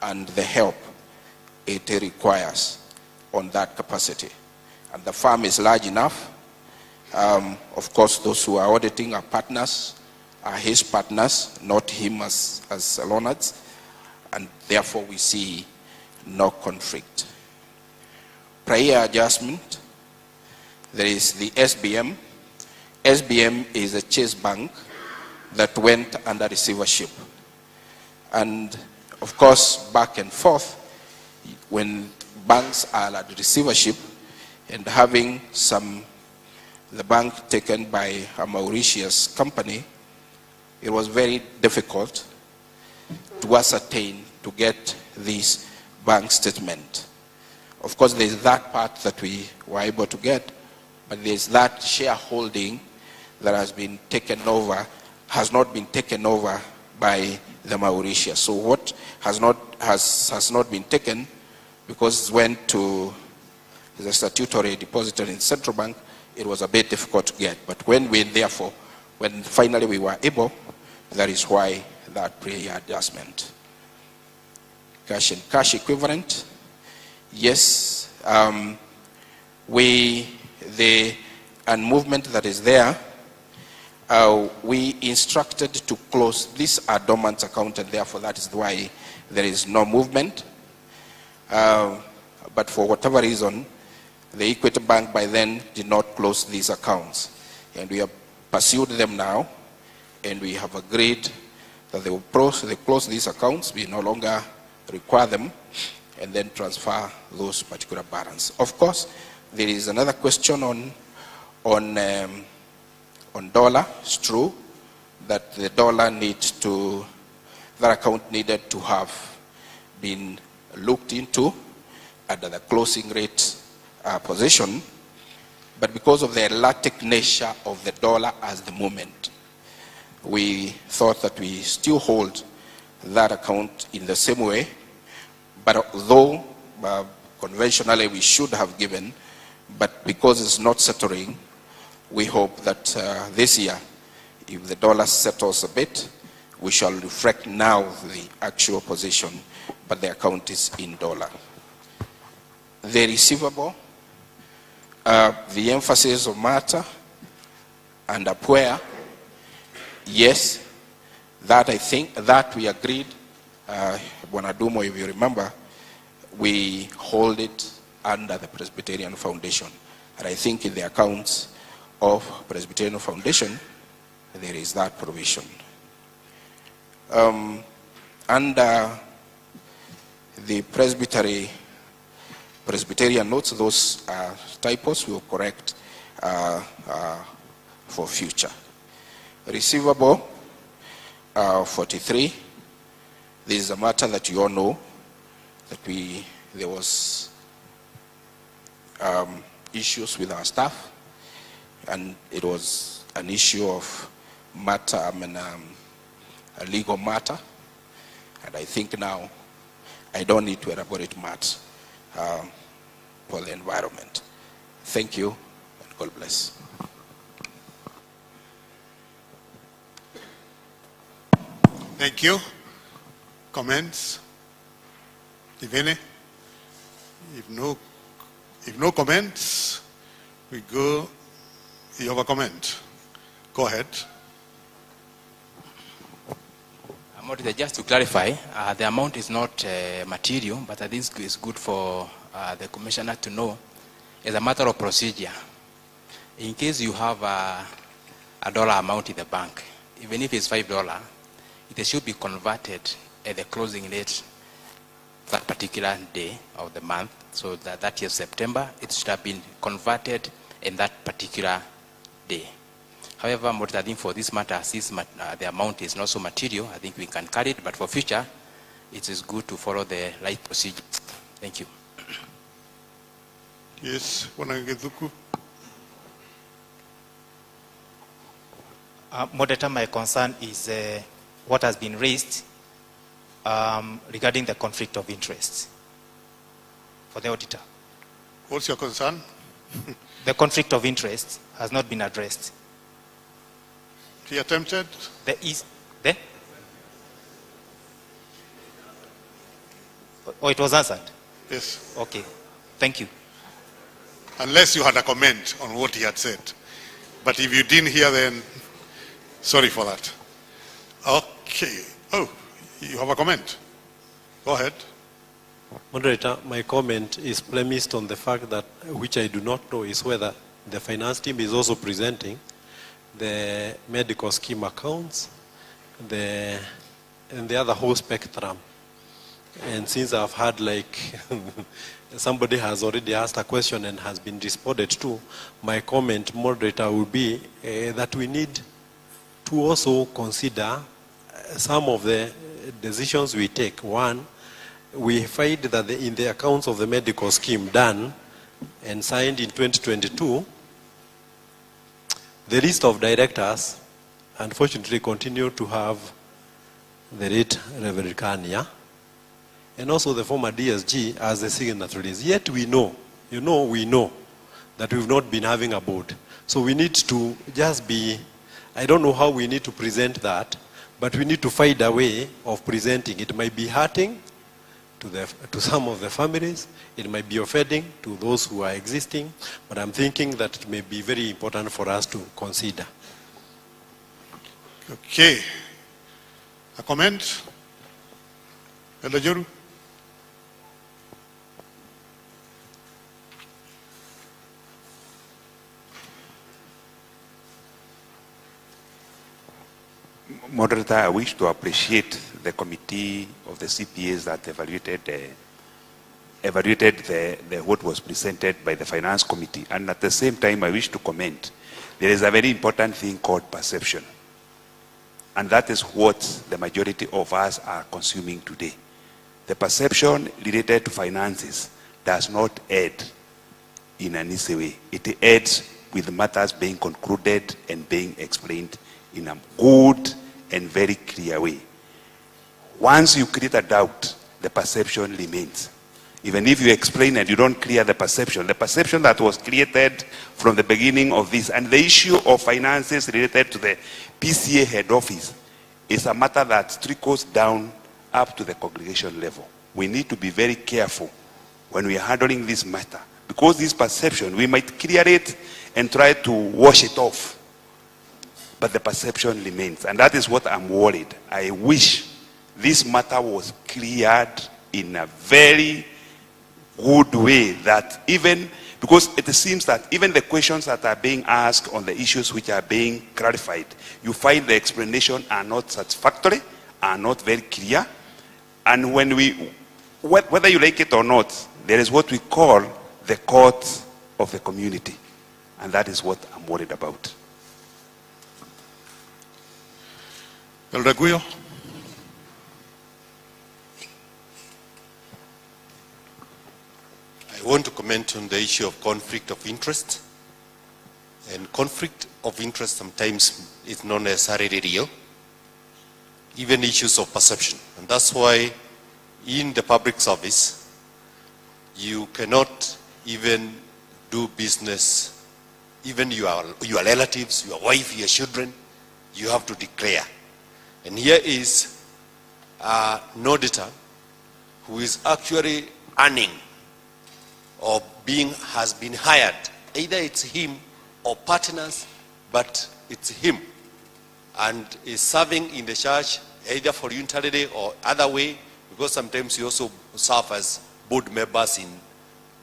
and the help it requires on that capacity. And the firm is large enough. Of course, those who are auditing are partners, are his partners, not him as Leonard's, and therefore we see no conflict. Prior adjustment, there is the SBM. SBM is a Chase bank that went under receivership. And of course, back and forth, when banks are at receivership and having the bank taken by a Mauritius company, it was very difficult to ascertain, to get this bank statement. Of course, there's that part that we were able to get, but there's that shareholding that has been taken over, has not been taken over by the Mauritius. So what has not been taken, because it went to the statutory depository in Central Bank, it was a bit difficult to get. But when finally we were able, that is why that prior adjustment. Cash and cash equivalent, yes, the movement that is there, we instructed to close this dormant account, and therefore that is why there is no movement. But for whatever reason, the Equity Bank by then did not close these accounts. And we have pursued them now, and we have agreed that they will close these accounts, we no longer require them, and then transfer those particular balance. Of course, There is another question on dollar. It's true that the dollar needs to, that account needed to have been looked into under the closing rate position, but because of the erratic nature of the dollar at the moment, we thought that we still hold that account in the same way, but although conventionally we should have given, but because it's not settling, we hope that this year, if the dollar settles a bit, we shall reflect now the actual position, but the account is in dollar. The receivable, the emphasis of matter and where, yes, that I think, that we agreed, Buanadumo, if you remember, we hold it under the Presbyterian Foundation. And I think in the accounts of Presbyterian Foundation, there is that provision. Under the Presbyterian notes, those typos will correct for future. Receivable, 43. This is a matter that you all know, that there was issues with our staff, and it was an issue of matter, a legal matter, and I think now I don't need to elaborate much for the environment. Thank you, and God bless. Thank you. Comments? If any? If no comments, we go. You have a comment? Go ahead. Just to clarify, the amount is not material, but I think it's good for the commissioner to know as a matter of procedure. In case you have a dollar amount in the bank, even if it's $5, it should be converted at the closing rate that particular day of the month. So that year, September, it should have been converted in that particular day. However, I think for this matter, since the amount is not so material, I think we can carry it, but for future, it is good to follow the right procedures. Thank you. Yes, Wanangezuku. Moderator, my concern is what has been raised regarding the conflict of interest for the auditor. What's your concern? The conflict of interest has not been addressed. He attempted? Oh, it was answered? Yes. Okay. Thank you. Unless you had a comment on what he had said. But if you didn't hear, then sorry for that. Okay. Oh, you have a comment? Go ahead. Moderator, my comment is premised on the fact that, which I do not know, is whether the finance team is also presenting the medical scheme accounts, and the other whole spectrum. And since I've had somebody has already asked a question and has been responded to, my comment, moderator, will be that we need to also consider some of the decisions we take. One, we find that in the accounts of the medical scheme done and signed in 2022, the list of directors, unfortunately, continue to have the late Reverend Kania, and also the former DSG as the signatories. Yet we know, we know that we've not been having a board. So we need to just be, I don't know how we need to present that, but we need to find a way of presenting. It might be hurting to some of the families. It might be offending to those who are existing, but I'm thinking that it may be very important for us to consider. Okay. A comment? Elder Joru? Moderator, I wish to appreciate the committee of the CPAs that evaluated evaluated what was presented by the Finance Committee. And at the same time, I wish to comment, there is a very important thing called perception. And that is what the majority of us are consuming today. The perception related to finances does not aid in an easy way. It aids with matters being concluded and being explained in a good and very clear way. Once you create a doubt, the perception remains. Even if you explain and you don't clear the perception that was created from the beginning of this, and the issue of finances related to the PCA head office is a matter that trickles down up to the congregation level. We need to be very careful when we are handling this matter, because this perception, we might clear it and try to wash it off, but the perception remains, and that is what I'm worried. I wish this matter was cleared in a very good way, that even, because it seems that even the questions that are being asked on the issues which are being clarified, you find the explanation are not satisfactory, are not very clear, and when we, whether you like it or not, there is what we call the court of the community, and that is what I'm worried about. Elder Guyo. I want to comment on the issue of conflict of interest. And conflict of interest sometimes is not necessarily real, even issues of perception. And that's why in the public service, you cannot even do business, even your relatives, your wife, your children, you have to declare. And here is an auditor who is actually earning or has been hired. Either it's him or partners, but it's him. And is serving in the church either voluntarily or other way, because sometimes you also serve as board members in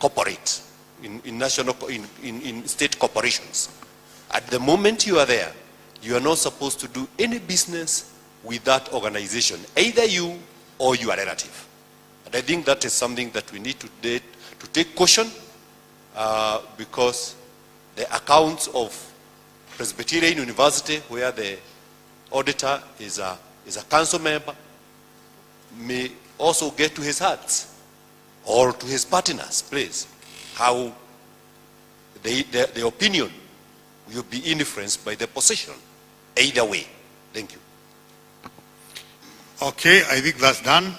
corporate, in state corporations. At the moment you are there, you are not supposed to do any business with that organization, either you or your relative. And I think that is something that we need to take caution, because the accounts of Presbyterian University, where the auditor is a council member, may also get to his heart or to his partner's place, how the opinion will be influenced by the position. Either way. Thank you. Okay, I think that's done.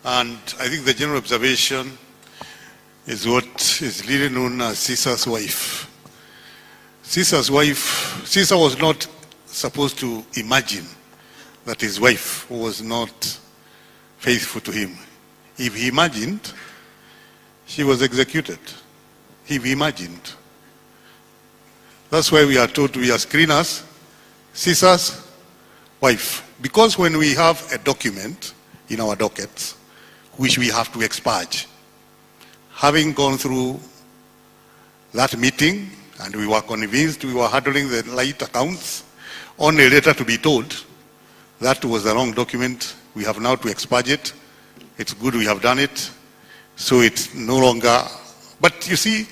And I think the general observation is what is really known as Caesar's wife. Caesar's wife, Caesar was not supposed to imagine that his wife was not faithful to him. If he imagined, she was executed. If he imagined. That's why we are told we are screeners, Caesar's wife. Because when we have a document in our dockets, which we have to expurge, having gone through that meeting, and we were convinced we were handling the light accounts, only later to be told that was the wrong document, we have now to expurge it. It's good we have done it, so it's no longer, but you see,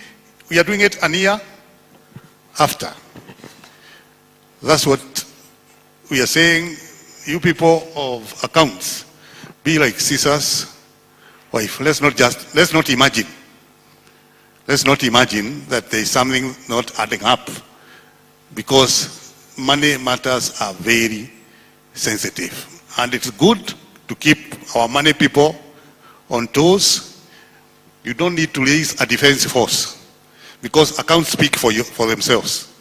we are doing it a year after. That's what we are saying. You people of accounts, be like Caesar's wife. Let's not imagine. Let's not imagine that there is something not adding up, because money matters are very sensitive. And it's good to keep our money people on toes. You don't need to raise a defense force, because accounts speak for themselves.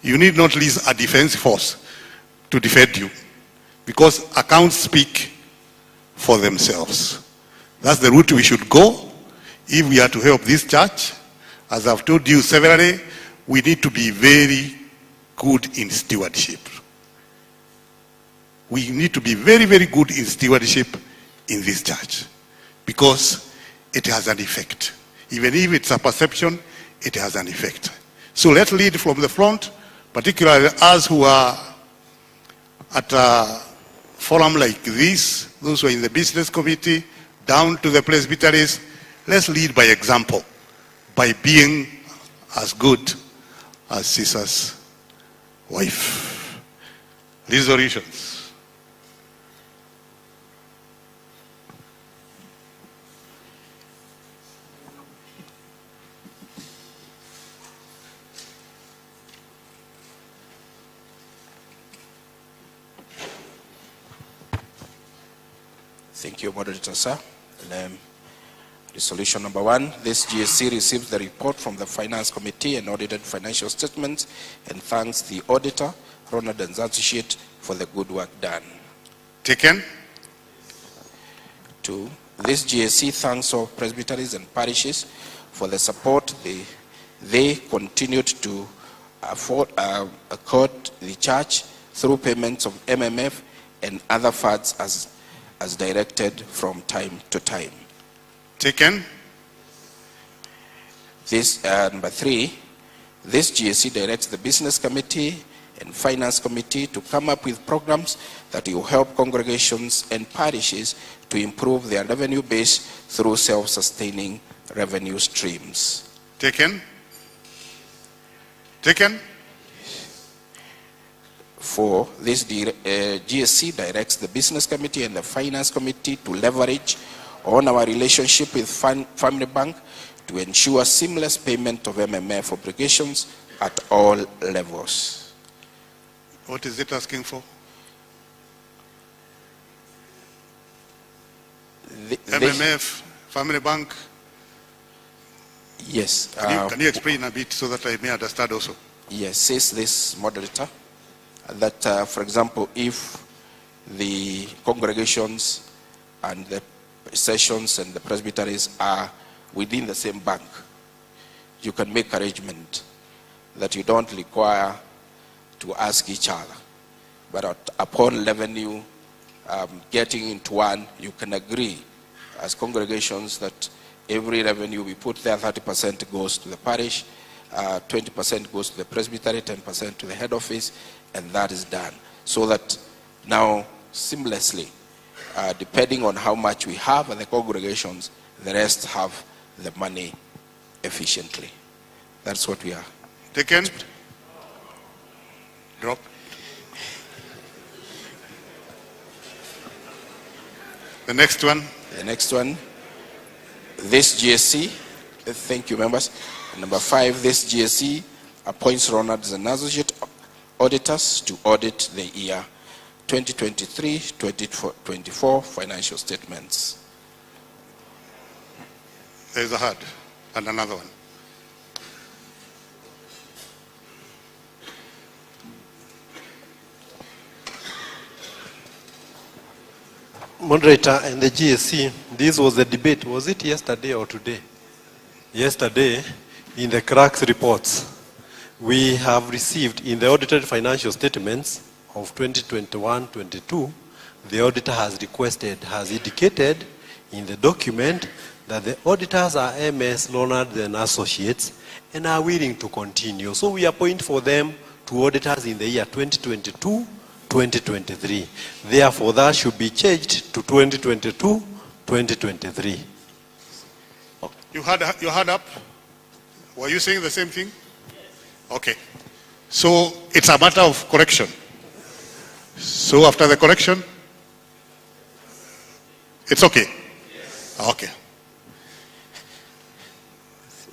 You need not raise a defense force to defend you, because accounts speak for themselves. That's the route we should go if we are to help this church. As I've told you severally, we need to be very good in stewardship. We need to be very, very good in stewardship in this church, because it has an effect. Even if it's a perception, it has an effect. So let's lead from the front, particularly us who are at a forum like this, those who are in the business committee, down to the presbyteries. let's lead by example, by being as good as Caesar's wife. Resolutions. Thank you, Moderator, sir. And, resolution number 1, this GAC receives the report from the Finance Committee and audited financial statements and thanks the auditor, Ronald and Associate, for the good work done. Taken. 2, this GAC thanks all presbyteries and parishes for the support they continued to accord the church through payments of MMF and other funds as directed from time to time. Taken. This, number 3, this GAC directs the Business Committee and Finance Committee to come up with programs that will help congregations and parishes to improve their revenue base through self-sustaining revenue streams. Taken. Taken. 4, this GAC directs the Business Committee and the Finance Committee to leverage on our relationship with Family Bank to ensure seamless payment of MMF obligations at all levels. What is it asking for? MMF, Family Bank? Yes. Can you explain a bit so that I may understand also? Yes, says this moderator that, for example, if the congregations and the sessions and the presbyteries are within the same bank, you can make arrangement that you don't require to ask each other. But upon revenue getting into one, you can agree as congregations that every revenue we put there, 30% goes to the parish, 20% goes to the presbytery, 10% to the head office, and that is done. So that now, seamlessly, depending on how much we have at the congregations, the rest have the money efficiently. That's what we are. Taken. Drop. The next one. The next one. This GAC, thank you, members. Number 5, this GAC appoints Ronald and Associate auditors to audit the year 2023-2024 financial statements. There's a hard and another one. Moderator and the GAC, this was a debate. Was it yesterday or today? Yesterday, in the cracks reports, we have received in the audited financial statements of 2021-22, the auditor has indicated in the document that the auditors are MS Leonard and Associates and are willing to continue. So we appoint for them to auditors in the year 2022-2023. Therefore, that should be changed to 2022-2023. You had up? Were you saying the same thing? Okay. So it's a matter of correction. So after the correction, it's okay? Okay.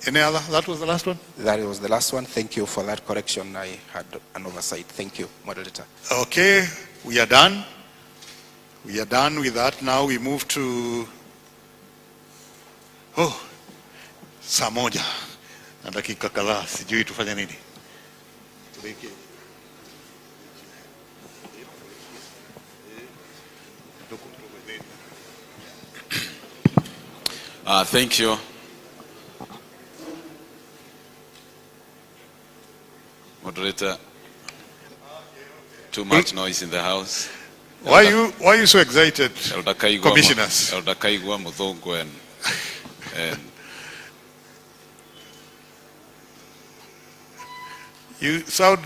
Any other? That was the last one? That was the last one. Thank you for that correction. I had an oversight. Thank you, moderator. Okay, we are done. We are done with that. Now we move to saa moja na dakika kadhaa, sijui tufanye nini. Thank you. Moderator, too much noise in the house. Why are you so excited, commissioners? Elder Kaigwa Muthongo and you sound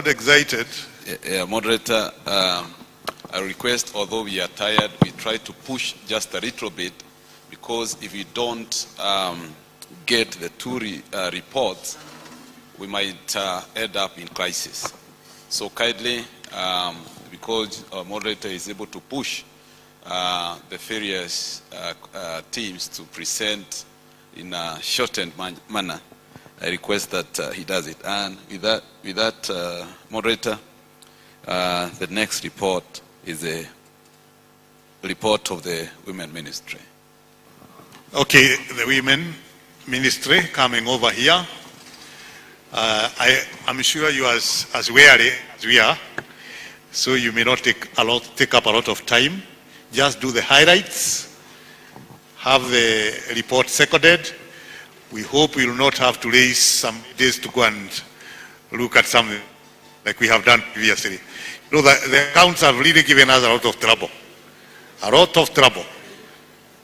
excited. Yeah, moderator, I request, although we are tired, we try to push just a little bit because if you don't get the two reports, we might end up in crisis. So kindly, because our moderator is able to push the various teams to present in a shortened manner, I request that he does it. And with that, moderator, the next report is a report of the Women Ministry. Okay, the Women Ministry coming over here. I'm sure you are as wary as we are, so you may not take up a lot of time. Just do the highlights, have the report seconded. We hope we will not have to raise some days to go and look at something like we have done previously. You know, the accounts have really given us a lot of trouble. A lot of trouble.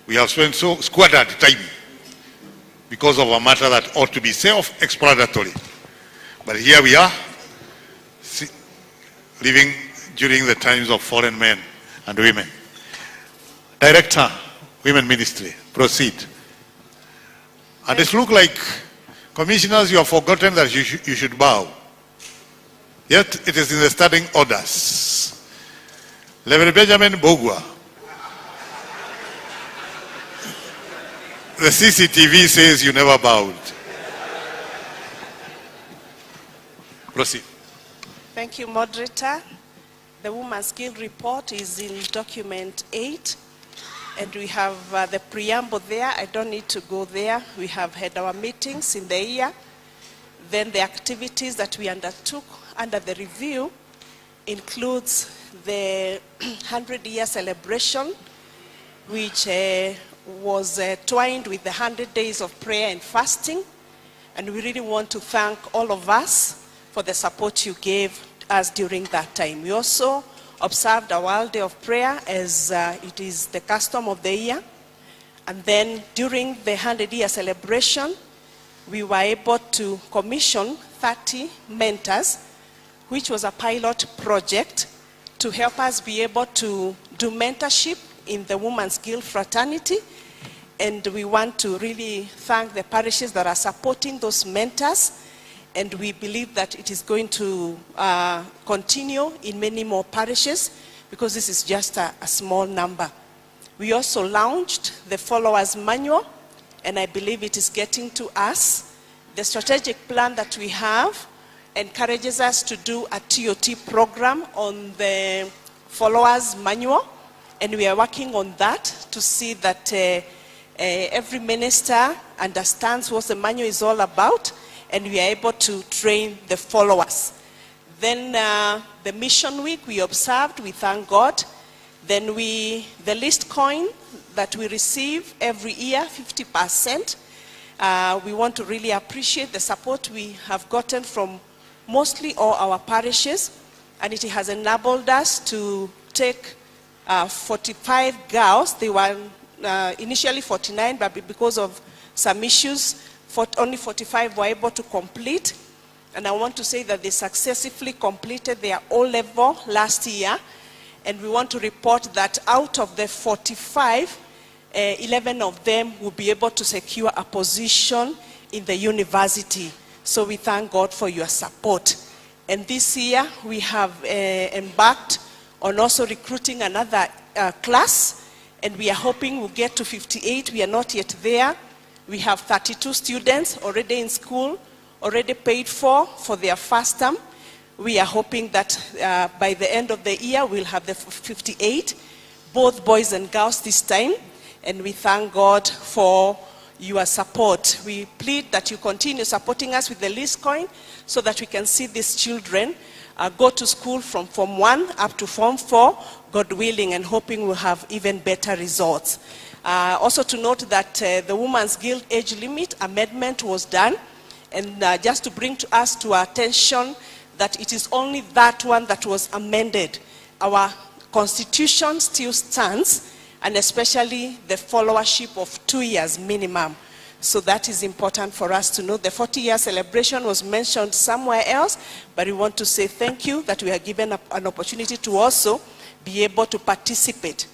We have spent squandered time because of a matter that ought to be self-explanatory. But here we are, living during the times of foreign men and women. Director, Women Ministry, proceed. And it looks like, commissioners, you have forgotten that you should bow. Yet it is in the standing orders. Reverend Benjamin Bogwa. The CCTV says you never bowed. Proceed. Thank you, moderator. The Women's Guild report is in document 8, and we have the preamble there. I don't need to go there. We have had our meetings in the year. Then the activities that we undertook under the review includes the 100-year celebration, which was twined with the 100 days of prayer and fasting. And we really want to thank all of us for the support you gave us during that time. We also observed a World Day of Prayer, as it is the custom of the year. And then during the 100-year celebration, we were able to commission 30 mentors, which was a pilot project to help us be able to do mentorship in the Women's Guild fraternity. And we want to really thank the parishes that are supporting those mentors. And we believe that it is going to continue in many more parishes, because this is just a small number. We also launched the followers manual, and I believe it is getting to us. The strategic plan that we have encourages us to do a TOT program on the followers manual, and we are working on that to see that every minister understands what the manual is all about, and we are able to train the followers. Then the mission week we observed, we thank God. Then the list coin that we receive every year, 50%. We want to really appreciate the support we have gotten from mostly all our parishes, and it has enabled us to take 45 girls. They were initially 49, but because of some issues, only 45 were able to complete. And I want to say that they successfully completed their O-level last year. And we want to report that out of the 45, 11 of them will be able to secure a position in the university. So we thank God for your support. And this year we have embarked on also recruiting another class. And we are hoping we'll get to 58. We are not yet there. We have 32 students already in school, already paid for their first term. We are hoping that by the end of the year, we'll have the 58, both boys and girls this time. And we thank God for your support. We plead that you continue supporting us with the list coin so that we can see these children go to school from Form 1 up to Form 4, God willing, and hoping we'll have even better results. Also to note that the Women's Guild age limit amendment was done, and just to bring to us to our attention that it is only that one that was amended. Our constitution still stands, and especially the followership of 2 years minimum. So that is important for us to know. The 40-year celebration was mentioned somewhere else, but we want to say thank you that we are given an opportunity to also be able to participate.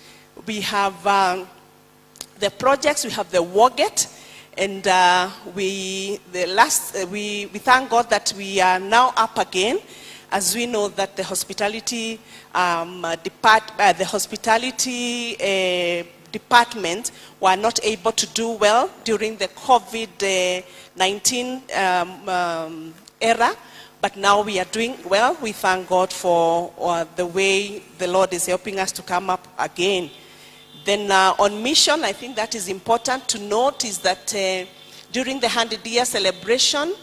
We have the projects. We have the Wargate, and we thank God that we are now up again, as we know that the hospitality department were not able to do well during the COVID-19 era, but now we are doing well. We thank God for the way the Lord is helping us to come up again. Then on mission, I think that is important to note is that during the 100-year celebration,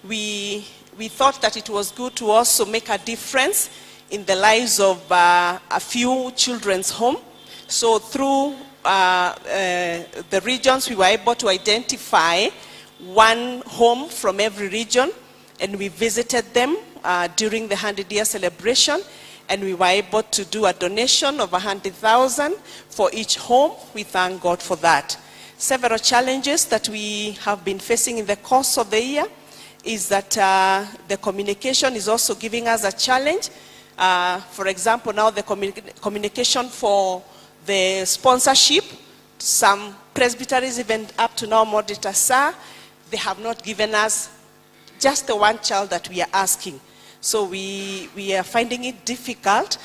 we thought that it was good to also make a difference in the lives of a few children's homes. So through the regions, we were able to identify one home from every region, and we visited them during the 100-year celebration, and we were able to do a donation of 100,000 for each home. We thank God for that. Several challenges that we have been facing in the course of the year is that the communication is also giving us a challenge. For example, now the communication for the sponsorship, some presbyteries, even up to now, Moderator Sir, they have not given us just the one child that we are asking. So we are finding it difficult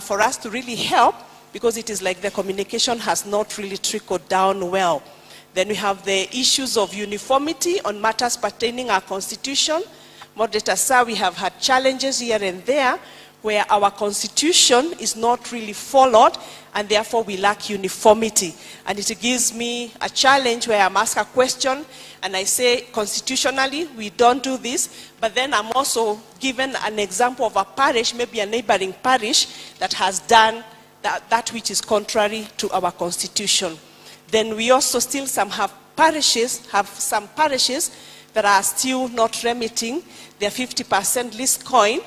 for us to really help, because it is like the communication has not really trickled down well. Then we have the issues of uniformity on matters pertaining our constitution. Moderator Sir, we have had challenges here and there where our constitution is not really followed, and therefore we lack uniformity. And it gives me a challenge where I'm asked a question and I say constitutionally we don't do this, but then I'm also given an example of a parish, maybe a neighboring parish, that has done that which is contrary to our constitution. Then we also still have some parishes that are still not remitting their 50% list coin,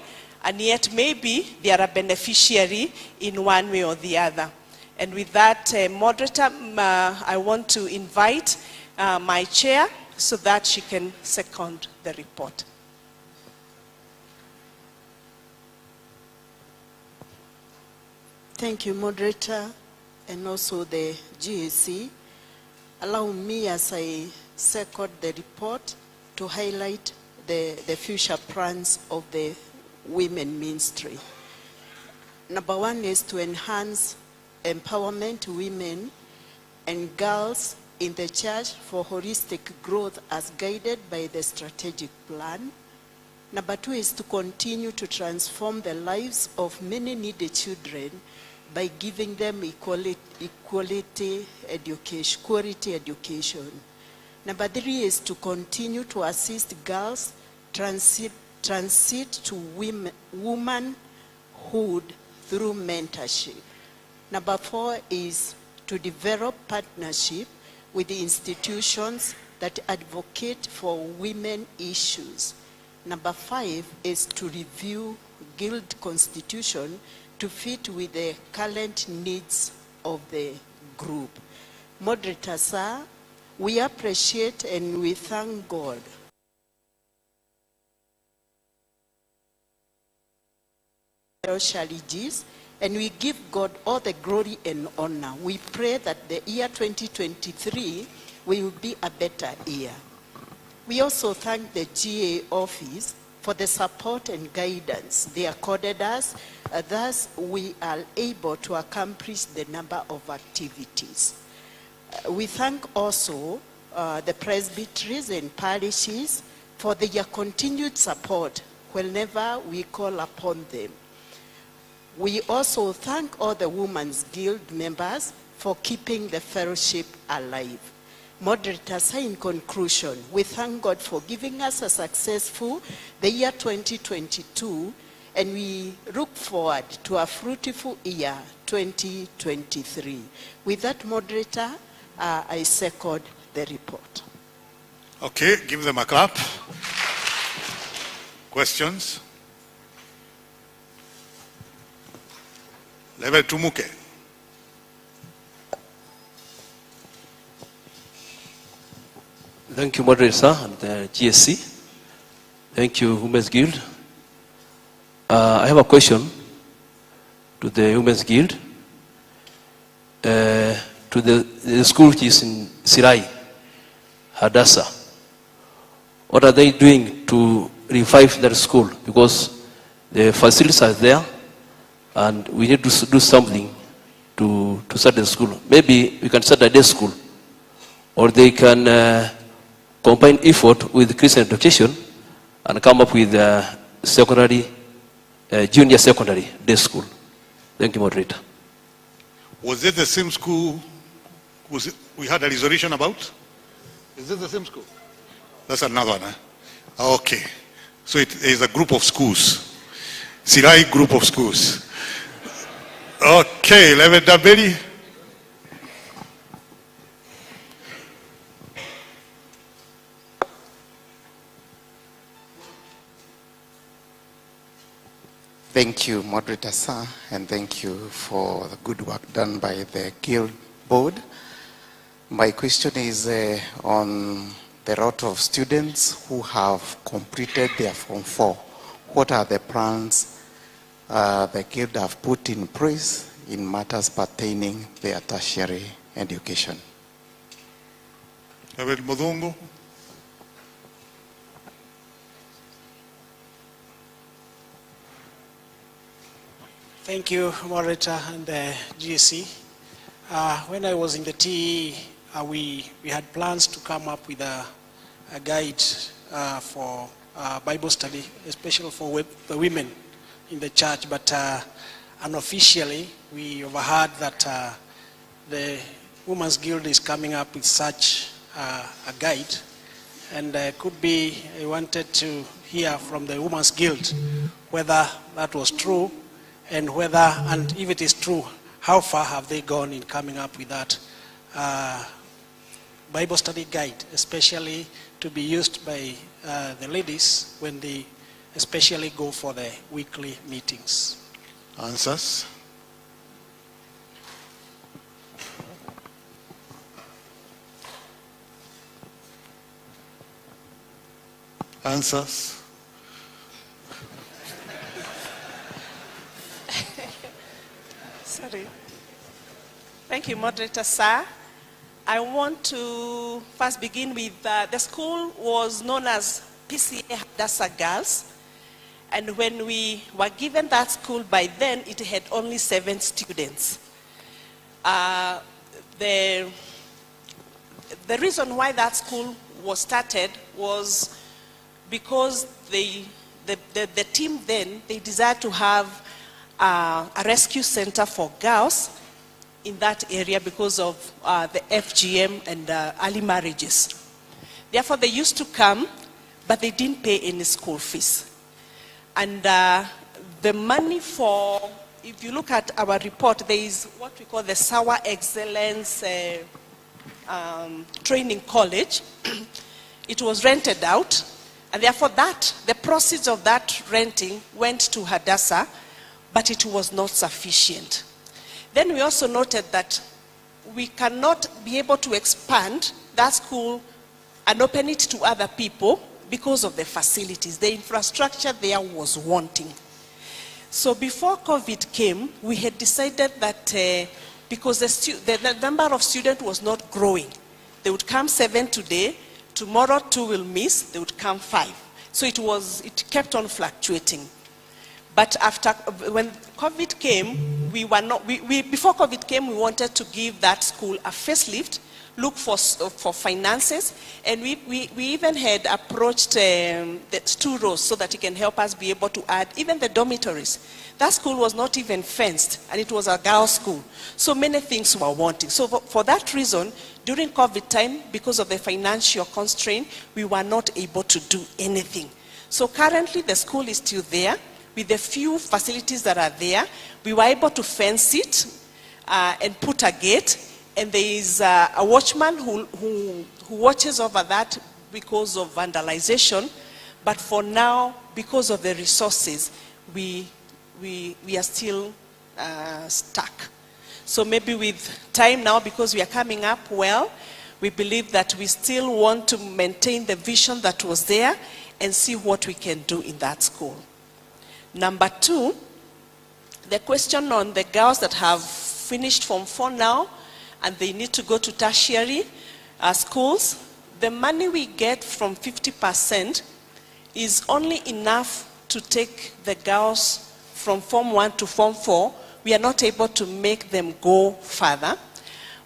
and yet maybe they are a beneficiary in one way or the other. And with that, Moderator, I want to invite my chair so that she can second the report. Thank you, Moderator, and also the GAC. Allow me, as I second the report, to highlight the future plans of the women ministry. Number one is to enhance empowerment to women and girls in the church for holistic growth as guided by the strategic plan. Number two is to continue to transform the lives of many needy children by giving them quality education. Number three is to continue to assist girls transit to womanhood through mentorship. Number four is to develop partnership with the institutions that advocate for women issues. Number five is to review guild constitution to fit with the current needs of the group. Moderator Sir, we appreciate and we thank God challenges, and we give God all the glory and honor. We pray that the year 2023 will be a better year. We also thank the GA office for the support and guidance they accorded us. Thus, we are able to accomplish the number of activities. We thank also the presbyteries and parishes for their continued support whenever we call upon them. We also thank all the Women's Guild members for keeping the fellowship alive. Moderators, in conclusion, we thank God for giving us a successful the year 2022, and we look forward to a fruitful year 2023. With that, Moderator, I second the report. Okay, give them a clap. Questions? Level Tumuke. Thank you, Moderator, sir, and the GSC. Thank you, Women's Guild. I have a question to the Women's Guild. to the school which is in Sirai, Hadassah. What are they doing to revive that school? Because the facilities are there, and we need to do something to start the school. Maybe we can start a day school, or they can combine effort with Christian education and come up with secondary, junior secondary day school. Thank you, moderator. Was it the same school we had a resolution about? Is this the same school? That's another one. Huh? Okay. So it is a group of schools. Sirai group of schools. Okay, Level Daberi. Thank you, Moderator Sir, and thank you for the good work done by the Guild Board. My question is on the lot of students who have completed their Form 4. What are the plans the Guild have put in place in matters pertaining their tertiary education? Level Modongo. Thank you, Moderator and GAC. When I was in the TE, we had plans to come up with a guide for Bible study, especially for the women in the church, but unofficially we overheard that the Women's Guild is coming up with such a guide, and could be, I wanted to hear from the Women's Guild whether that was true, and whether, and if it is true, how far have they gone in coming up with that Bible study guide, especially to be used by the ladies when they especially go for the weekly meetings? Answers? Answers? Sorry. Thank you, Moderator Sir. I want to first begin with the school was known as PCA Hadassah Girls, and when we were given that school, by then it had only 7 students. The reason why that school was started was because the team then, they desired to have a rescue center for girls in that area because of the FGM and early marriages. Therefore, they used to come, but they didn't pay any school fees. And the money for, if you look at our report, there is what we call the Sour Excellence Training College. It was rented out, and therefore the proceeds of that renting went to Hadassah, but it was not sufficient. Then we also noted that we cannot be able to expand that school and open it to other people because of the facilities. The infrastructure there was wanting. So before COVID came, we had decided that because the number of students was not growing, they would come 7 today, tomorrow 2 will miss, they would come 5. So it kept on fluctuating. But when COVID came, before COVID came, we wanted to give that school a facelift, look for finances, and we even had approached the Sturos so that he can help us be able to add even the dormitories. That school was not even fenced, and it was a girls' school. So many things were wanting. So for that reason, during COVID time, because of the financial constraint, we were not able to do anything. So currently, the school is still there. With the few facilities that are there, we were able to fence it and put a gate, and there is a watchman who watches over that because of vandalization. But for now, because of the resources, we are still stuck. So maybe with time now, because we are coming up well, we believe that we still want to maintain the vision that was there and see what we can do in that school. Number 2, the question on the girls that have finished Form 4 now and they need to go to tertiary schools, the money we get from 50% is only enough to take the girls from Form 1 to Form 4. We are not able to make them go further.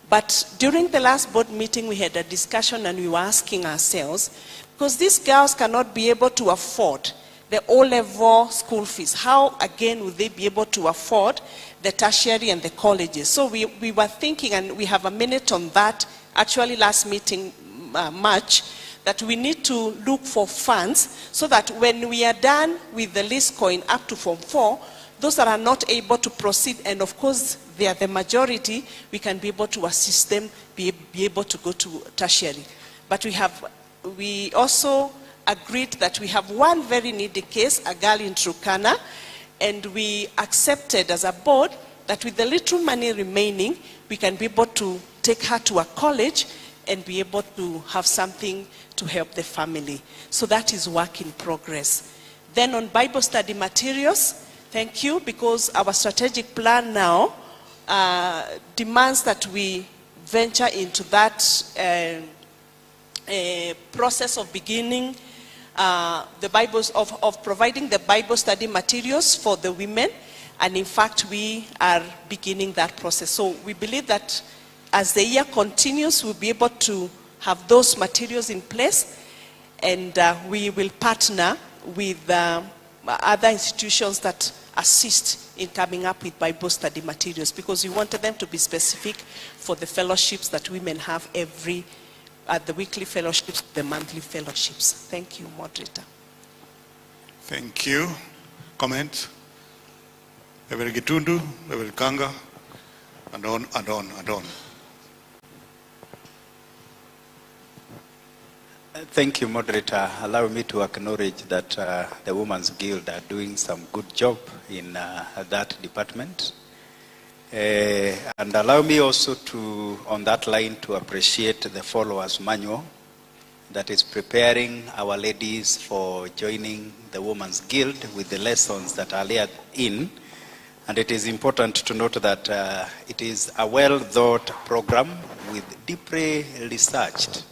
But during the last board meeting, we had a discussion and we were asking ourselves, because these girls cannot be able to afford the O-level school fees, how again would they be able to afford the tertiary and the colleges? So we were thinking, and we have a minute on that, actually last meeting, March, that we need to look for funds so that when we are done with the list coin up to Form 4, those that are not able to proceed, and of course they are the majority, we can be able to assist them be able to go to tertiary. But we also agreed that we have one very needy case, a girl in Turkana, and we accepted as a board that with the little money remaining, we can be able to take her to a college and be able to have something to help the family. So that is work in progress. Then on Bible study materials, thank you, because our strategic plan now demands that we venture into that process of beginning the Bibles, of providing the Bible study materials for the women. And in fact, we are beginning that process. So we believe that as the year continues, we'll be able to have those materials in place, and we will partner with other institutions that assist in coming up with Bible study materials, because we wanted them to be specific for the fellowships that women have the weekly fellowships, the monthly fellowships. Thank you, moderator. Thank you. Comment? Reverend Gitundu, Reverend Kanga, and on and on and on. Thank you, moderator. Allow me to acknowledge that the Women's Guild are doing some good job in that department. And allow me also to, on that line, to appreciate the followers manual that is preparing our ladies for joining the Women's Guild with the lessons that are laid in. And it is important to note that it is a well-thought program with deeply researched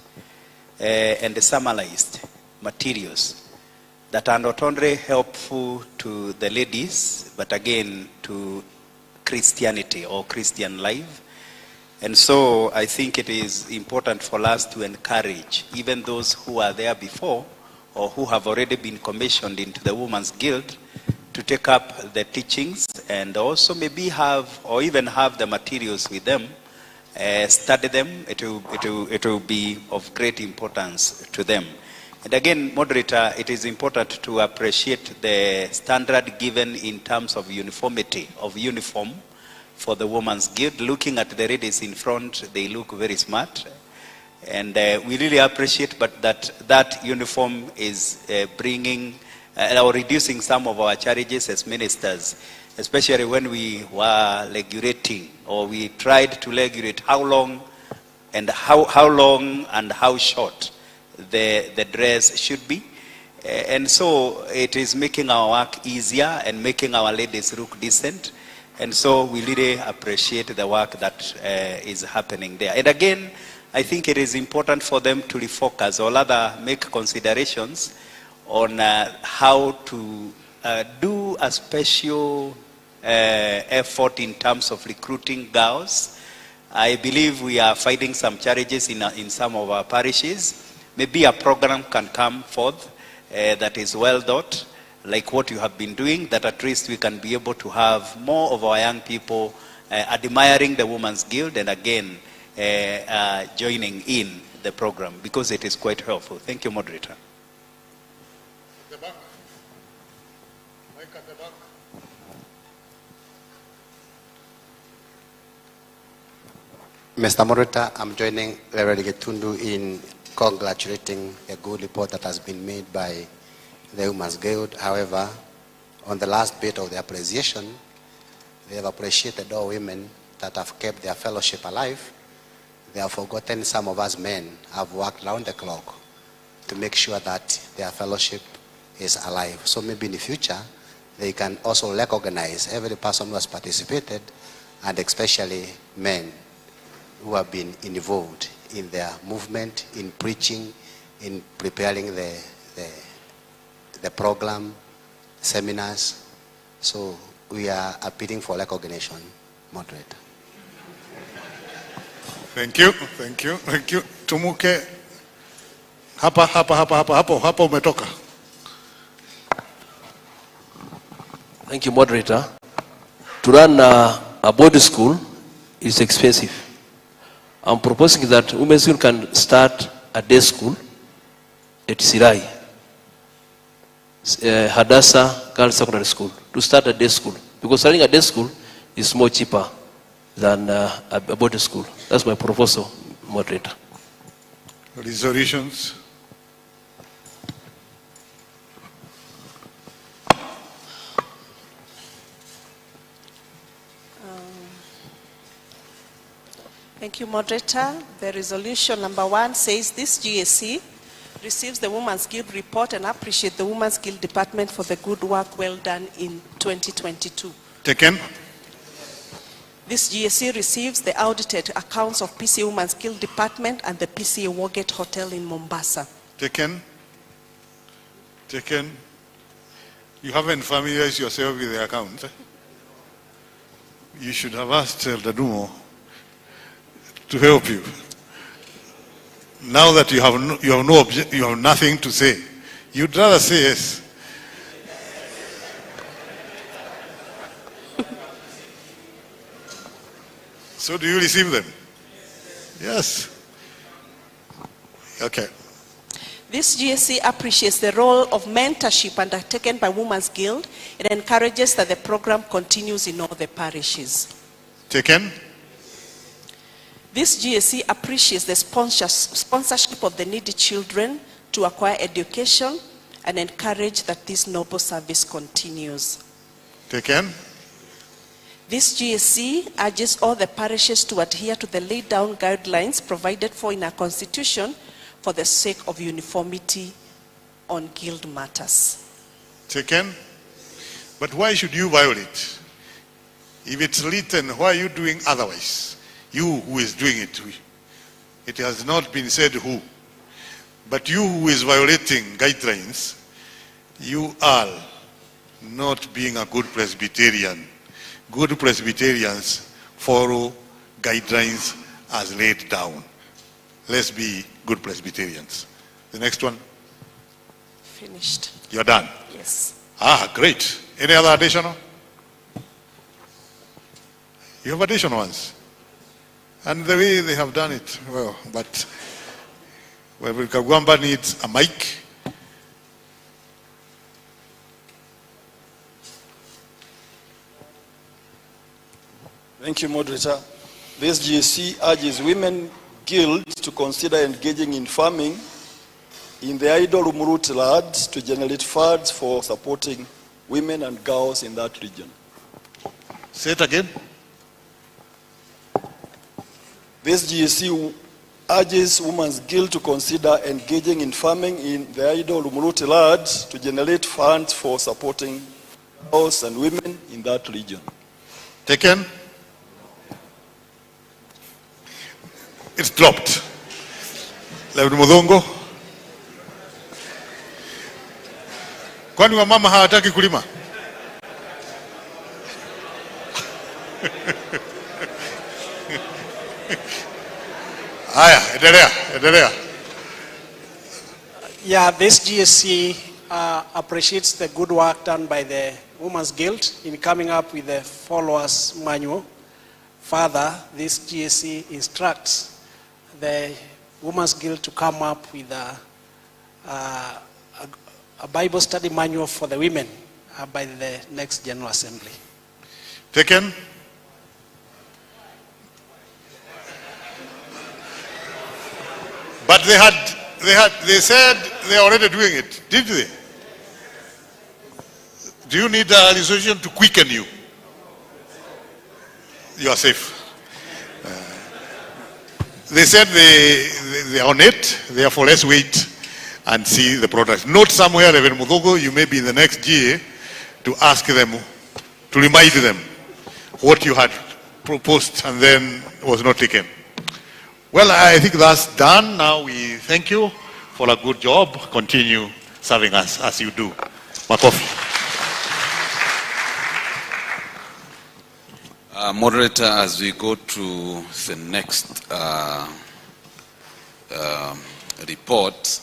and summarized materials that are not only helpful to the ladies, but again to Christianity or Christian life. And so I think it is important for us to encourage even those who are there before or who have already been commissioned into the Women's Guild to take up the teachings and also maybe have or even have the materials with them, study them. It will be of great importance to them. And again, moderator, it is important to appreciate the standard given in terms of uniformity of uniform for the Women's Guild. Looking at the ladies in front, they look very smart. And we really appreciate that uniform is bringing or reducing some of our challenges as ministers, especially when we were regulating, or we tried to regulate how long and how short the dress should be. And so it is making our work easier and making our ladies look decent. And so we really appreciate the work that is happening there. And again, I think it is important for them to refocus or rather make considerations on how to do a special effort in terms of recruiting girls. I believe we are finding some challenges in some of our parishes. Maybe a program can come forth that is well thought, like what you have been doing, that at least we can be able to have more of our young people admiring the Women's Guild and again joining in the program, because it is quite helpful. Thank you, moderator. Mr. Moderator, I'm joining Reverend Getundu in congratulating a good report that has been made by the Women's Guild. However, on the last bit of the appreciation, they have appreciated all women that have kept their fellowship alive. They have forgotten some of us men have worked round the clock to make sure that their fellowship is alive. So maybe in the future, they can also recognize every person who has participated, and especially men who have been involved in their movement, in preaching, in preparing the program, seminars. So we are appealing for recognition, moderator. Thank you, thank you, thank you. Tumuke hapa umetoka. Thank you, moderator. To run a boarding school is expensive. I'm proposing that women's school can start a day school at Sirai, Hadassah Girls Secondary School, to start a day school. Because starting a day school is more cheaper than a boarding school. That's my proposal, moderator. Resolutions. Thank you, moderator. The resolution number 1 says this GAC receives the Women's Guild report and appreciate the Women's Guild Department for the good work well done in 2022. Taken. This GAC receives the audited accounts of PCA Women's Guild Department and the PCA Wargate Hotel in Mombasa. Taken. Taken. You haven't familiarized yourself with the account. Eh? You should have asked Elder Dumo to help you. Now that you have nothing to say, you'd rather say yes. So do you receive them? Yes. Okay. This GAC appreciates the role of mentorship undertaken by Women's Guild and encourages that the program continues in all the parishes. Taken. This GAC appreciates the sponsorship of the needy children to acquire education and encourage that this noble service continues. Taken. This GAC urges all the parishes to adhere to the laid down guidelines provided for in our constitution for the sake of uniformity on guild matters. Taken. But why should you violate? If it's written, why are you doing otherwise? You who is doing it. It has not been said who. But you who is violating guidelines, you are not being a good Presbyterian. Good Presbyterians follow guidelines as laid down. Let's be good Presbyterians. The next one. Finished. You're done? Yes. Ah, great. Any other additional? You have additional ones? And the way they have done it, well, but Kagwamba needs a mic. Thank you, moderator. This GAC urges women guilds to consider engaging in farming in the idle Umuruti lands to generate funds for supporting women and girls in that region. Say it again. This GAC urges Women's Guild to consider engaging in farming in the idle Umuruti lands to generate funds for supporting girls and women in that region. Taken. It's dropped. Levi Mudongo. Kwani wamama hawataki kulima? Haya, endelea. Yeah, this GSC appreciates the good work done by the Women's Guild in coming up with the followers manual. Further, this GSC instructs the Women's Guild to come up with a Bible study manual for the women by the next General Assembly. Taken. But they said they are already doing it, did they? Do you need a resolution to quicken you? You are safe. They said they are on it, therefore let's wait and see the product. Note somewhere, Reverend Mudogo, you may be in the next GA to ask them, to remind them what you had proposed and then was not taken. Well, I think that's done. Now we thank you for a good job. Continue serving us as you do. Makofi. Moderator, as we go to the next report,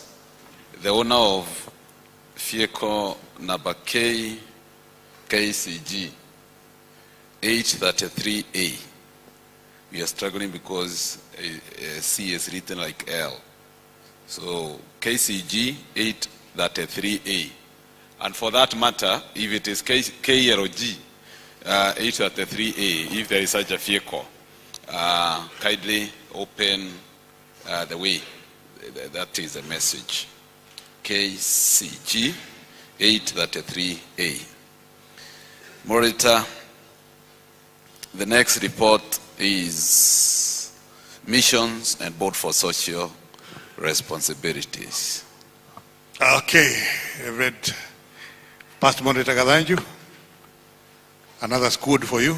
the owner of vehicle number KCG 833A. We are struggling because C is written like L. So KCG 833A. And for that matter, if it is KLG 833A, if there is such a vehicle, kindly open the way. That is the message. KCG 833A. Moderator, the next report is missions and board for social responsibilities. Okay, Reverend Pastor Moderator Gadanju, another squad for you.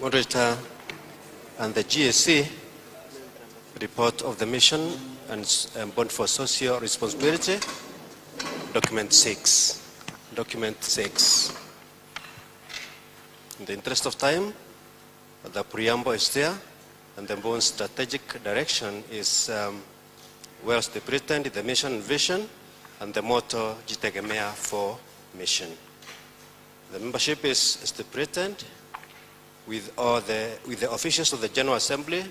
Moderator and the GAC report of the mission and bond for social responsibility, document 6. Document 6. In the interest of time, the preamble is there, and the bond strategic direction is well stipulated in the mission and vision, and the motto Jitegemea for mission. The membership is stipulated with the officials of the General Assembly,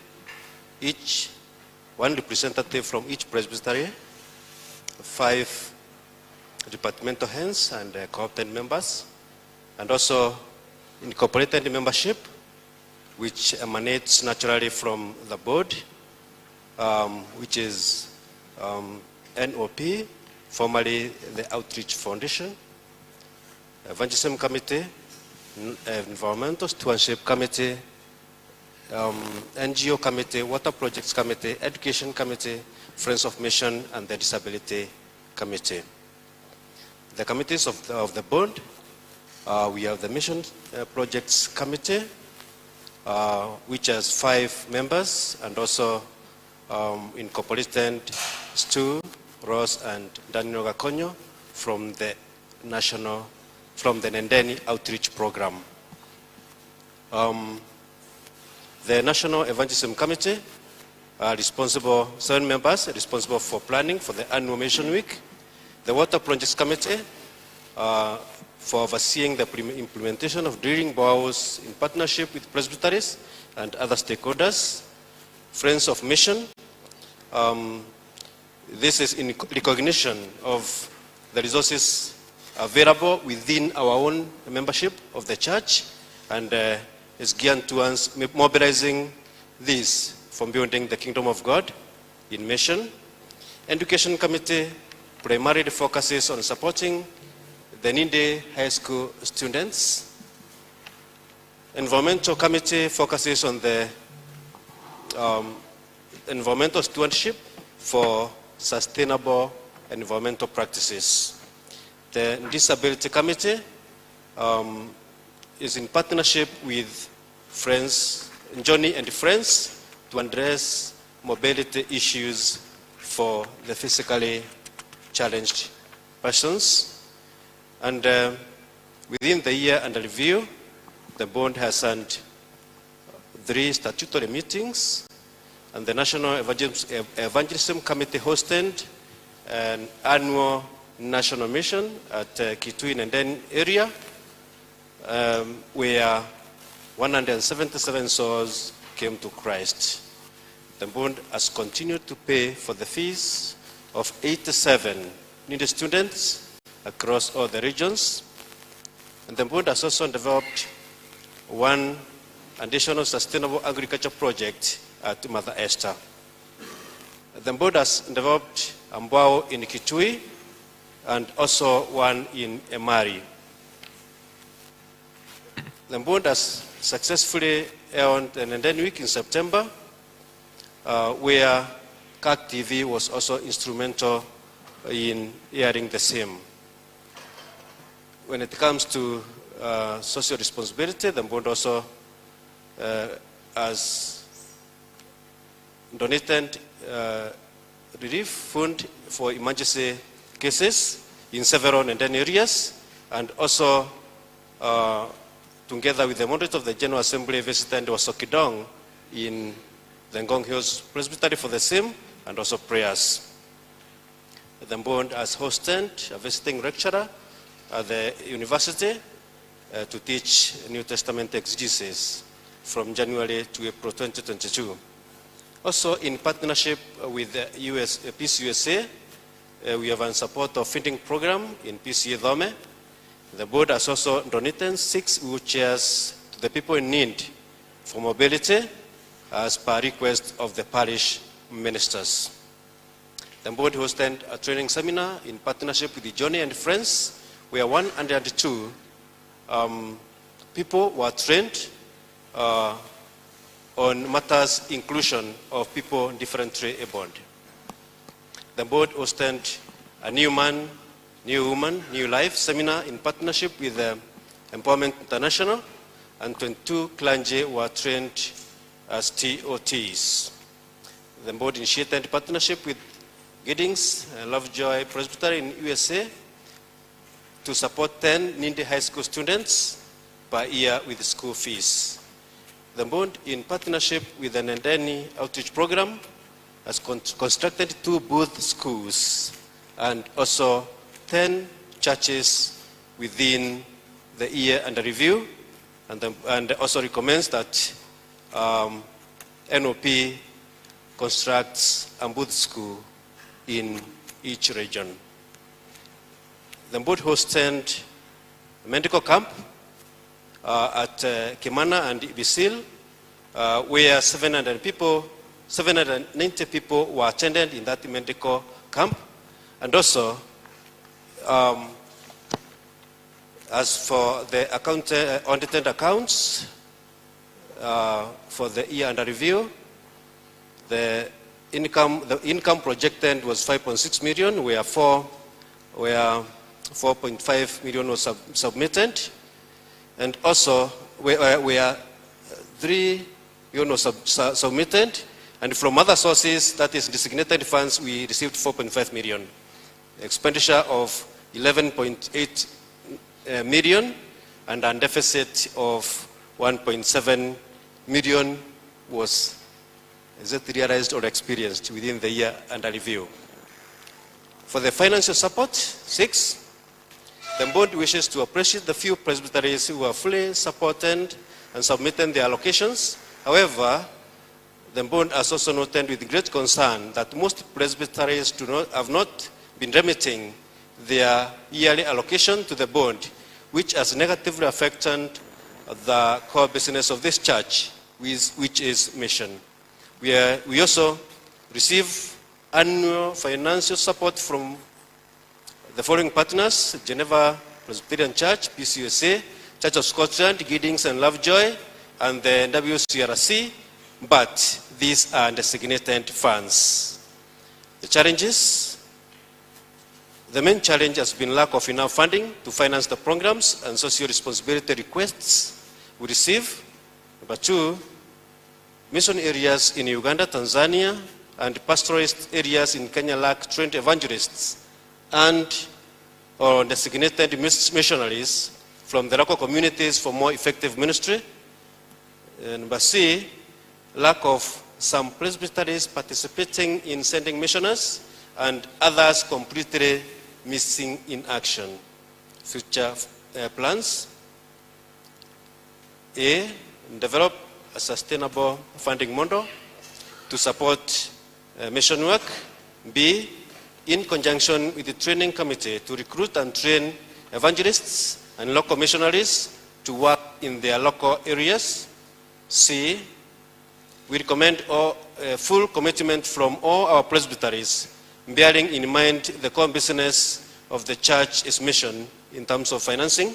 each one representative from each presbytery, 5 departmental heads and co-opted members, and also incorporated membership, which emanates naturally from the board, which is NOP, formerly the Outreach Foundation, Evangelism Committee, Environmental Stewardship Committee, NGO Committee, Water Projects Committee, Education Committee, Friends of Mission, and the Disability Committee. The committees of the board, we have the Mission Projects Committee, which has 5 members, and also incorporated Stu, Ross, and Daniel Gakonyo from the Nendeni Outreach Program. The National Evangelism Committee are responsible, 7 members responsible for planning for the annual mission week. The Water Projects Committee for overseeing the implementation of drilling wells in partnership with presbyteries and other stakeholders. Friends of Mission, this is in recognition of the resources available within our own membership of the church, and is geared towards mobilizing this from building the kingdom of God in mission. Education Committee primarily focuses on supporting the needy high school students. Environmental Committee focuses on the environmental stewardship for sustainable environmental practices. The Disability Committee is in partnership with Friends, Johnny and Friends, to address mobility issues for the physically challenged persons. And within the year under review, the board has had 3 statutory meetings, and the National Evangelism Committee hosted an annual national mission at Kitui Nenden area, where 177 souls came to Christ. The board has continued to pay for the fees of 87 needy students across all the regions. And the board has also developed one additional sustainable agriculture project at Mother Esther. The board has developed a mbao in Kitui and also one in Emari. The board has successfully held an Nenden Week in September, where GAC TV was also instrumental in hearing the same. When it comes to social responsibility, the board also has donated relief fund for emergency cases in several Nenden areas, and also together with the moderator of the General Assembly, visited Wasokidong in the Ngong Hills Presbytery for the same, and also prayers. The board has hosted a visiting lecturer at the university to teach New Testament exegesis from January to April 2022. Also, in partnership with the Peace USA, we have a support of feeding program in PCA Dome. The board has also donated 6 wheelchairs to the people in need for mobility as per request of the parish ministers. The board hosted a training seminar in partnership with the Johnny and Friends, where 102 people were trained on matters inclusion of people differently abled. The board hosted a New Man, New Woman, New Life seminar in partnership with Empowerment International, and 22 clergy were trained as TOTs. The board initiated partnership with Giddings Lovejoy Presbytery in USA to support 10 needy high school students per year with school fees. The board, in partnership with the Nendeni Outreach Program, has constructed 2 booth schools and also 10 churches within the year under review, and also recommends that NOP constructs a booth school in each region. The board hosted a medical camp at Kimana and Ibisil, where 790 people were attended in that medical camp. And also, as for the audited accounts for the year under review, the income projected was 5.6 million, where 4.5 million was submitted, and also where 3 million was submitted, and from other sources, that is designated funds, we received 4.5 million. Expenditure of 11.8 million, and a deficit of 1.7 million was realized or experienced within the year under review. For the financial support, 6, the board wishes to appreciate the few presbyteries who are fully supported and submitted their allocations. However, the board has also noted with great concern that most presbyteries have not been remitting their yearly allocation to the board, which has negatively affected the core business of this church, which is mission. We also receive annual financial support from the following partners: Geneva Presbyterian Church, PCUSA, Church of Scotland, Giddings and Lovejoy, and the WCRC, but these are designated funds. The challenges: the main challenge has been lack of enough funding to finance the programs and social responsibility requests we receive. Number 2, mission areas in Uganda, Tanzania, and pastoralist areas in Kenya lack trained evangelists and or designated missionaries from the local communities for more effective ministry. And number C, lack of some presbyteries participating in sending missionaries and others completely missing in action. Future plans: A, develop a sustainable funding model to support mission work. B, in conjunction with the training committee, to recruit and train evangelists and local missionaries to work in their local areas. C, we recommend full commitment from all our presbyteries, bearing in mind the core business of the church's mission in terms of financing.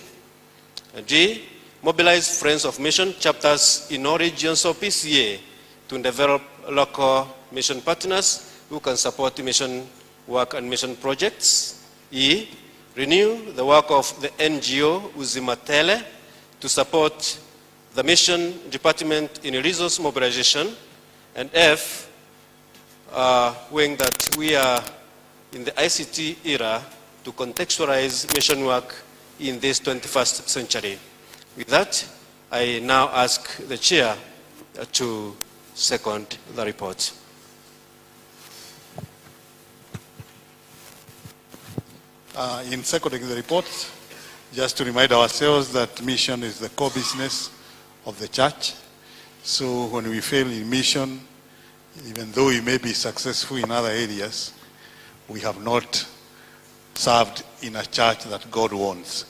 D, mobilize Friends of Mission chapters in all regions of PCA to develop local mission partners who can support mission work and mission projects. E, renew the work of the NGO Uzimatele to support the mission department in resource mobilization. And F, knowing that we are in the ICT era, to contextualize mission work in this 21st century. With that, I now ask the chair to second the report. In seconding the report, just to remind ourselves that mission is the core business of the church. So when we fail in mission, even though we may be successful in other areas, we have not served in a church that God wants.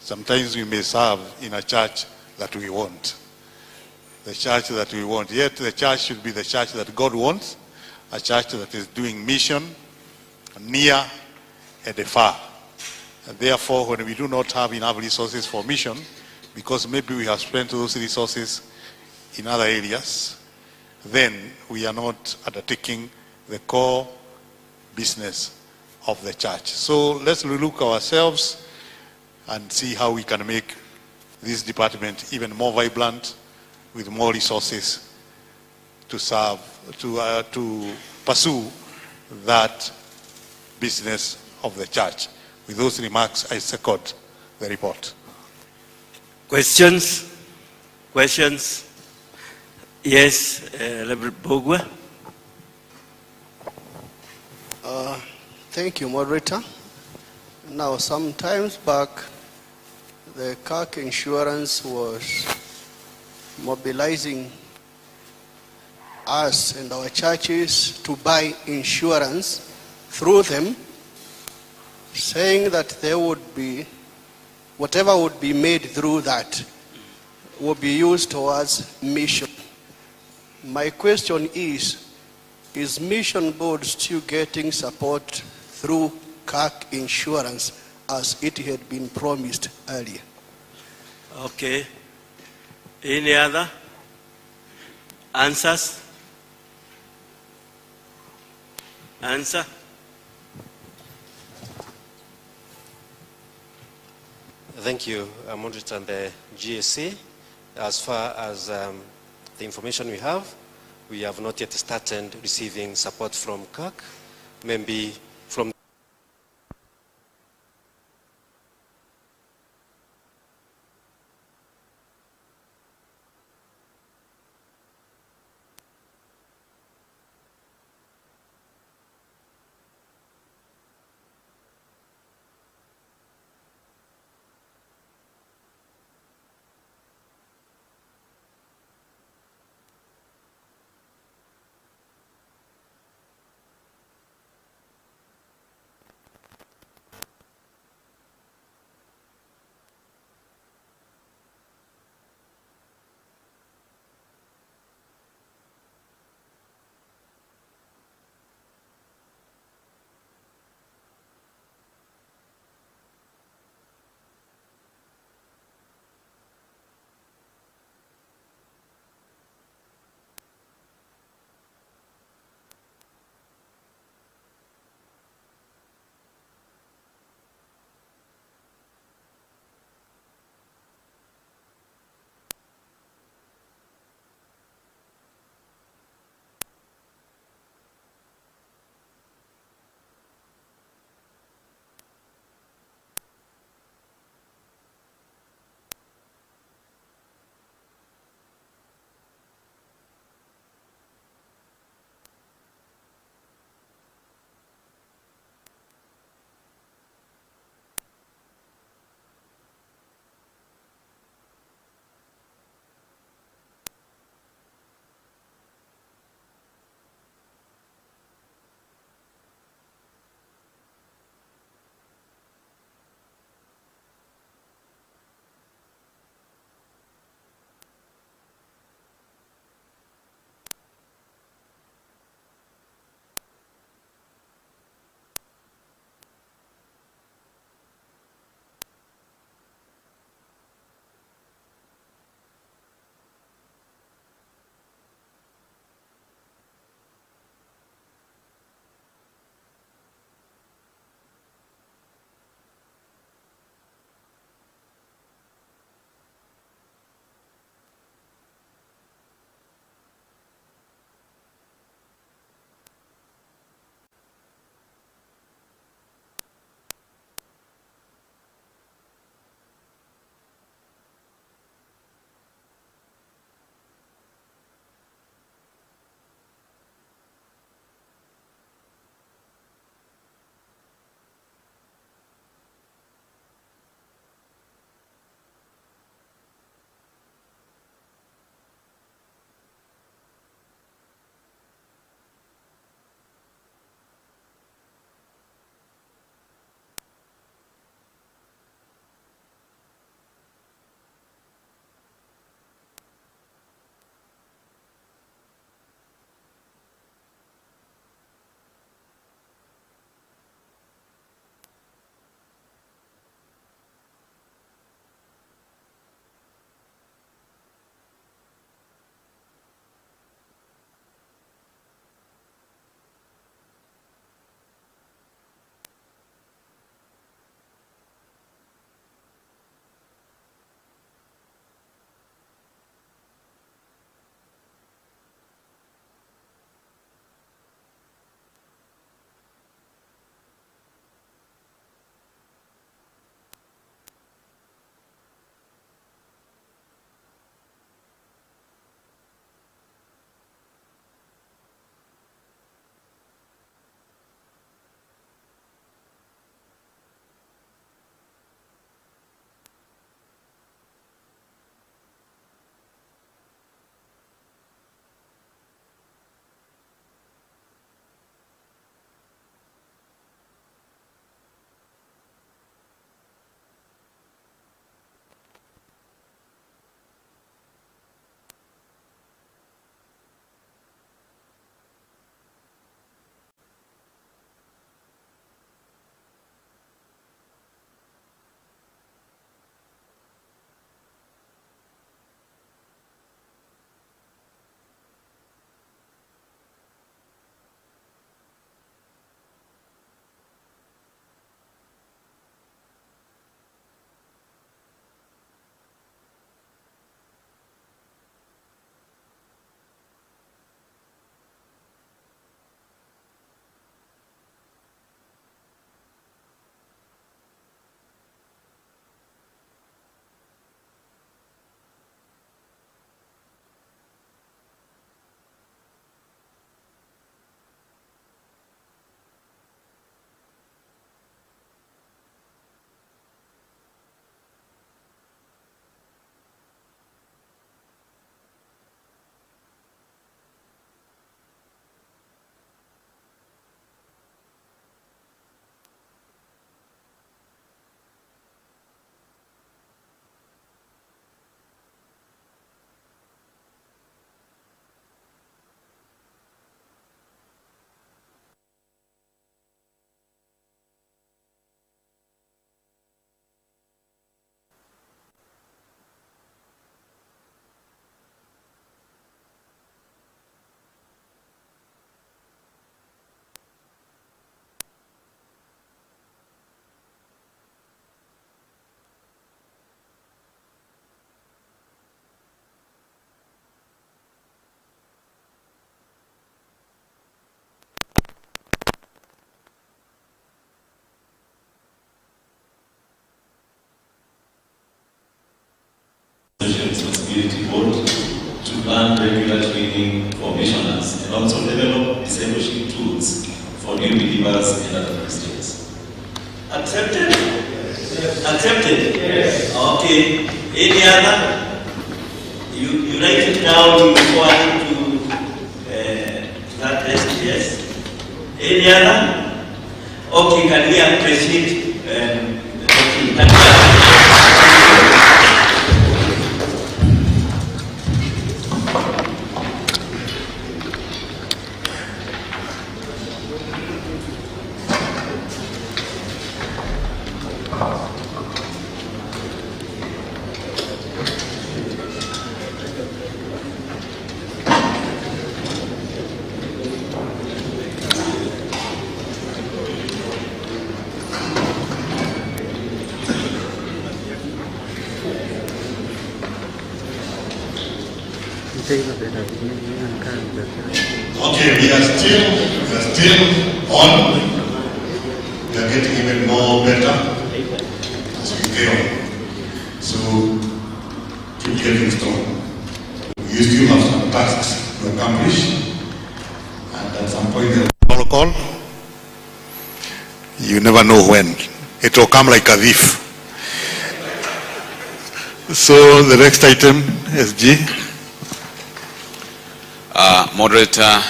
Sometimes we may serve in a church that we want. The church that we want. Yet the church should be the church that God wants, a church that is doing mission near and far. And therefore, when we do not have enough resources for mission, because maybe we have spent those resources in other areas, then we are not undertaking the core business of the church. So let's look ourselves and see how we can make this department even more vibrant with more resources to serve, to pursue that business of the church. With those remarks, I second the report. Questions? Questions? Yes, Reverend Bogwe. Thank you, moderator. Now, some times back, the GAC insurance was mobilizing us and our churches to buy insurance through them, saying that there would be, whatever would be made through that would be used towards mission. My question is Mission Board still getting support through GAC insurance as it had been promised earlier? Okay. Any other answers? Answer? Thank you, Moderator and the GAC. As far as the information we have not yet started receiving support from GAC. Maybe from Responsibility Board to plan regular training for missioners and also develop discipleship tools for new believers and other Christians. Accepted? Accepted? Yes. Okay. Any other? You write it down before I need to that test, yes? Any other? Okay, can we appreciate Okay, we are still on. We are getting even more better as we go on. So keep getting strong. You still have some tasks to accomplish, and at some point the protocol. You never know when it will come like a thief. So the next item, SG. Moderator,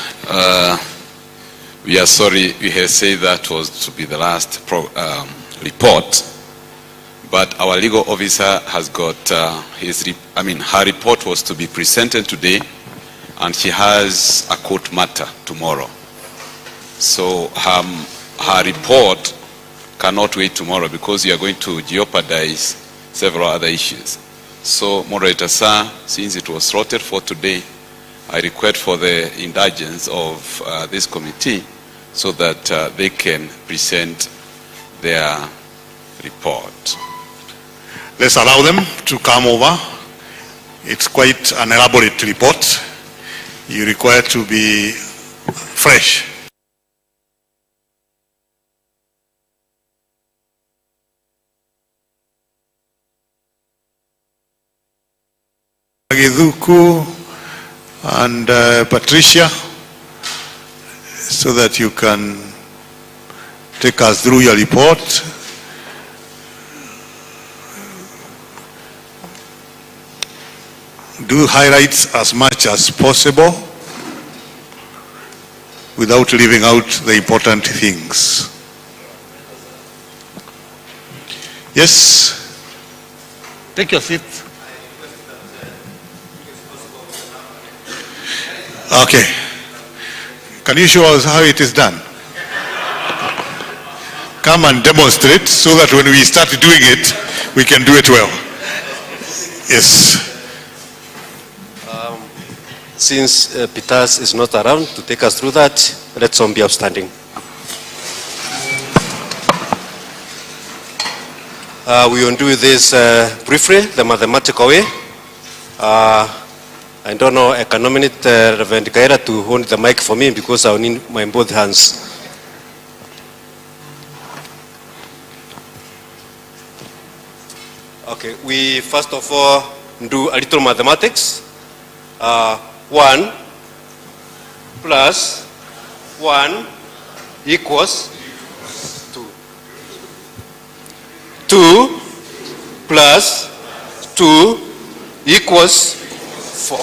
we are sorry we have said that was to be the last report, but our legal officer has got her report was to be presented today, and she has a court matter tomorrow. So her report cannot wait tomorrow because you are going to jeopardize several other issues. So, Moderator, sir, since it was slotted for today, I request for the indulgence of this committee so that they can present their report. Let's allow them to come over. It's quite an elaborate report. You require to be fresh. Ageduku and Patricia, so that you can take us through your report. Do highlights as much as possible without leaving out the important things. Yes? Take your seat. Okay. Can you show us how it is done? Come and demonstrate so that when we start doing it, we can do it well. Yes. Since Peters is not around to take us through that, let's all be upstanding. We will do this briefly, the mathematical way. I don't know, I can nominate Reverend Kaira to hold the mic for me because I will need my both hands. Okay, we first of all do a little mathematics. 1 plus 1 equals 2. 2 plus 2 equals 4.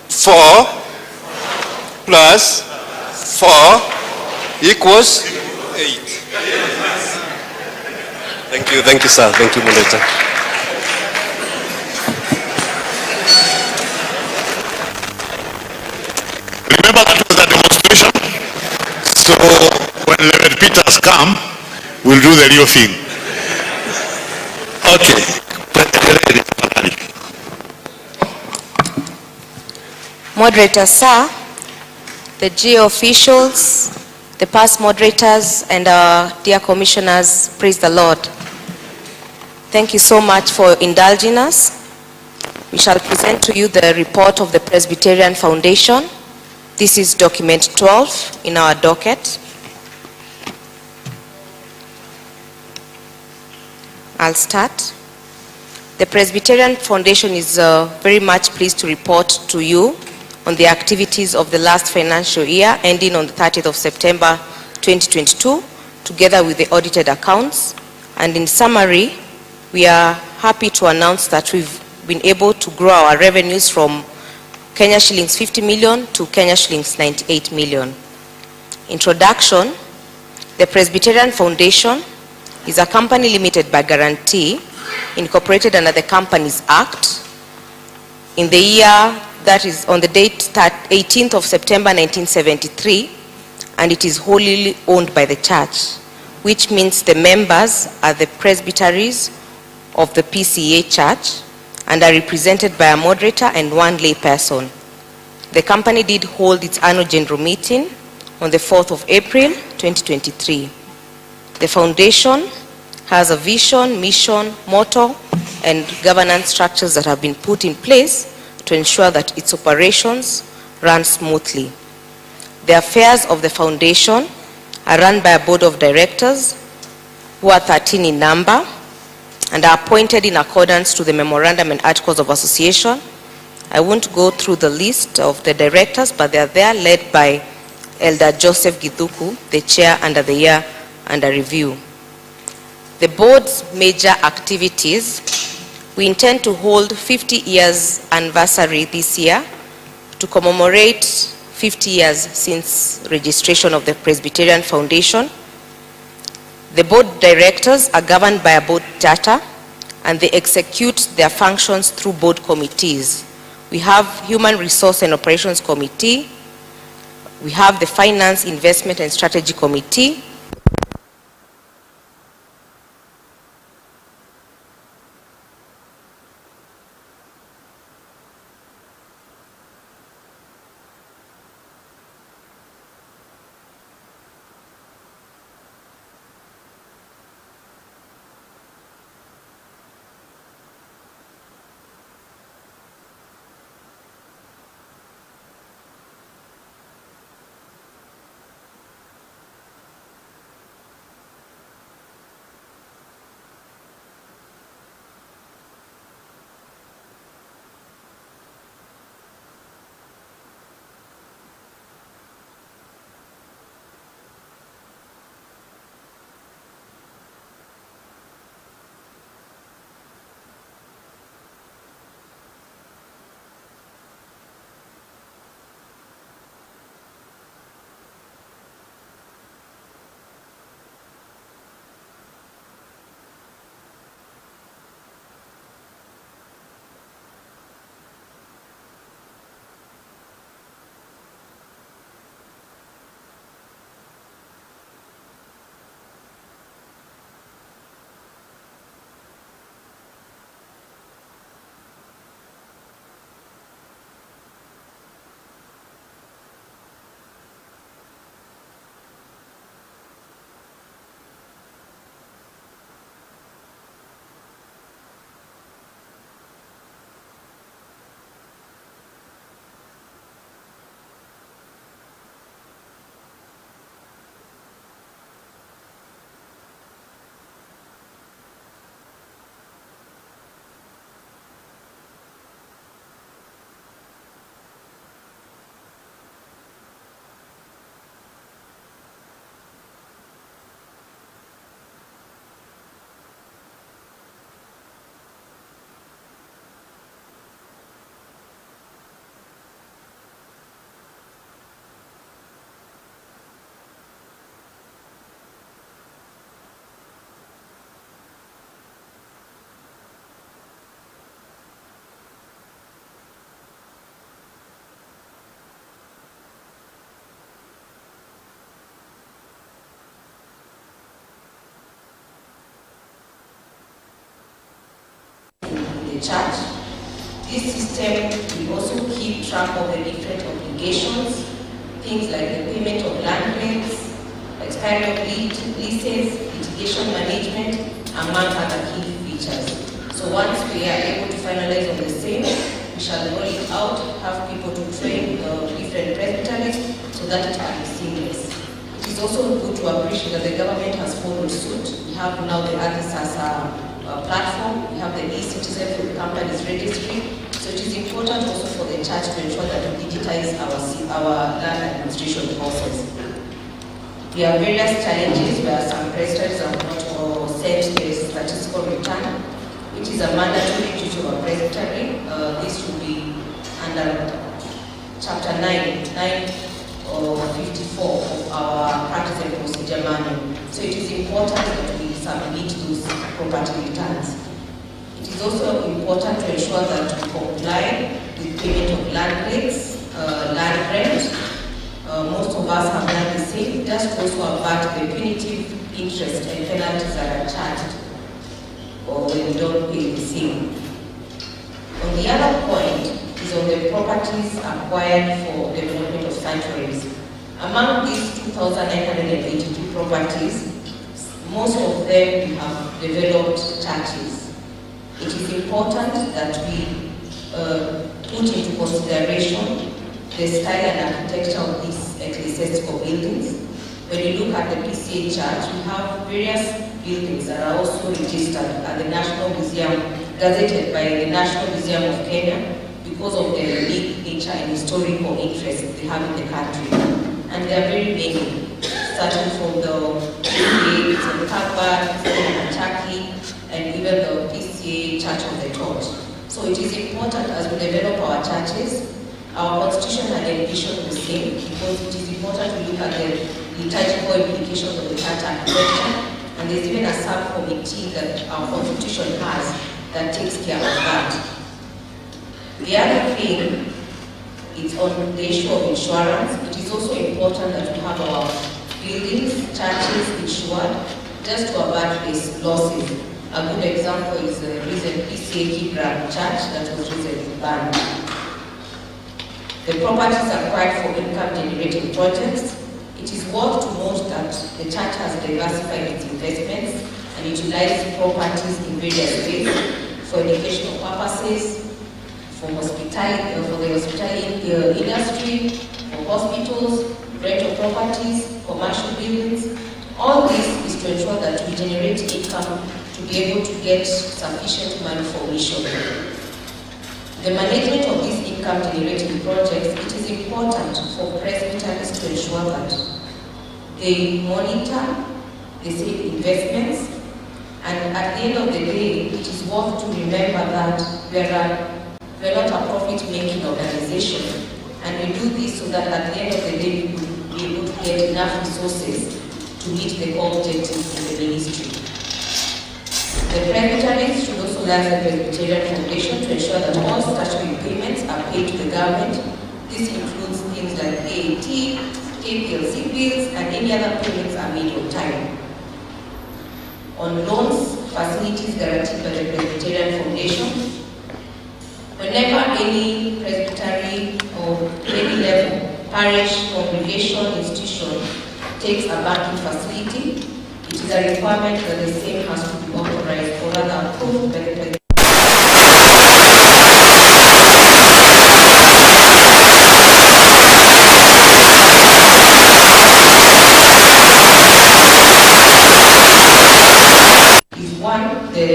4 plus 4 equals 8. Thank you, sir. Thank you, Moderator. Remember that was a demonstration. So when Reverend Peters come, we'll do the real thing. Okay. Moderator, sir, the GA officials, the past moderators, and our dear commissioners, praise the Lord. Thank you so much for indulging us. We shall present to you the report of the Presbyterian Foundation. This is document 12 in our docket. I'll start. The Presbyterian Foundation is very much pleased to report to you on the activities of the last financial year ending on the 30th of September 2022, together with the audited accounts. And in summary, we are happy to announce that we've been able to grow our revenues from Kenya shillings 50 million to Kenya shillings 98 million. Introduction: the Presbyterian Foundation is a company limited by guarantee, incorporated under the Companies Act in the year, that is on the date 18th of September 1973, and it is wholly owned by the church, which means the members are the presbyteries of the PCA church and are represented by a moderator and one lay person. The company did hold its annual general meeting on the 4th of April 2023. The foundation has a vision, mission, motto, and governance structures that have been put in place to ensure that its operations run smoothly. The affairs of the foundation are run by a board of directors who are 13 in number and are appointed in accordance to the memorandum and articles of association. I won't go through the list of the directors, but they are there, led by Elder Joseph Githuku, the chair under the year under review. The board's major activities: we intend to hold 50 years anniversary this year to commemorate 50 years since registration of the Presbyterian Foundation. The board directors are governed by a board charter, and they execute their functions through board committees. We have Human Resource and Operations Committee, we have the Finance, Investment and Strategy Committee, church. This system will also keep track of the different obligations, things like the payment of land rents, expiry of leases, litigation management, among other key features. So once we are able to finalize on the same, we shall roll it out, have people to train the different presbyteries so that it can be seamless. It is also good to appreciate that the government has followed suit. We have now the other SASA platform. We have the e-citizen for the company's registry. So it is important also for the church to ensure that we digitize our land administration process. There are various challenges where some presbyteries have not sent their statistical return, which is a mandatory duty of a presbytery. This will be under Chapter 9 or 54 of our Practice and Procedure Manual. So it is important that we submit those property returns. It is also important to ensure that we comply with payment of land rates, land rent. Most of us have done the same, just also avert the punitive interest and penalties that are charged or when we don't pay the same. On the other point is on the properties acquired for development of sanctuaries. Among these 2,982 properties, most of them we have developed churches. It is important that we put into consideration the style and architecture of these ecclesiastical buildings. When you look at the PCA church, we have various buildings that are also registered at the National Museum, gazetted by the National Museum of Kenya because of their unique nature and historical interest they have in the country. And there are very many, starting from the PCA, the Kaaba, Turkey, and even the PCA Church of the Church. So it is important as we develop our churches, our constitution and envision the same, because it is important to look at the liturgical implications of the church architecture, and there's even a subcommittee that our constitution has that takes care of that. The other thing is on the issue of insurance. It is also important that we have our buildings, churches insured, just to avert these losses. A good example is the recent PCA Kibra church that was recently banned. The properties acquired for income-generating projects. It is worth to note that the church has diversified its investments and utilized properties in various ways for educational purposes, for the hospitality industry, for hospitals, rental properties, commercial buildings. All this is to ensure that we generate income to be able to get sufficient money for mission. The management of these income-generating projects, it is important for presbyteries to ensure that they monitor the safe investments, and at the end of the day, it is worth to remember that we are not a profit-making organization, and we do this so that at the end of the day, we will be able to get enough resources to meet the objectives in the ministry. The presbyteries should also liaise the Presbyterian Foundation to ensure that all statutory payments are paid to the government. This includes things like AAT, KPLC bills, and any other payments are made on time. On loans, facilities guaranteed by the Presbyterian Foundation, whenever any presbytery or any level, parish, congregation, institution takes a banking facility, it is a requirement that the same has to be authorized or rather approved by the President. Is one, the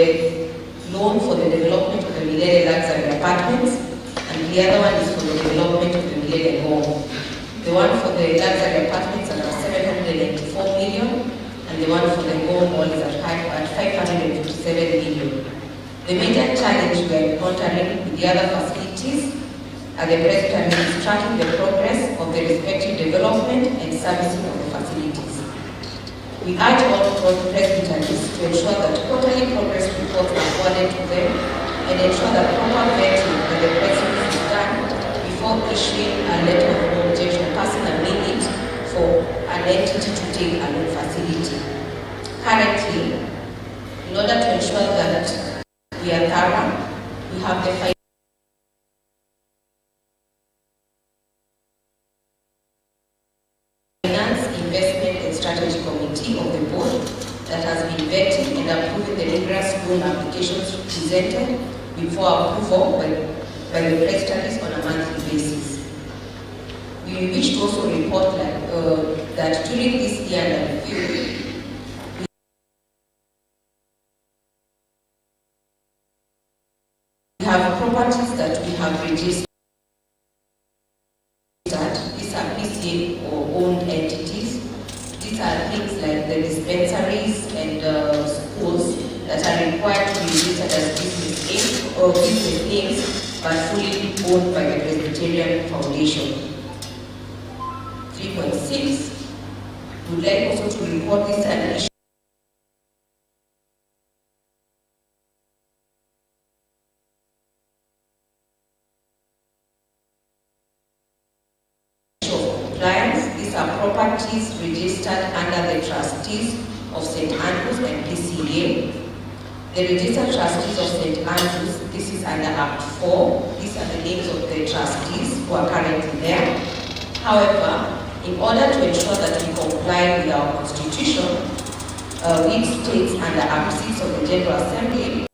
loan for the development of the Millennium Luxury Apartments, and the other one is for the development of the Millennium Home. The one for the luxury apartments is at 784 million, and the one for the home wall is at 557 million. The major challenge we are encountering with the other facilities at the presbytery is tracking the progress of the respective development and servicing of the facilities. We urge all presbyteries to ensure that quarterly progress reports are forwarded to them and ensure that proper vetting by the president is done before issuing a letter of objection, passing a minute for an entity to take a loan facility. Currently, in order to ensure that we are thorough, we have the Finance, Investment and Strategy Committee of the board that has been vetting and approving the rigorous loan applications presented before approval by the presbyteries on a monthly basis. We wish to also report that during this year review, have properties that we have registered. These are PCA or owned entities. These are things like the dispensaries and schools that are required to be registered as business aids or business names, but fully owned by the Presbyterian Foundation. 3.6, we would like also to report this an issue of compliance. These are properties registered under the trustees of St. Andrews and PCA. The registered trustees of St. Andrews, this is under Act 4. These are the names of the trustees who are currently there. However, in order to ensure that we comply with our constitution, which states under Act 6 of the General Assembly,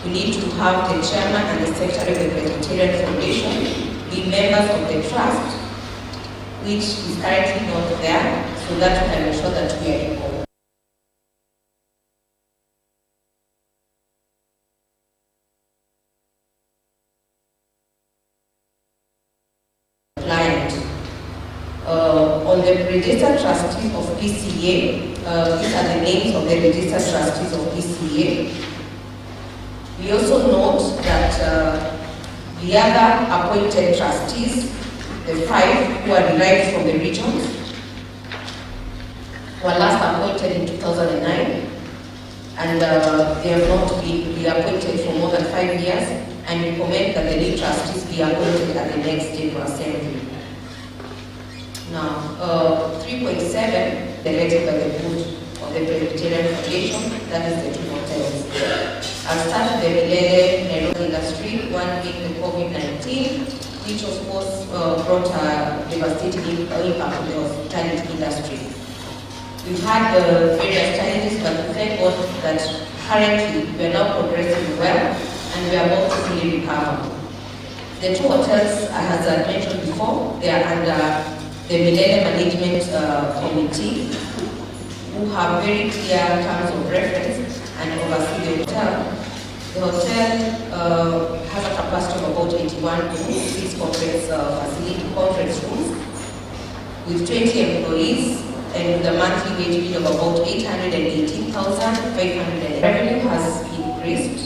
we need to have the chairman and the secretary of the Presbyterian Foundation be members of the trust, which is currently not there, so that we can ensure that we are in compliance. On the registered trustees of PCA, these are the names of the registered trustees of PCA. We also note that the other appointed trustees, the 5 who are derived from the regions, were last appointed in 2009, and they have not been reappointed for more than 5 years, and we recommend that the new trustees be appointed at the next General Assembly. Now, 3.7, elected by the board of the Presbyterian Foundation, that is the 2 hotels. I'll start with the Milele Nairobi industry, one being the COVID-19, which of course brought a devastating impact on the hospitality industry. We've had various challenges, but we thank God that currently we are now progressing well and we are about to fully recover. The 2 hotels, as I mentioned before, they are under the Milele Management Committee, who have very clear terms of reference and oversee the hotel. The hotel has a capacity of about 81 rooms, 6 conference rooms, with 20 employees and with a monthly wage bill of about 818,500. Revenue has increased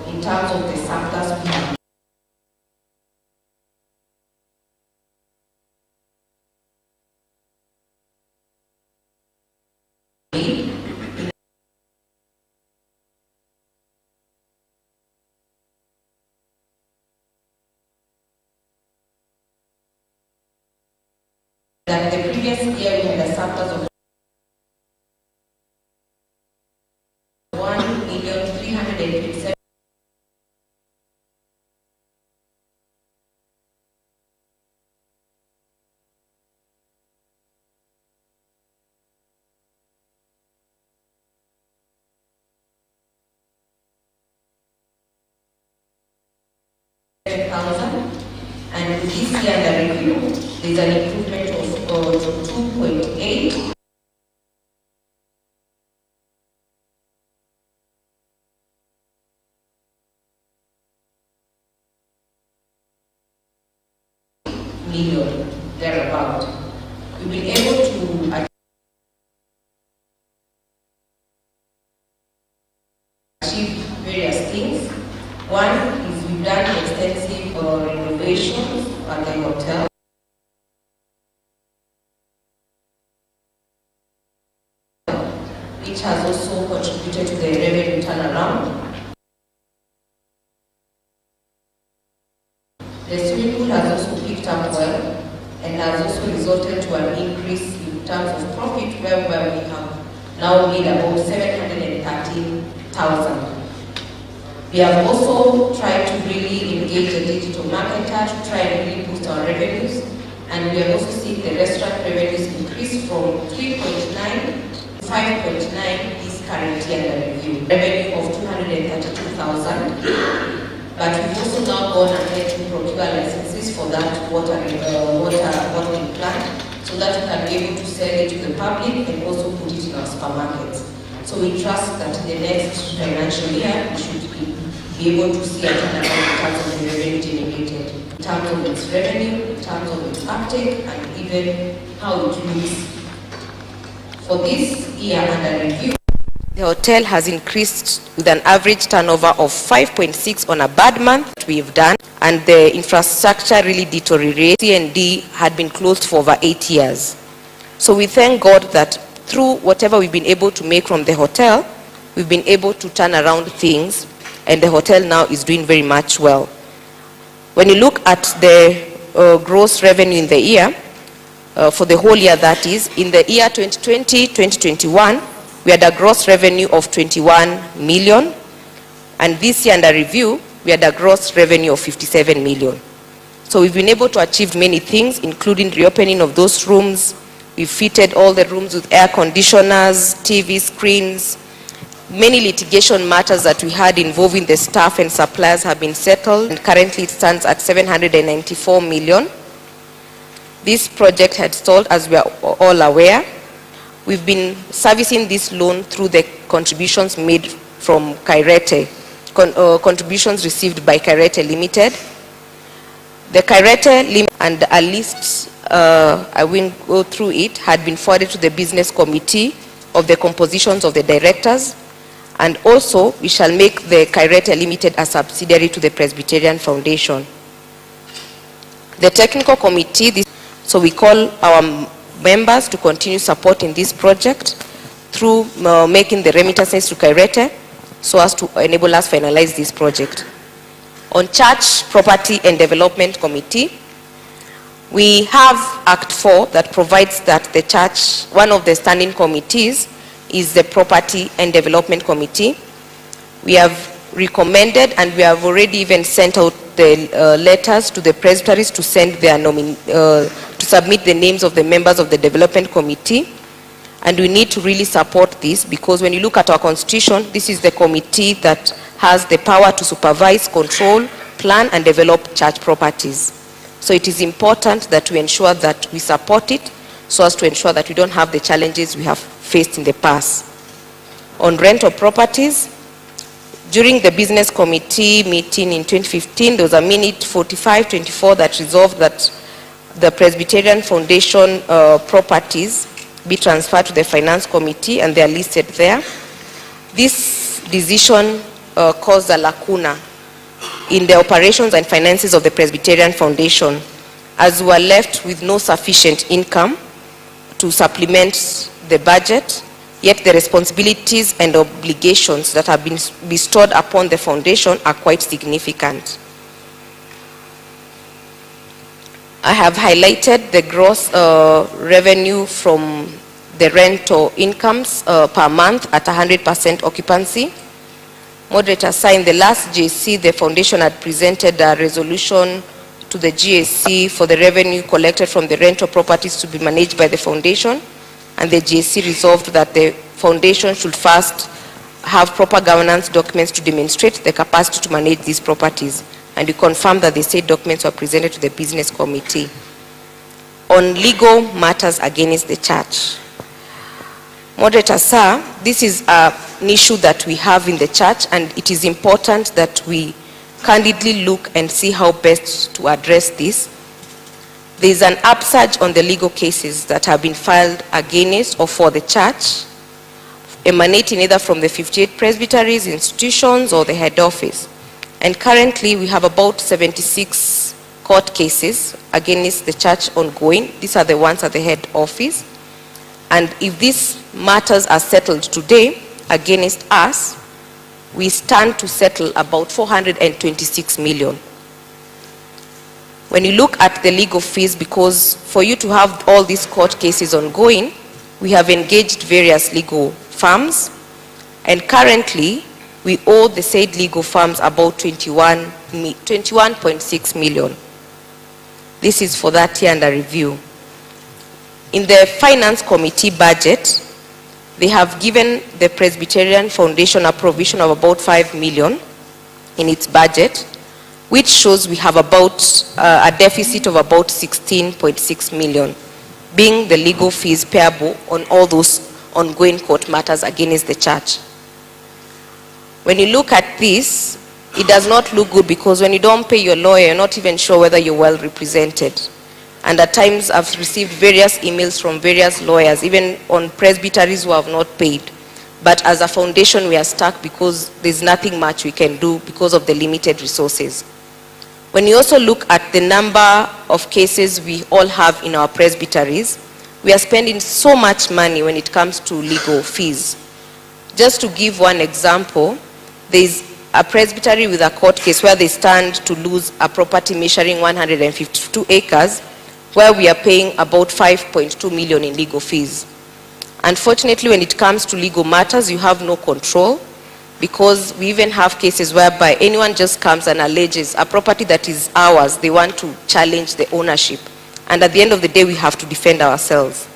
in terms of the surplus we have. That the previous year we had a surplus of 1,327,000. And with this year under review, there's an improvement of 2.8. million, thereabout. We've been able to achieve various things. One is we've done extensive renovations at the hotel. Which has also contributed to the revenue turnaround. The swimming pool has also picked up well and has also resulted to an increase in terms of profit, where we have now made about 713,000. We have also tried to really engage the digital marketer to try and really boost our revenues, and we have also seen the restaurant revenues increase from 3.9 to 5.9 this current year under review. Revenue of 232,000, but we've also now gone ahead to procure licenses for that watering plant, so that we can be able to sell it to the public and also put it in our supermarkets. So we trust that in the next financial year, we should be able to see a turnaround in terms of the revenue generated, in terms of its revenue, in terms of its uptake, and even how it looks. For this year under review, the hotel has increased with an average turnover of 5.6 on a bad month we've done, and the infrastructure really deteriorated. C&D had been closed for over 8 years. So we thank God that through whatever we've been able to make from the hotel, we've been able to turn around things, and the hotel now is doing very much well. When you look at the gross revenue in the year, for the whole year, that is, in the year 2020-2021, we had a gross revenue of 21 million, and this year under review, we had a gross revenue of 57 million. So we've been able to achieve many things, including reopening of those rooms. We've fitted all the rooms with air conditioners, TV screens. Many litigation matters that we had involving the staff and suppliers have been settled, and currently it stands at 794 million. This project had stalled, as we are all aware. We've been servicing this loan through the contributions made from Kairete, contributions received by Kairete Limited. The Kairete Limited and a list, I won't go through it, had been forwarded to the business committee of the compositions of the directors, and also we shall make the Kairete Limited a subsidiary to the Presbyterian Foundation. The technical committee, so we call our members to continue supporting this project through making the remittances to Kairete so as to enable us finalize this project. On Church Property and Development Committee, we have Act 4 that provides that the church, one of the standing committees is the Property and Development Committee. We have recommended, and we have already even sent out the letters to the presbyteries to send their to submit the names of the members of the development committee, and we need to really support this, because when you look at our constitution, this is the committee that has the power to supervise, control, plan and develop church properties. So it is important that we ensure that we support it so as to ensure that we don't have the challenges we have faced in the past. On rental properties, during the business committee meeting in 2015, there was a minute 4524 that resolved that the Presbyterian Foundation properties be transferred to the finance committee, and they are listed there. This decision caused a lacuna in the operations and finances of the Presbyterian Foundation, as we were left with no sufficient income to supplement the budget, yet the responsibilities and obligations that have been bestowed upon the foundation are quite significant. I have highlighted the gross revenue from the rental incomes per month at 100% occupancy. Moderator signed the last GAC, the foundation had presented a resolution to the GAC for the revenue collected from the rental properties to be managed by the foundation, and the GAC resolved that the foundation should first have proper governance documents to demonstrate the capacity to manage these properties, and we confirm that the said documents were presented to the business committee. On legal matters against the church, Moderator, sir, this is an issue that we have in the church, and it is important that we candidly look and see how best to address this. There is an upsurge on the legal cases that have been filed against or for the church, emanating either from the 58 presbyteries, institutions, or the head office. And currently we have about 76 court cases against the church ongoing. These are the ones at the head office. And if these matters are settled today against us, we stand to settle about 426 million. When you look at the legal fees, because for you to have all these court cases ongoing, we have engaged various legal firms, and currently we owe the said legal firms about 21.6 million. This is for that year under review. In the finance committee budget, They have given the Presbyterian Foundation a provision of about 5 million in its budget, which shows we have about a deficit of about 16.6 million, being the legal fees payable on all those ongoing court matters against the church. When you look at this, it does not look good, because when you don't pay your lawyer, you're not even sure whether you're well represented. And at times I've received various emails from various lawyers, even on presbyteries who have not paid. But as a foundation, we are stuck because there's nothing much we can do because of the limited resources. When you also look at the number of cases we all have in our presbyteries, we are spending so much money when it comes to legal fees. Just to give one example, there's a presbytery with a court case where they stand to lose a property measuring 152 acres, where we are paying about 5.2 million in legal fees. Unfortunately, when it comes to legal matters, you have no control, because we even have cases whereby anyone just comes and alleges a property that is ours, they want to challenge the ownership. And at the end of the day, we have to defend ourselves.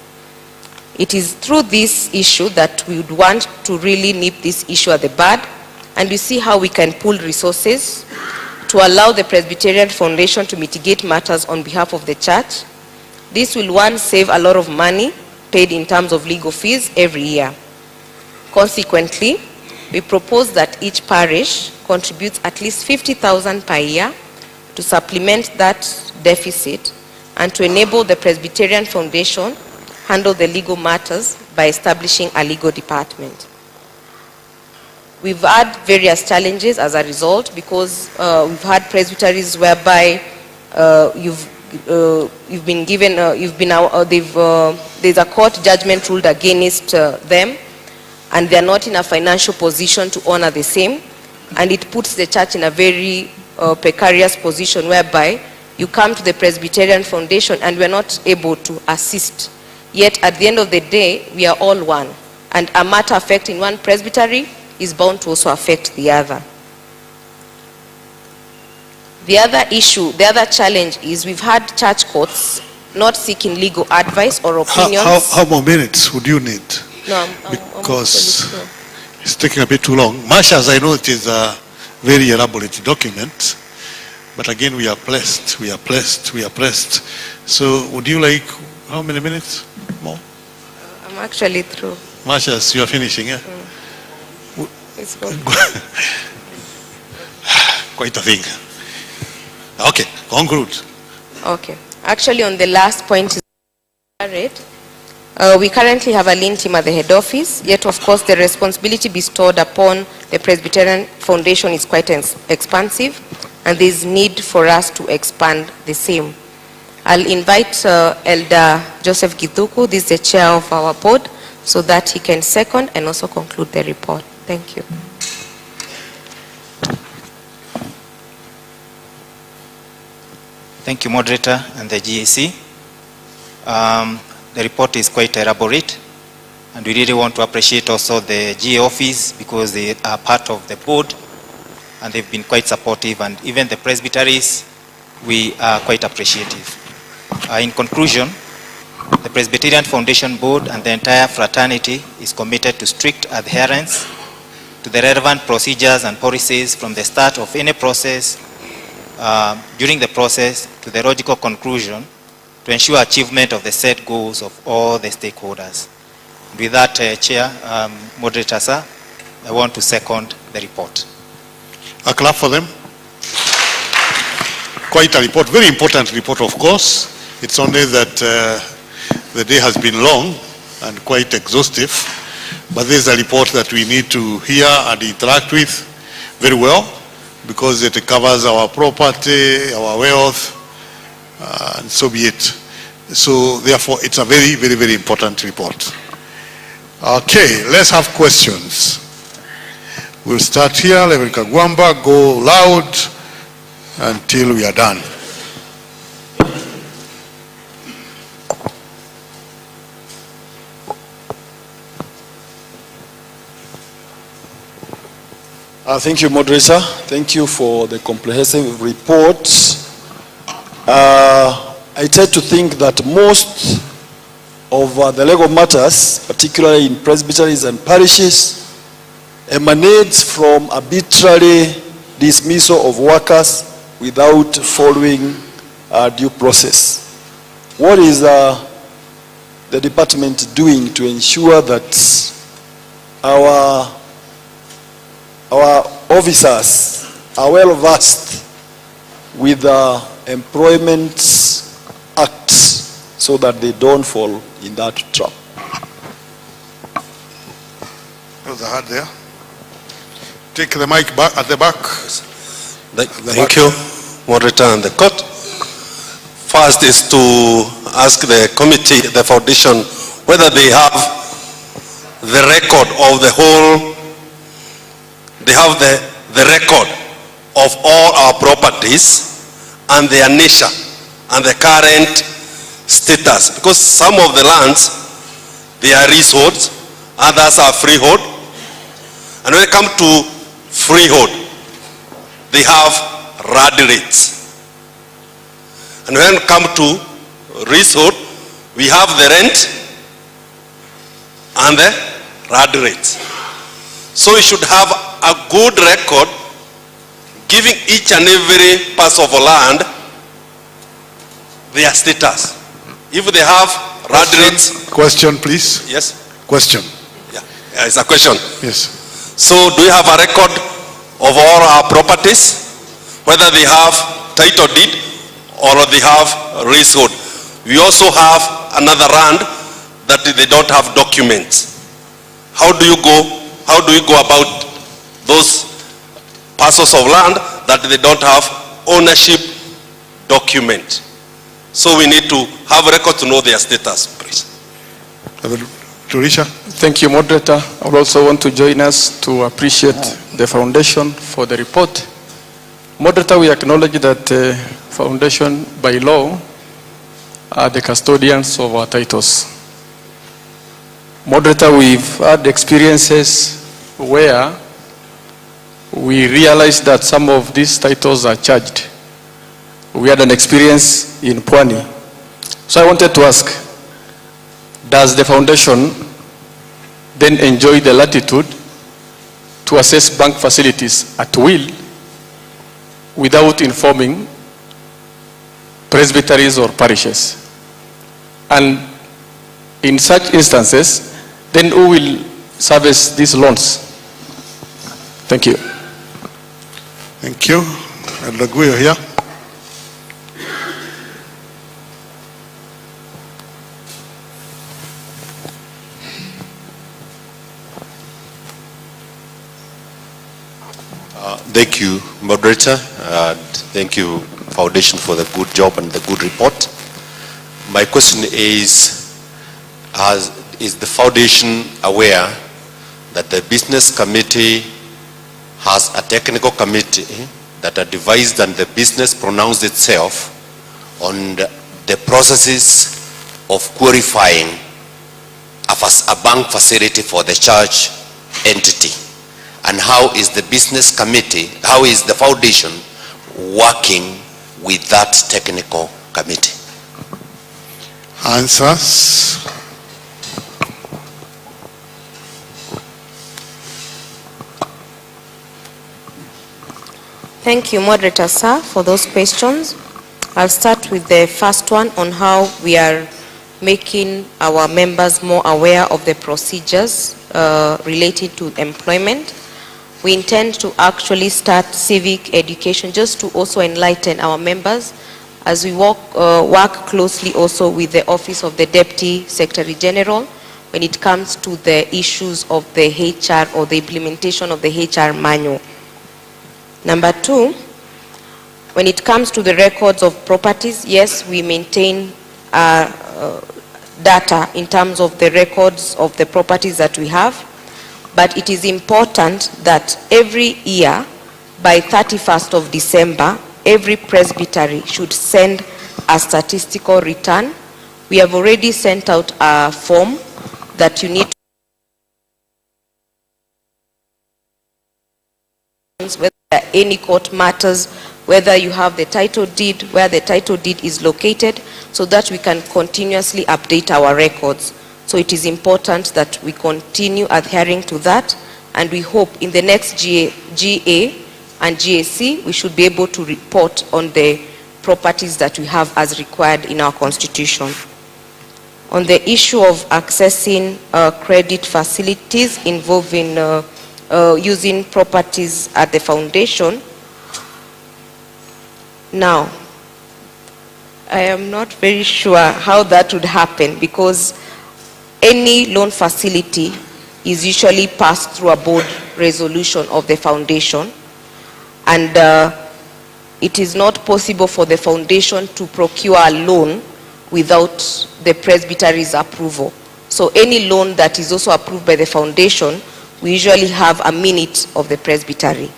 It is through this issue that we would want to really nip this issue at the bud, and we see how we can pool resources to allow the Presbyterian Foundation to mitigate matters on behalf of the church. This will, one, save a lot of money paid in terms of legal fees every year. Consequently, we propose that each parish contributes at least 50,000 per year to supplement that deficit and to enable the Presbyterian Foundation handle the legal matters by establishing a legal department. We've had various challenges as a result, because we've had presbyteries whereby you've been given, there's a court judgment ruled against them, and they're not in a financial position to honor the same, and it puts the church in a very precarious position whereby you come to the Presbyterian Foundation and we're not able to assist. Yet at the end of the day, we are all one, and a matter affecting one presbytery is bound to also affect the other. The other issue, the other challenge is we've had church courts not seeking legal advice or opinions. How more minutes would you need? No, because it's taking a bit too long. Much as I know it is a very elaborate document, but again, we are blessed, we are blessed, we are blessed. So would you like, how many minutes more? I'm actually through. Much as you are finishing, yeah? It's good. Quite a thing. Okay, conclude. Okay. Actually, on the last point, we currently have a lean team at the head office, yet of course the responsibility bestowed upon the Presbyterian Foundation is quite expansive, and there is need for us to expand the same. I'll invite Elder Joseph Githuku, this is the chair of our board, so that he can second and also conclude the report. Thank you. Thank you, moderator and the GAC. The report is quite elaborate, and we really want to appreciate also the GA office, because they are part of the board and they've been quite supportive, and even the presbyteries, we are quite appreciative. In conclusion, the Presbyterian Foundation Board and the entire fraternity is committed to strict adherence to the relevant procedures and policies from the start of any process, during the process, to the logical conclusion, to ensure achievement of the set goals of all the stakeholders. With that, Chair, Moderator, sir, I want to second the report. A clap for them. Quite a report, very important report, of course. It's only that the day has been long and quite exhaustive, but this is a report that we need to hear and interact with very well, because it covers our property, our wealth, and so be it. So therefore, it's a very, very, very important report. Okay, let's have questions. We'll start here. Reverend Kagwamba, go loud until we are done. Thank you, moderator. Thank you for the comprehensive report. I tend to think that most of the legal matters, particularly in presbyteries and parishes, emanates from arbitrary dismissal of workers without following due process. What is the department doing to ensure that our officers are well versed with the Employment Act so that they don't fall in that trap? Those are hard there. Take the mic back at the back. Thank you, moderator and the court. First is to ask the committee, the foundation, whether they have the record of the whole, they have the record of all our properties and their nature and the current status. Because some of the lands, they are leaseholds, others are freehold. And when it comes to freehold, they have RAD rates. And when it comes to leasehold, we have the rent and the RAD rates. So we should have a good record giving each and every parcel of land their status. If they have RAD rates. Question, please. Yes. Question. Yeah, it's a question. Yes. So do you have a record of all our properties, whether they have title deed or they have leasehold? We also have another land that they don't have documents. How do you go about those parcels of land that they don't have ownership document? So we need to have a record to know their status, please. Thank you, moderator. I would also want to join us to appreciate the foundation for the report. Moderator, we acknowledge that the foundation by law are the custodians of our titles. Moderator, we've had experiences where we realized that some of these titles are charged. We had an experience in Pwani. So I wanted to ask, does the foundation then enjoy the latitude to assess bank facilities at will without informing presbyteries or parishes? And in such instances, then who will service these loans? Thank you. Thank you. And Laguyo here. Thank you, moderator. Thank you, foundation, for the good job and the good report. My question is the foundation aware that the business committee has a technical committee that advised and the business pronounced itself on the processes of qualifying a bank facility for the church entity? And how is the business committee, how is the foundation working with that technical committee? Answers. Thank you, Moderator Sir, for those questions. I'll start with the first one on how we are making our members more aware of the procedures related to employment. We intend to actually start civic education just to also enlighten our members as we work closely also with the Office of the Deputy Secretary General when it comes to the issues of the HR or the implementation of the HR manual. Number two, when it comes to the records of properties, yes, we maintain data in terms of the records of the properties that we have. But it is important that every year, by 31st of December, every presbytery should send a statistical return. We have already sent out a form that you need to, whether there are any court matters, whether you have the title deed, where the title deed is located, so that we can continuously update our records. So it is important that we continue adhering to that, and we hope in the next GA and GAC, we should be able to report on the properties that we have as required in our constitution. On the issue of accessing credit facilities involving using properties at the foundation, now, I am not very sure how that would happen, because any loan facility is usually passed through a board resolution of the foundation, and it is not possible for the foundation to procure a loan without the presbytery's approval. So any loan that is also approved by the foundation, we usually have a minute of the presbytery.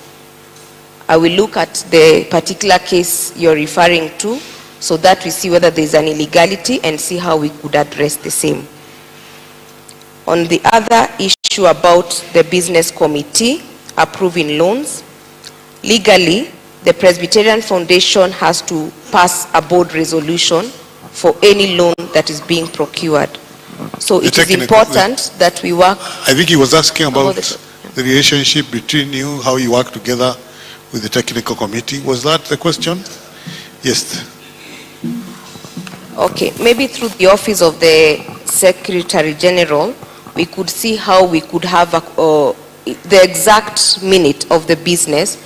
I will look at the particular case you're referring to, so that we see whether there's an illegality and see how we could address the same. On the other issue about the business committee approving loans, legally, the Presbyterian Foundation has to pass a board resolution for any loan that is being procured. So it is important that we work. I think he was asking about the relationship between you, how you work together with the technical committee. Was that the question? Yes. Okay, maybe through the office of the Secretary General, we could see how we could have the exact minute of the business.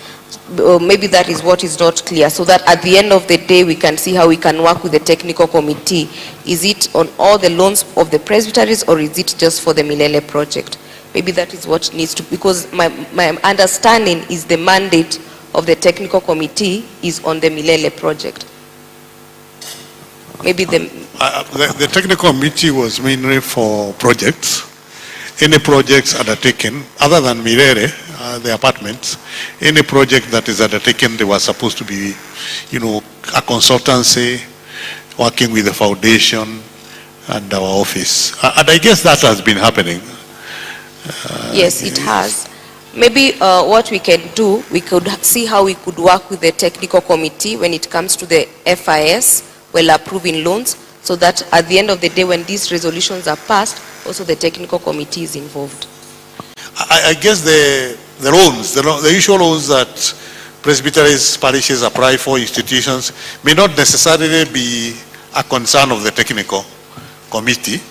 Maybe that is what is not clear, so that at the end of the day we can see how we can work with the technical committee. Is it on all the loans of the presbyteries, or is it just for the Milele project? Maybe that is what needs to, because my understanding is the mandate of the technical committee is on the Milele project. Maybe the technical committee was mainly for projects. Any projects undertaken, other than Milele, the apartments, any project that is undertaken, they were supposed to be, a consultancy, working with the foundation and our office. And I guess that has been happening. Yes, it has. Maybe what we can do, we could see how we could work with the technical committee when it comes to the FIS, while approving loans, so that at the end of the day, when these resolutions are passed, also the technical committee is involved. I guess the loans, the usual loans that presbyteries, parishes apply for, institutions, may not necessarily be a concern of the technical committee,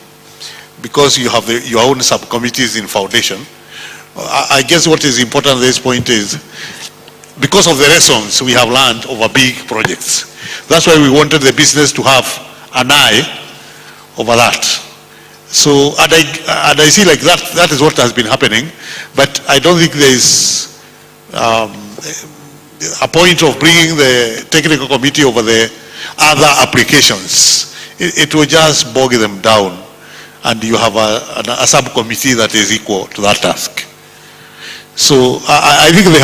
because you have your own subcommittees in foundation. I guess what is important at this point is, because of the lessons we have learned over big projects, that's why we wanted the business to have an eye over that. So, and I see like that is what has been happening, but I don't think there is a point of bringing the technical committee over the other applications. It will just bog them down, and you have a subcommittee that is equal to that task. So I think there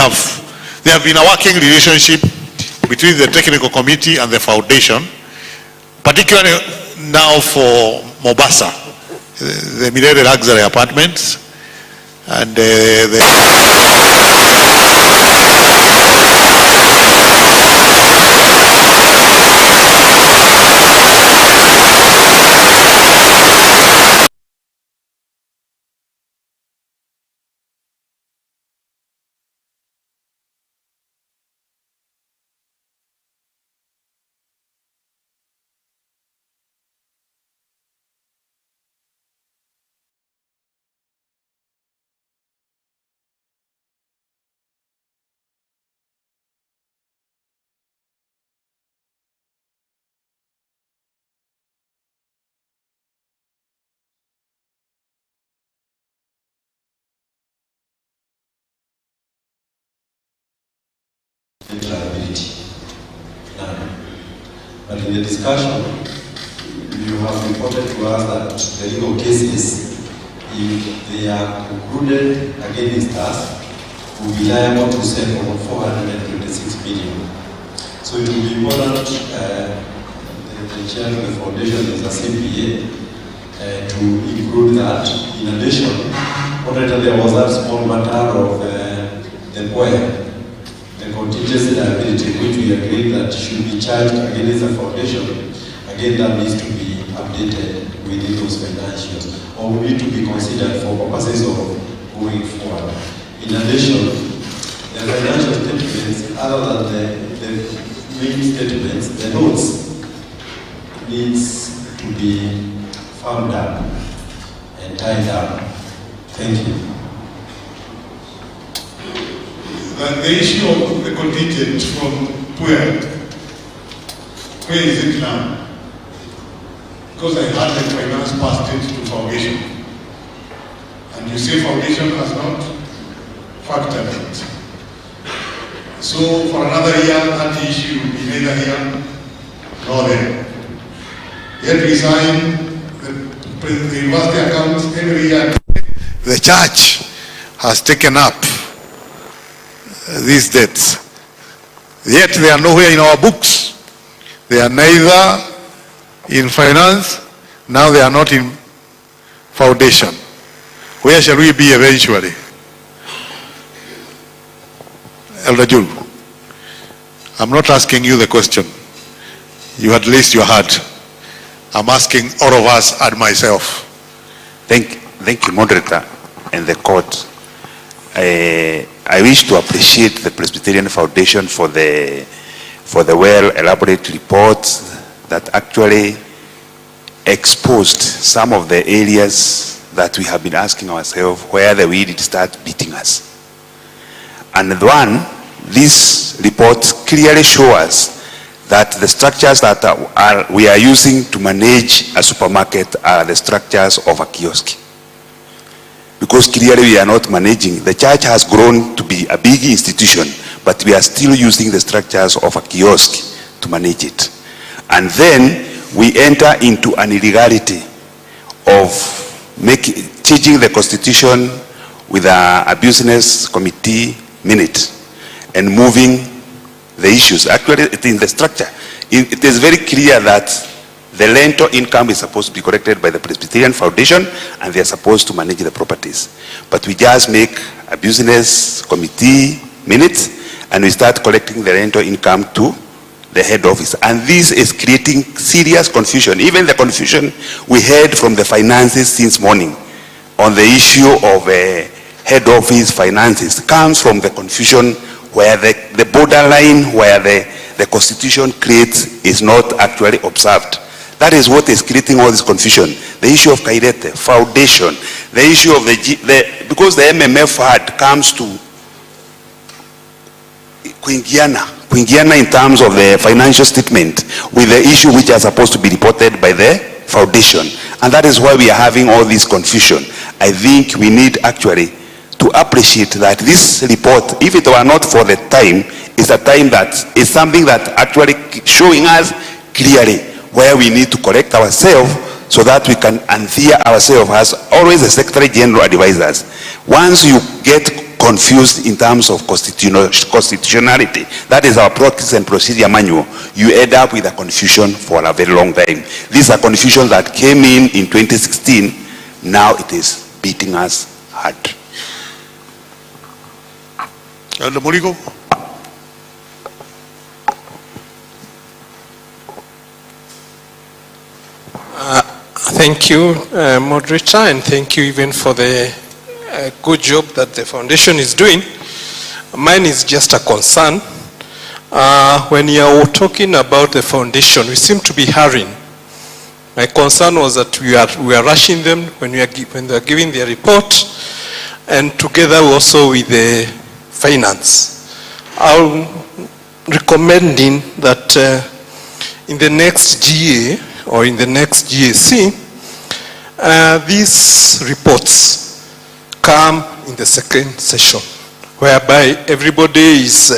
have been a working relationship between the technical committee and the foundation, particularly now for Mombasa, the Milele luxury apartments, and liability. But in the discussion, you have reported to us that the legal cases, if they are concluded against us, will be liable to save over 426 million. So it will be important, the chair of the foundation is a CPA, to include that. In addition, there was that small matter of the boy, the contingent liability, which we agreed that should be charged against the foundation, again that needs to be updated within those financials, or will need to be considered for purposes of going forward. In addition, the financial statements, other than the main statements, the notes needs to be firmed up and tied up. Thank you. The issue of the contingent from where is it now? Because I had the finance passed it to foundation. And you say foundation has not factored it. So for another year, that issue will be neither here nor there. Yet we sign the university accounts every year. The church has taken up these debts. Yet they are nowhere in our books. They are neither in finance, now they are not in foundation. Where shall we be eventually? Elder Jul, I'm not asking you the question. You had raised your heart. I'm asking all of us and myself. Thank you, moderator and the court. I wish to appreciate the Presbyterian Foundation for the well elaborate report that actually exposed some of the areas that we have been asking ourselves where the weed did start beating us. And one, this report clearly shows us that the structures that we are using to manage a supermarket are the structures of a kiosk. Because clearly we are not managing. The church has grown to be a big institution, but we are still using the structures of a kiosk to manage it. And then we enter into an illegality of changing the constitution with a business committee minute and moving the issues. Actually, it is in the structure. It is very clear that the rental income is supposed to be collected by the Presbyterian Foundation and they are supposed to manage the properties. But we just make a business committee minutes and we start collecting the rental income to the head office. And this is creating serious confusion. Even the confusion we heard from the finances since morning on the issue of head office finances comes from the confusion where the borderline where the constitution creates is not actually observed. That is what is creating all this confusion. The issue of Kairete, foundation, the issue of because the MMF fund comes to Quingiana in terms of the financial statement with the issue which are supposed to be reported by the foundation. And that is why we are having all this confusion. I think we need actually to appreciate that this report, if it were not for the time, is a time that is something that actually showing us clearly where we need to correct ourselves so that we can adhere ourselves as always the Secretary General advises. Once you get confused in terms of constitutionality, that is our practice and procedure manual, you end up with a confusion for a very long time. These are confusions that came in 2016, now it is beating us hard. Elder Murigo. Thank you, moderator, and thank you even for the good job that the foundation is doing. Mine is just a concern. When you are talking about the foundation, we seem to be hurrying. My concern was that we are rushing them when they are giving their report, and together also with the finance. I'm recommending that in the next GA or in the next GAC, these reports come in the second session, whereby everybody is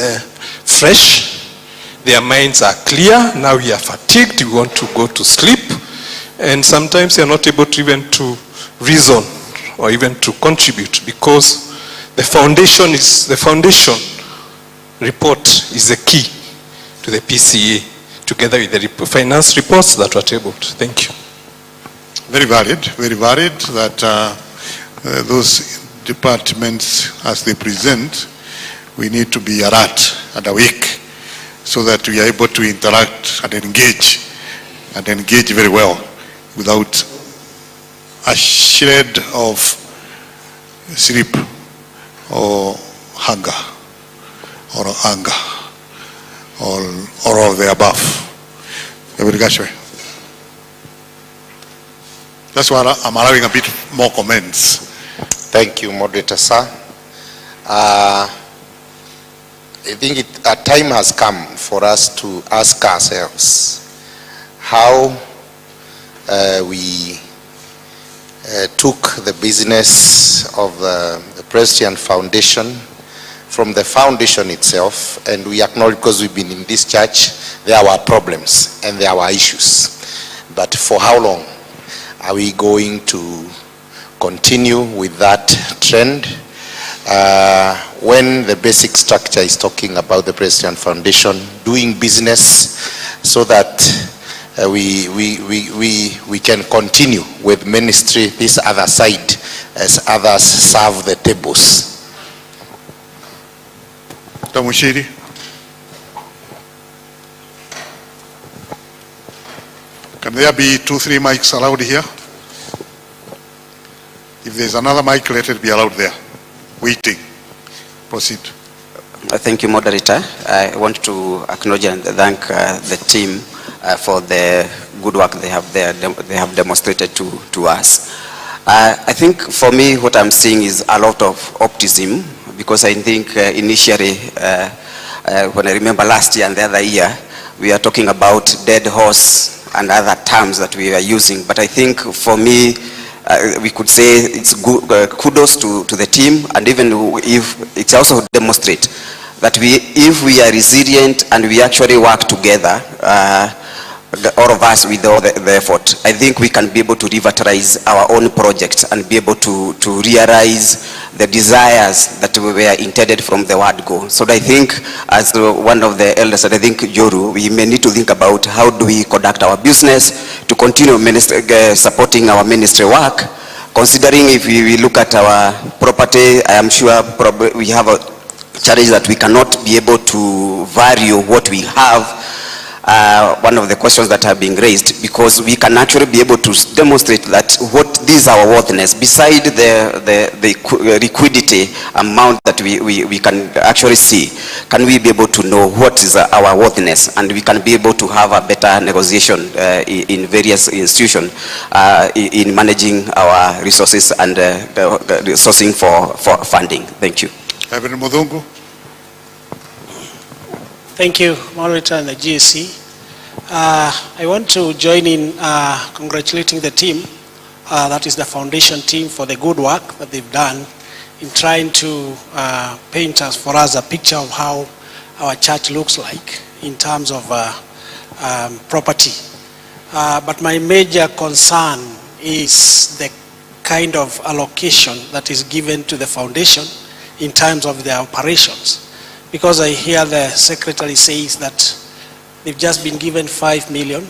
fresh, their minds are clear, now we are fatigued, we want to go to sleep, and sometimes they are not able to even to reason or even to contribute because the foundation report is the key to the PCA, together with the finance reports that were tabled. Thank you. Very valid that those departments, as they present, we need to be alert and awake so that we are able to interact and engage very well without a shred of sleep or hunger or anger or all of the above. That's why I'm allowing a bit more comments. Thank you, Moderator, sir. I think a time has come for us to ask ourselves how we took the business of the Presbyterian Foundation from the foundation itself, and we acknowledge, because we've been in this church, there were problems and there were issues. But for how long are we going to continue with that trend when the basic structure is talking about the Presbyterian Foundation doing business so that we can continue with ministry this other side as others serve the tables? Tamushiri. Can there be 2-3 mics allowed here? If there's another mic, let it be allowed there. Waiting. Proceed. Thank you, Moderator. I want to acknowledge and thank the team for the good work they have demonstrated to us. I think for me, what I'm seeing is a lot of optimism, because I think initially, when I remember last year and the other year, we are talking about dead horse and other terms that we are using. But I think for me, we could say it's good, kudos to the team, and even if it's also demonstrate that if we are resilient and we actually work together, all of us with all the effort, I think we can be able to revitalize our own projects and be able to realize the desires that were intended from the word go. So I think, as one of the elders said, I think, Joru, we may need to think about how do we conduct our business to continue supporting our ministry work, considering if we look at our property, I am sure probably we have a challenge that we cannot be able to value what we have. One of the questions that have been raised, because we can actually be able to demonstrate that what is our worthiness, beside the liquidity amount that we can actually see, can we be able to know what is our worthiness, and we can be able to have a better negotiation in various institutions in managing our resources and sourcing for funding. Thank you. Thank you, Moderator and the GAC. I want to join in congratulating the team, that is the foundation team, for the good work that they've done in trying to paint for us a picture of how our church looks like in terms of property. But my major concern is the kind of allocation that is given to the foundation in terms of their operations. Because I hear the secretary says that they've just been given 5 million,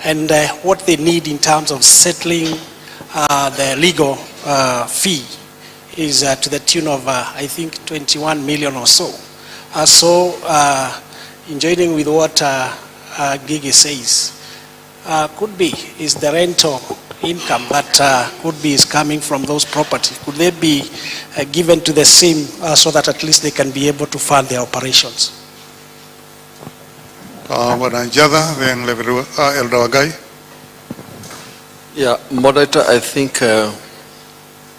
and what they need in terms of settling the legal fee is to the tune of, I think, 21 million or so. In joining with what Gigi says, could be is the rental income that could be is coming from those properties. Could they be given to the same so that at least they can be able to fund their operations? Yeah, Moderator, I think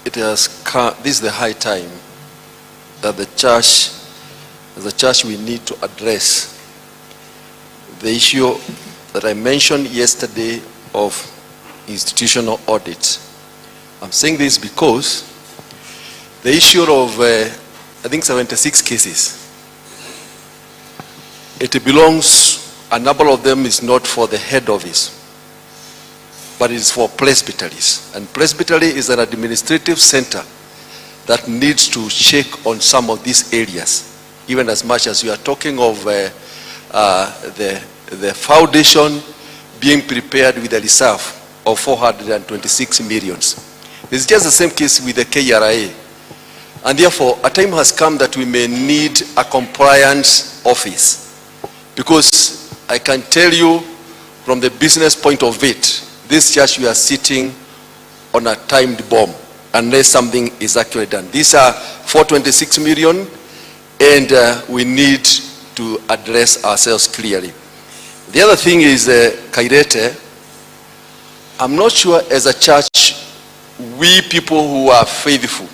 it has come, this is the high time that the church, as a church, we need to address the issue that I mentioned yesterday of institutional audit. I'm saying this because the issue of, I think, 76 cases, it belongs, a number of them is not for the head office, but it's for presbyteries. And presbytery is an administrative center that needs to check on some of these areas, even as much as we are talking of the foundation being prepared with a reserve of 426 millions. It's just the same case with the KRA. And therefore, a time has come that we may need a compliance office. Because I can tell you from the business point of it, this church, we are sitting on a timed bomb unless something is actually done. These are 426 million, and we need to address ourselves clearly. The other thing is Kairete. I'm not sure as a church, we people who are faithful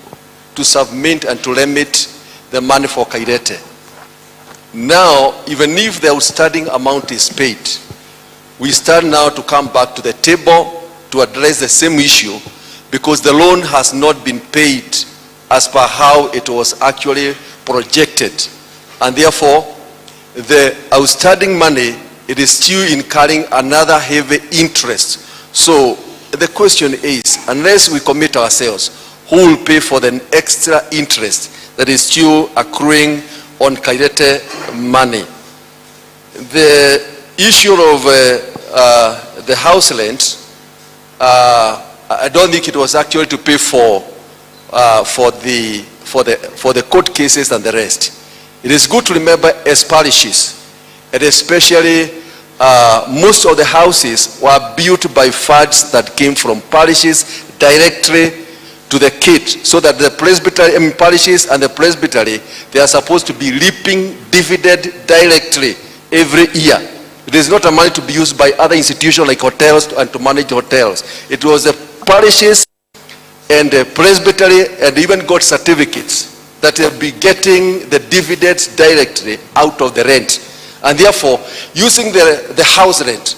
to submit and to limit the money for Kairete. Now, even if the outstanding amount is paid, we start now to come back to the table to address the same issue, because the loan has not been paid as per how it was actually projected. And therefore, the outstanding money, it is still incurring another heavy interest. So the question is, unless we commit ourselves, who will pay for the extra interest that is still accruing on Kairete money? The issue of the house rent, I don't think it was actually to pay for the court cases and the rest. It is good to remember, as parishes, and especially most of the houses were built by funds that came from parishes directly to the kid, so that the presbytery, parishes and the presbytery, they are supposed to be reaping dividend directly every year. It is not a money to be used by other institutions like hotels and to manage hotels. It was the parishes and the presbytery, and even got certificates that will be getting the dividends directly out of the rent. And therefore, using the house rent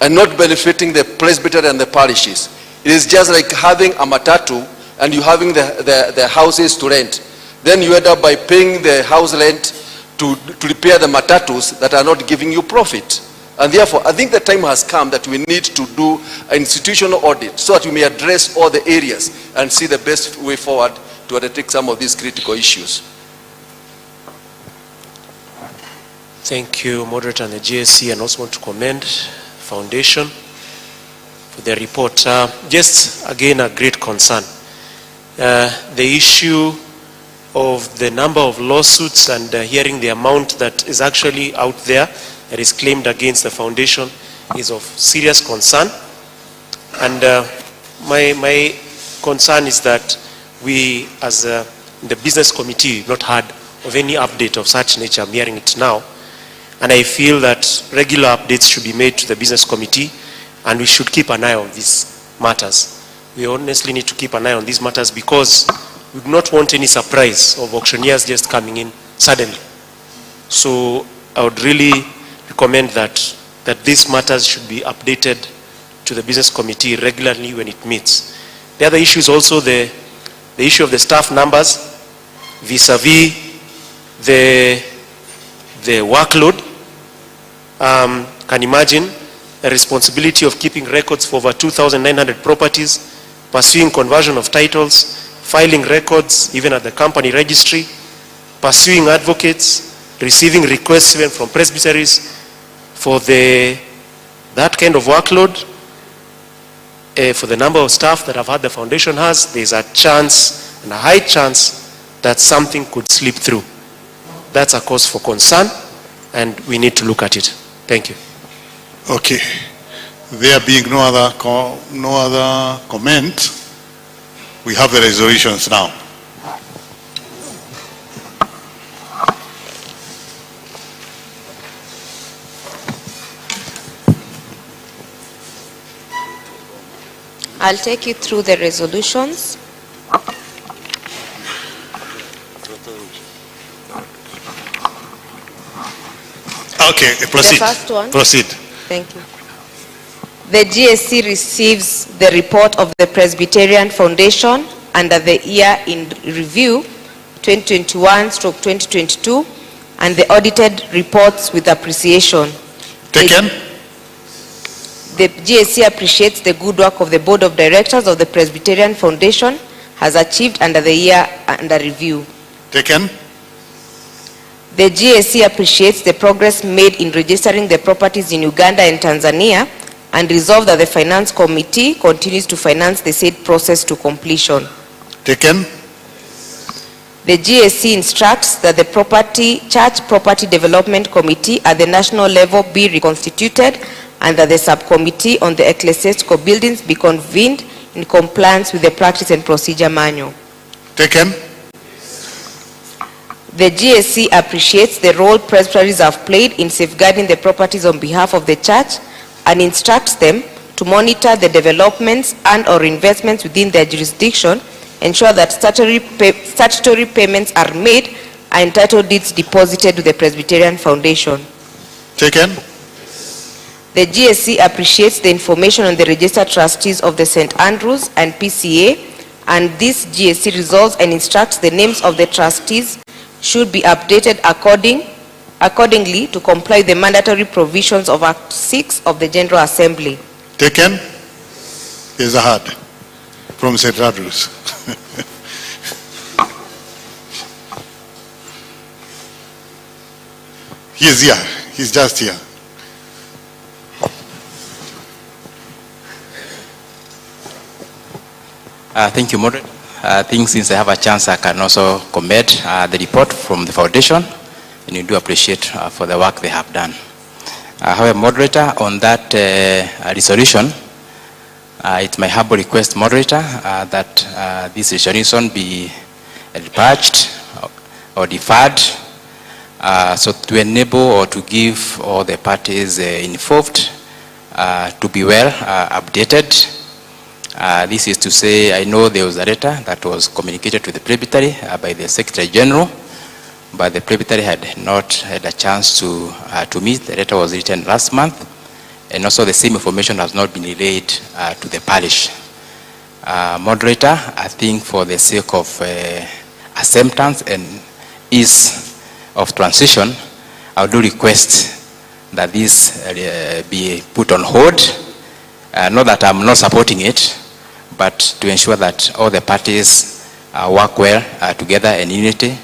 and not benefiting the presbytery and the parishes, it is just like having a matatu and you having the houses to rent. Then you end up by paying the house rent to repair the matatus that are not giving you profit. And therefore, I think the time has come that we need to do an institutional audit so that we may address all the areas and see the best way forward to undertake some of these critical issues. Thank you, Moderator and the GAC, and also want to commend Foundation for the report. Just again, a great concern. The issue of the number of lawsuits and hearing the amount that is actually out there that is claimed against the Foundation is of serious concern. And my concern is that we, as the business committee, have not heard of any update of such nature. I'm hearing it now. And I feel that regular updates should be made to the business committee, and we should keep an eye on these matters. We honestly need to keep an eye on these matters, because we do not want any surprise of auctioneers just coming in suddenly. So I would really recommend that these matters should be updated to the business committee regularly when it meets. The other issue is also the issue of the staff numbers vis-a-vis the workload. Can imagine the responsibility of keeping records for over 2,900 properties, pursuing conversion of titles, filing records even at the company registry, pursuing advocates, receiving requests even from presbyteries. For that kind of workload, for the number of staff that I've had the Foundation has, there's a chance, and a high chance, that something could slip through. That's a cause for concern, and we need to look at it. Thank you. Okay. There being no other comment, we have the resolutions now. I'll take you through the resolutions. Okay, proceed. The first one. Proceed. Thank you. The GAC receives the report of the Presbyterian Foundation under the year in review 2021/2022 and the audited reports with appreciation. Taken. The GAC appreciates the good work of the Board of Directors of the Presbyterian Foundation has achieved under the year under review. Taken. The GAC appreciates the progress made in registering the properties in Uganda and Tanzania and resolve that the Finance Committee continues to finance the said process to completion. Taken. The GAC instructs that the Church Property Development Committee at the national level be reconstituted and that the subcommittee on the ecclesiastical buildings be convened in compliance with the Practice and Procedure Manual. Taken. The GAC appreciates the role presbyteries have played in safeguarding the properties on behalf of the church and instructs them to monitor the developments and or investments within their jurisdiction, ensure that statutory payments are made, and title deeds deposited to the Presbyterian Foundation. Taken. The GAC appreciates the information on the registered trustees of the St. Andrews and PCA, and this GAC resolves and instructs the names of the trustees should be updated accordingly to comply with the mandatory provisions of Act 6 of the General Assembly. Taken. Is a hard from St. Andrews. He's here. He's just here. Thank you, Moderator. I think since I have a chance, I can also commend the report from the foundation, and we do appreciate for the work they have done. However, Moderator, on that resolution, it's my humble request, Moderator, that this resolution be repurged or deferred, so to enable or to give all the parties involved to be well updated. This is to say, I know there was a letter that was communicated to the Presbytery by the Secretary General, but the Presbytery had not had a chance to meet. The letter was written last month, and also the same information has not been relayed to the parish. Moderator, I think for the sake of acceptance and ease of transition, I do request that this be put on hold. Not that I'm not supporting it, but to ensure that all the parties work well together in unity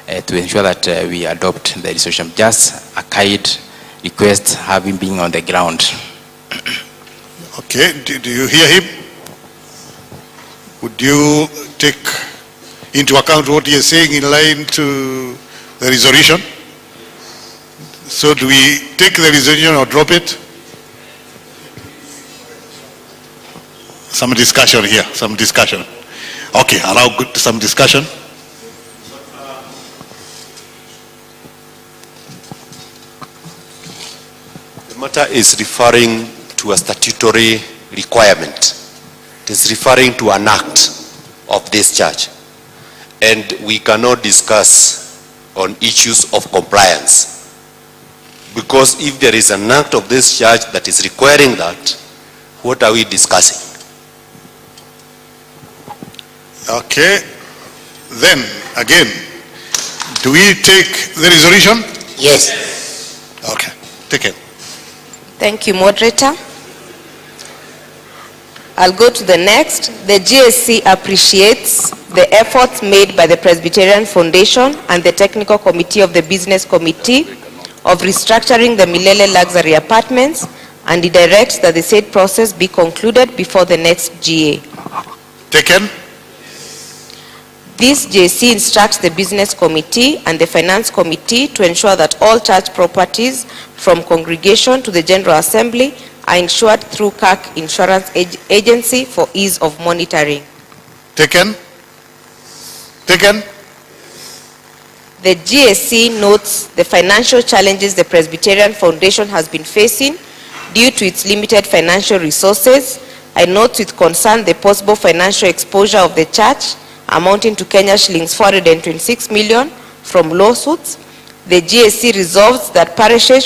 to ensure that we adopt the resolution. Just a kind request having been on the ground. Okay, do you hear him? Would you take into account what he is saying in line to the resolution? So do we take the resolution or drop it? Some discussion here, some discussion. Okay, allow some discussion. The matter is referring to a statutory requirement. It is referring to an act of this church. And we cannot discuss on issues of compliance. Because if there is an act of this church that is requiring that, what are we discussing? Okay, then again, do we take the resolution? Yes. Okay, take it. Thank you, Moderator. I'll go to the next. The GAC appreciates the efforts made by the Presbyterian Foundation and the Technical Committee of the Business Committee of restructuring the Milele Luxury Apartments, and it directs that the said process be concluded before the next GA. Taken. This GAC instructs the Business Committee and the Finance Committee to ensure that all church properties from congregation to the General Assembly are insured through GAC Insurance Agency for ease of monitoring. Taken. Taken. The GAC notes the financial challenges the Presbyterian Foundation has been facing due to its limited financial resources. I note with concern the possible financial exposure of the church amounting to Kenya shillings 426 million from lawsuits. The GAC resolves that parishes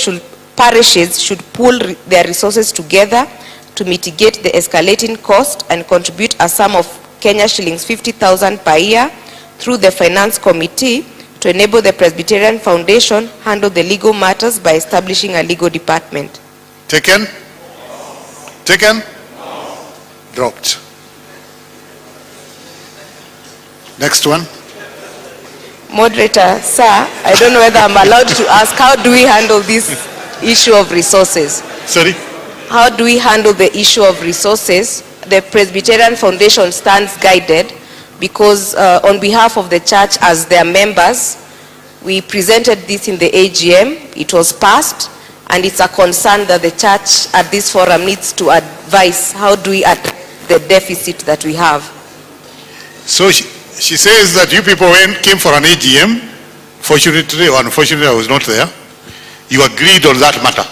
should pool their resources together to mitigate the escalating cost and contribute a sum of Kenya shillings 50,000 per year through the Finance Committee to enable the Presbyterian Foundation handle the legal matters by establishing a legal department. Taken. Taken. Dropped. Next one. Moderator, sir, I don't know whether I'm allowed to ask, how do we handle this issue of resources? Sorry? How do we handle the issue of resources? The Presbyterian Foundation stands guided because on behalf of the church as their members, we presented this in the AGM, it was passed, and it's a concern that the church at this forum needs to advise how do we address the deficit that we have. So she says that you people came for an AGM, fortunately or unfortunately I was not there, you agreed on that matter.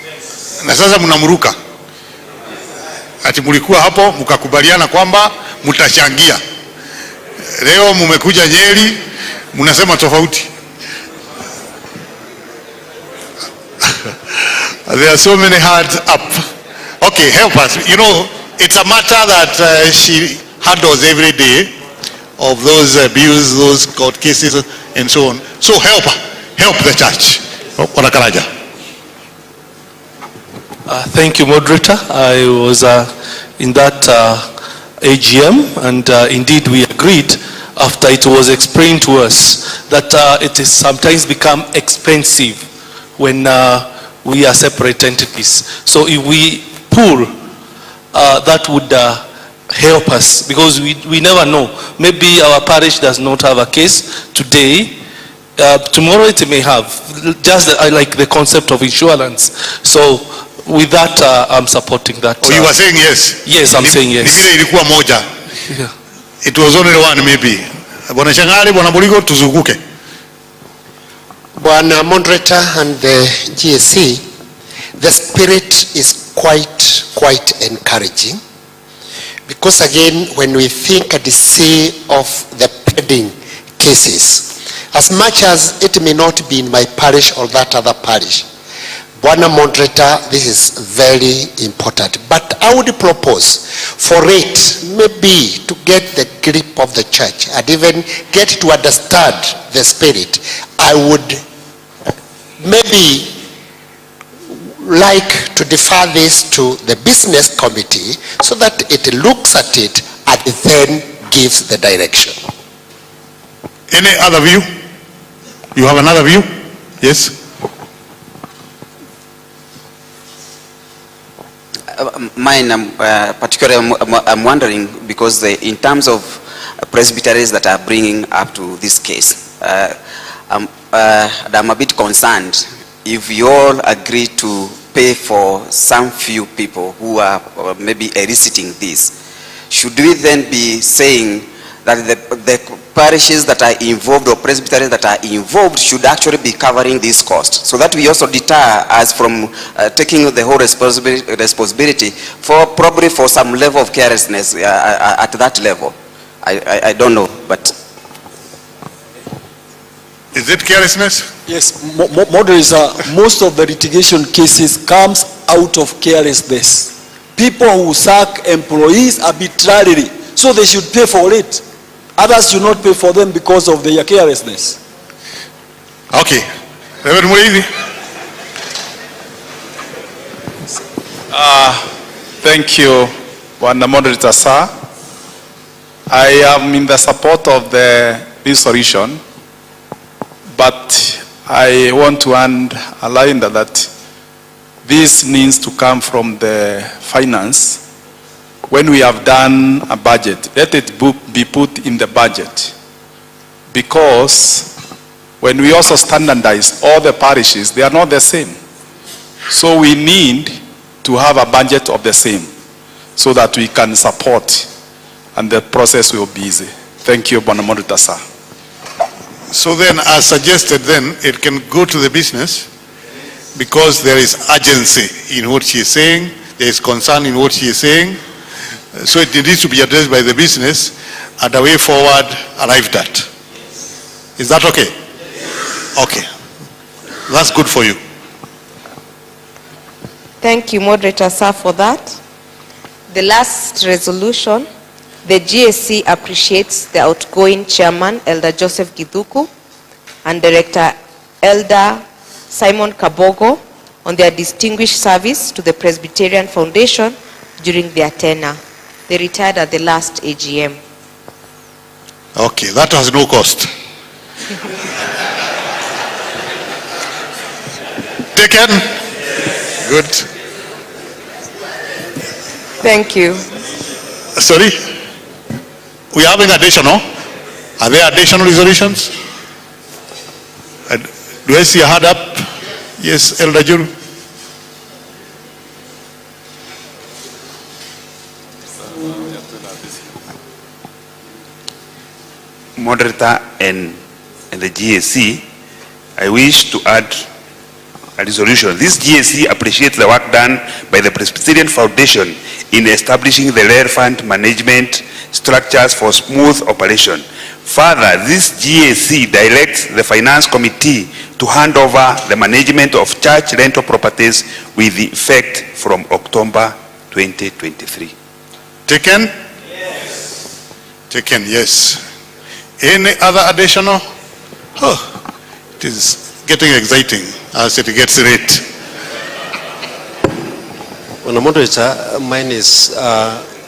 Yes. Na sasa mnamuruka. Ati mulikuwa hapo, mkakubaliana kwamba mtachangia. Leo mumekuja Nyeri, mnasema tofauti. There are so many hands up. Okay, help us. You know, it's a matter that she handles every day, of those abuse, those court cases, and so on. So help the church. Wanakaraja. Thank you, moderator. I was in that AGM, and indeed we agreed after it was explained to us that it is sometimes become expensive when we are separate entities. So if we pool, that would help us, because we never know. Maybe our parish does not have a case today. Tomorrow it may have. Just I like the concept of insurance. So with that, I'm supporting that. Oh, you were saying yes? Yes, I'm saying yes. Ni vile ilikuwa moja. Yeah. It was only one maybe. Bwana Changari, Bwana Buligo, tuzunguke. Bwana moderator and the GAC, the spirit is quite encouraging, because again, when we think and say of the pending cases, as much as it may not be in my parish or that other parish, Bwana moderator, this is very important. But I would propose for it maybe to get the grip of the church and even get to understand the spirit. I would maybe like to defer this to the business committee so that it looks at it and then gives the direction. Any other view? You have another view? Yes? Mine, particularly, I'm wondering, because in terms of presbyteries that are bringing up to this case, I'm a bit concerned if you all agree to pay for some few people who are maybe eliciting this. Should we then be saying that the parishes that are involved or presbyteries that are involved should actually be covering this cost, so that we also deter us from taking the whole responsibility for probably for some level of carelessness at that level? I don't know, but is it carelessness? Yes, moderator, most of the litigation cases comes out of carelessness. People who sack employees arbitrarily, so they should pay for it. Others do not pay for them because of their carelessness. Okay. Reverend Muizi. Thank you, Bwana Moderator, sir. I am in the support of the resolution, but I want to underline that this needs to come from the finance. When we have done a budget, let it be put in the budget, because when we also standardize all the parishes, they are not the same. So we need to have a budget of the same so that we can support and the process will be easy. Thank you, Bwana Moderator, sir. So then, as suggested, then it can go to the business, because there is urgency in what she is saying, there is concern in what she is saying. So it needs to be addressed by the business and a way forward arrived at. Is that okay? Okay. That's good for you. Thank you, Moderator, sir, for that. The last resolution, the GAC appreciates the outgoing chairman, Elder Joseph Githuku, and Director Elder Simon Kabogo on their distinguished service to the Presbyterian Foundation during their tenure. They retired at the last AGM. Okay, that has no cost. Taken? Good. Thank you. Sorry? We are having additional. Are there additional resolutions? Do I see a hand up? Yes, Elder Juru. Moderator and the GAC, I wish to add a resolution. This GAC appreciates the work done by the Presbyterian Foundation in establishing the relevant management structures for smooth operation. Further, this GAC directs the Finance Committee to hand over the management of church rental properties with effect from October 2023. Taken? Yes. Taken, yes. Any other additional? Oh, it is getting exciting as it gets late. Well, Moderator, mine is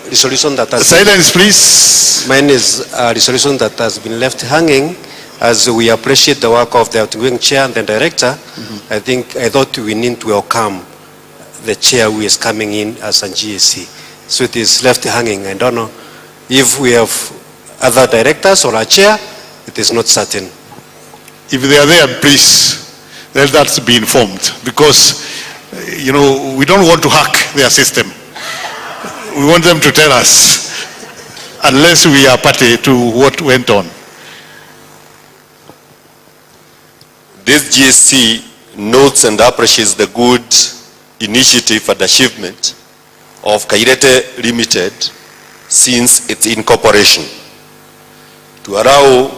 resolution that has... Silence, please. Mine is a resolution that has been left hanging as we appreciate the work of the outgoing chair and the director. I thought we need to welcome the chair who is coming in as a GAC. So it is left hanging. I don't know if we have other directors or a chair. It is not certain. If they are there, please, let that be informed. Because, you know, we don't want to hack their system. We want them to tell us, unless we are party to what went on. This GAC notes and appreciates the good initiative and achievement of Kairete Limited since its incorporation. To allow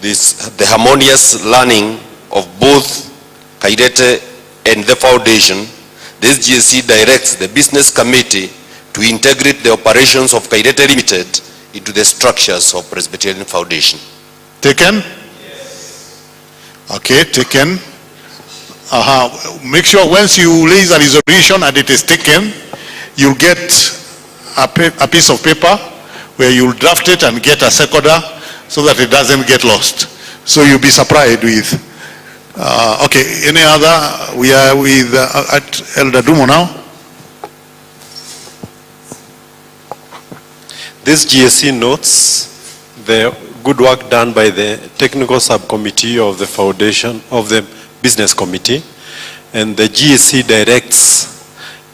the harmonious learning of both Kairete and the foundation, this GAC directs the business committee to integrate the operations of Kairete Limited into the structures of Presbyterian Foundation. Taken? Okay, taken. Make sure once you raise a resolution and it is taken, you'll get a piece of paper where you'll draft it and get a seconder so that it doesn't get lost. So you'll be surprised with. Okay, any other? We are with at Elder Dumo now. This GAC notes the good work done by the technical subcommittee of the foundation, of the business committee, and the GAC directs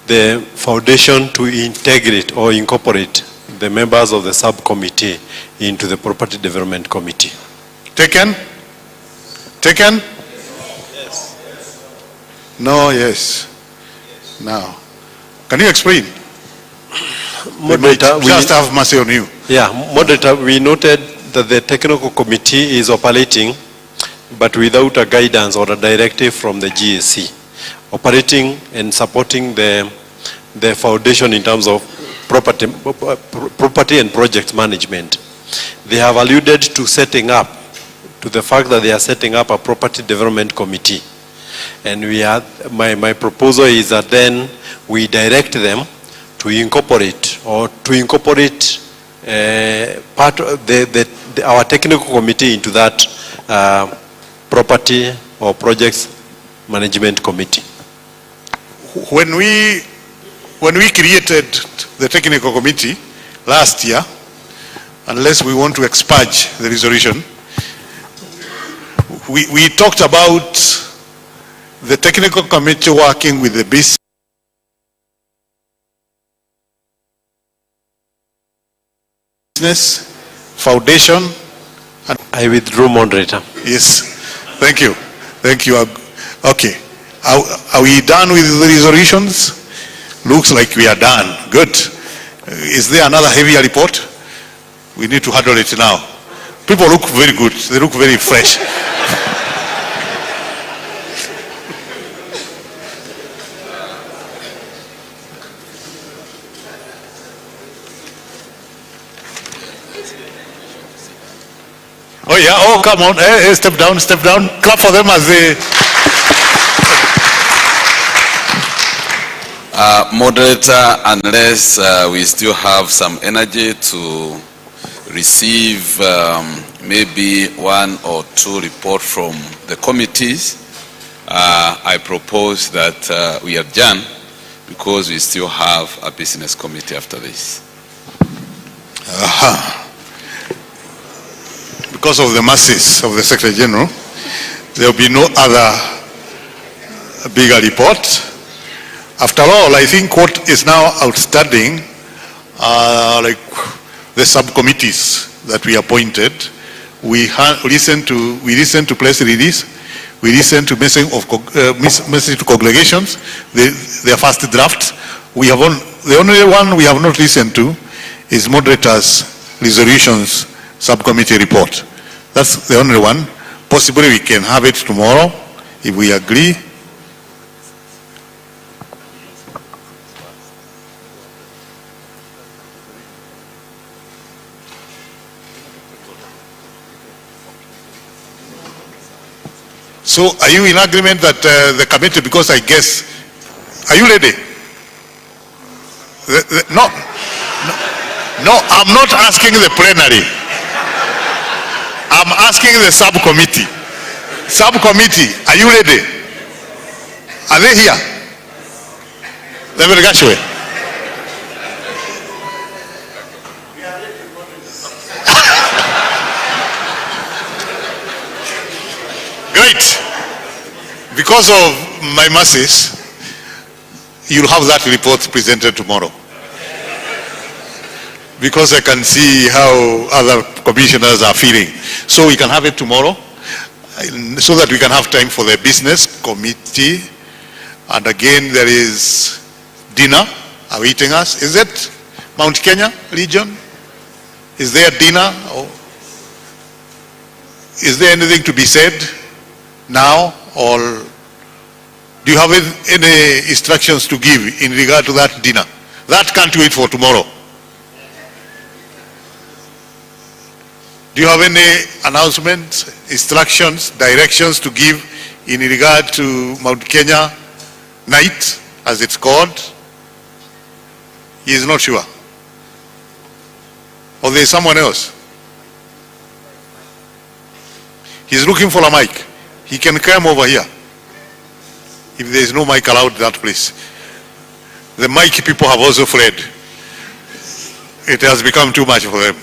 the foundation to integrate or incorporate the members of the subcommittee into the property development committee. Taken? Taken? Yes. No, yes. Now, can you explain? Moderator, just have mercy on you. Yeah, Moderator, we noted that the technical committee is operating, but without a guidance or a directive from the GAC, operating and supporting the foundation in terms of property and project management. They have alluded to setting up, to the fact that they are setting up a property development committee. And my proposal is that then we direct them to incorporate part of our technical committee into that property or projects management committee. When we created the technical committee last year, unless we want to expurge the resolution, we talked about the technical committee working with the business, foundation, and I withdraw, Moderator. Yes, thank you. Thank you. Okay, are we done with the resolutions? Looks like we are done. Good. Is there another heavier report? We need to handle it now. People look very good. They look very fresh. Oh yeah, oh come on, step down, clap for them as they... Moderator, unless we still have some energy to receive maybe one or two reports from the committees, I propose that we adjourn because we still have a business committee after this. Because of the masses of the Secretary General, there will be no other bigger report. After all, I think what is now outstanding are like the subcommittees that we appointed. We listened to press release. We listened to message to congregations, their first draft. The only one we have not listened to is moderator's resolutions subcommittee report. That's the only one. Possibly we can have it tomorrow if we agree. So are you in agreement that the committee, because I guess, are you ready? No, I'm not asking the plenary. I'm asking the subcommittee. Subcommittee, are you ready? Are they here? Great. Because of my masses, you'll have that report presented tomorrow. Because I can see how other commissioners are feeling. So we can have it tomorrow, so that we can have time for the business committee. And again, there is dinner awaiting us. Is it Mount Kenya region? Is there dinner? Or is there anything to be said now? Or do you have any instructions to give in regard to that dinner? That can't wait for tomorrow. Do you have any announcements, instructions, directions to give in regard to Mount Kenya night, as it's called? He is not sure. Or there is someone else. He's looking for a mic. He can come over here. If there is no mic allowed that place. The mic people have also fled. It has become too much for them.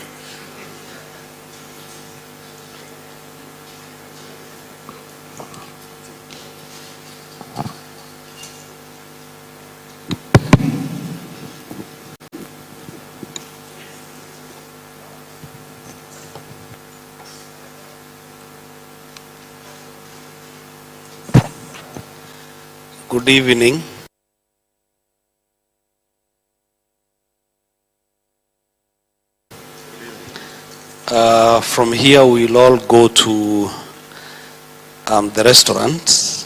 Good evening. From here we'll all go to the restaurants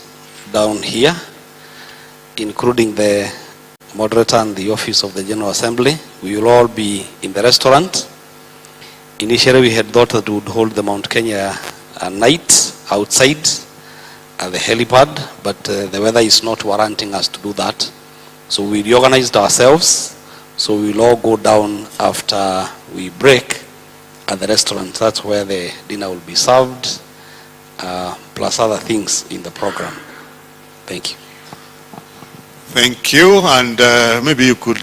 down here, including the moderator and the office of the General Assembly. We will all be in the restaurant. Initially we had thought that we would hold the Mount Kenya night outside at the helipad, but the weather is not warranting us to do that. So we reorganized ourselves, so we'll all go down after we break at the restaurant. That's where the dinner will be served, plus other things in the program. Thank you. Thank you, and maybe you could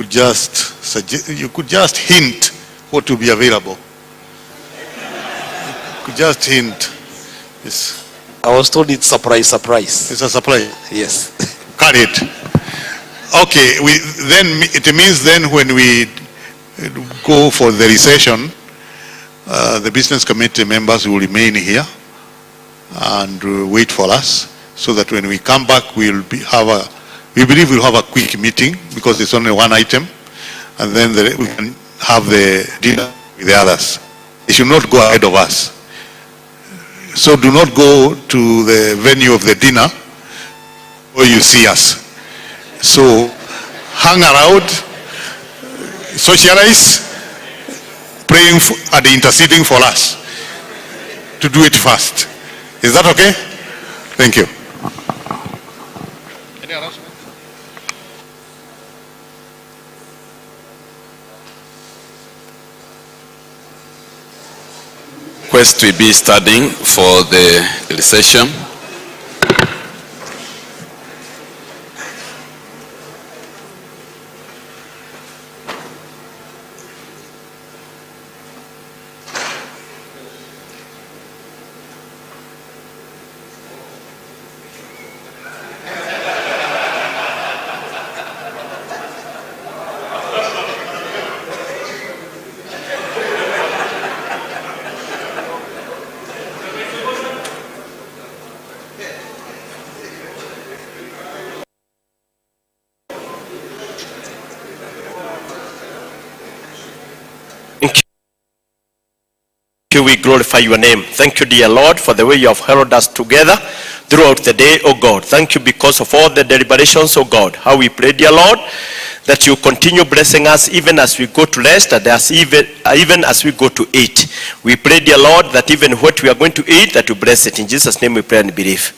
just suggest, you could just hint what will be available. You could just hint. Yes. I was told it's surprise. It's a surprise. Yes. Carried. Okay. Then it means then when we go for the recession, the business committee members will remain here and wait for us, so that when we come back we believe we'll have a quick meeting because it's only one item, and then we can have the dinner with the others. They should not go ahead of us. So do not go to the venue of the dinner where you see us. So hang around, socialize, praying and interceding for us to do it fast. Is that okay? Thank you. Any announcement? Request to be studying for the recession. We glorify your name. Thank you, dear Lord, for the way you have held us together throughout the day, oh God. Thank you because of all the deliberations, oh God. How we pray, dear Lord, that you continue blessing us even as we go to rest and even as we go to eat. We pray, dear Lord, that even what we are going to eat, that you bless it. In Jesus' name we pray and believe.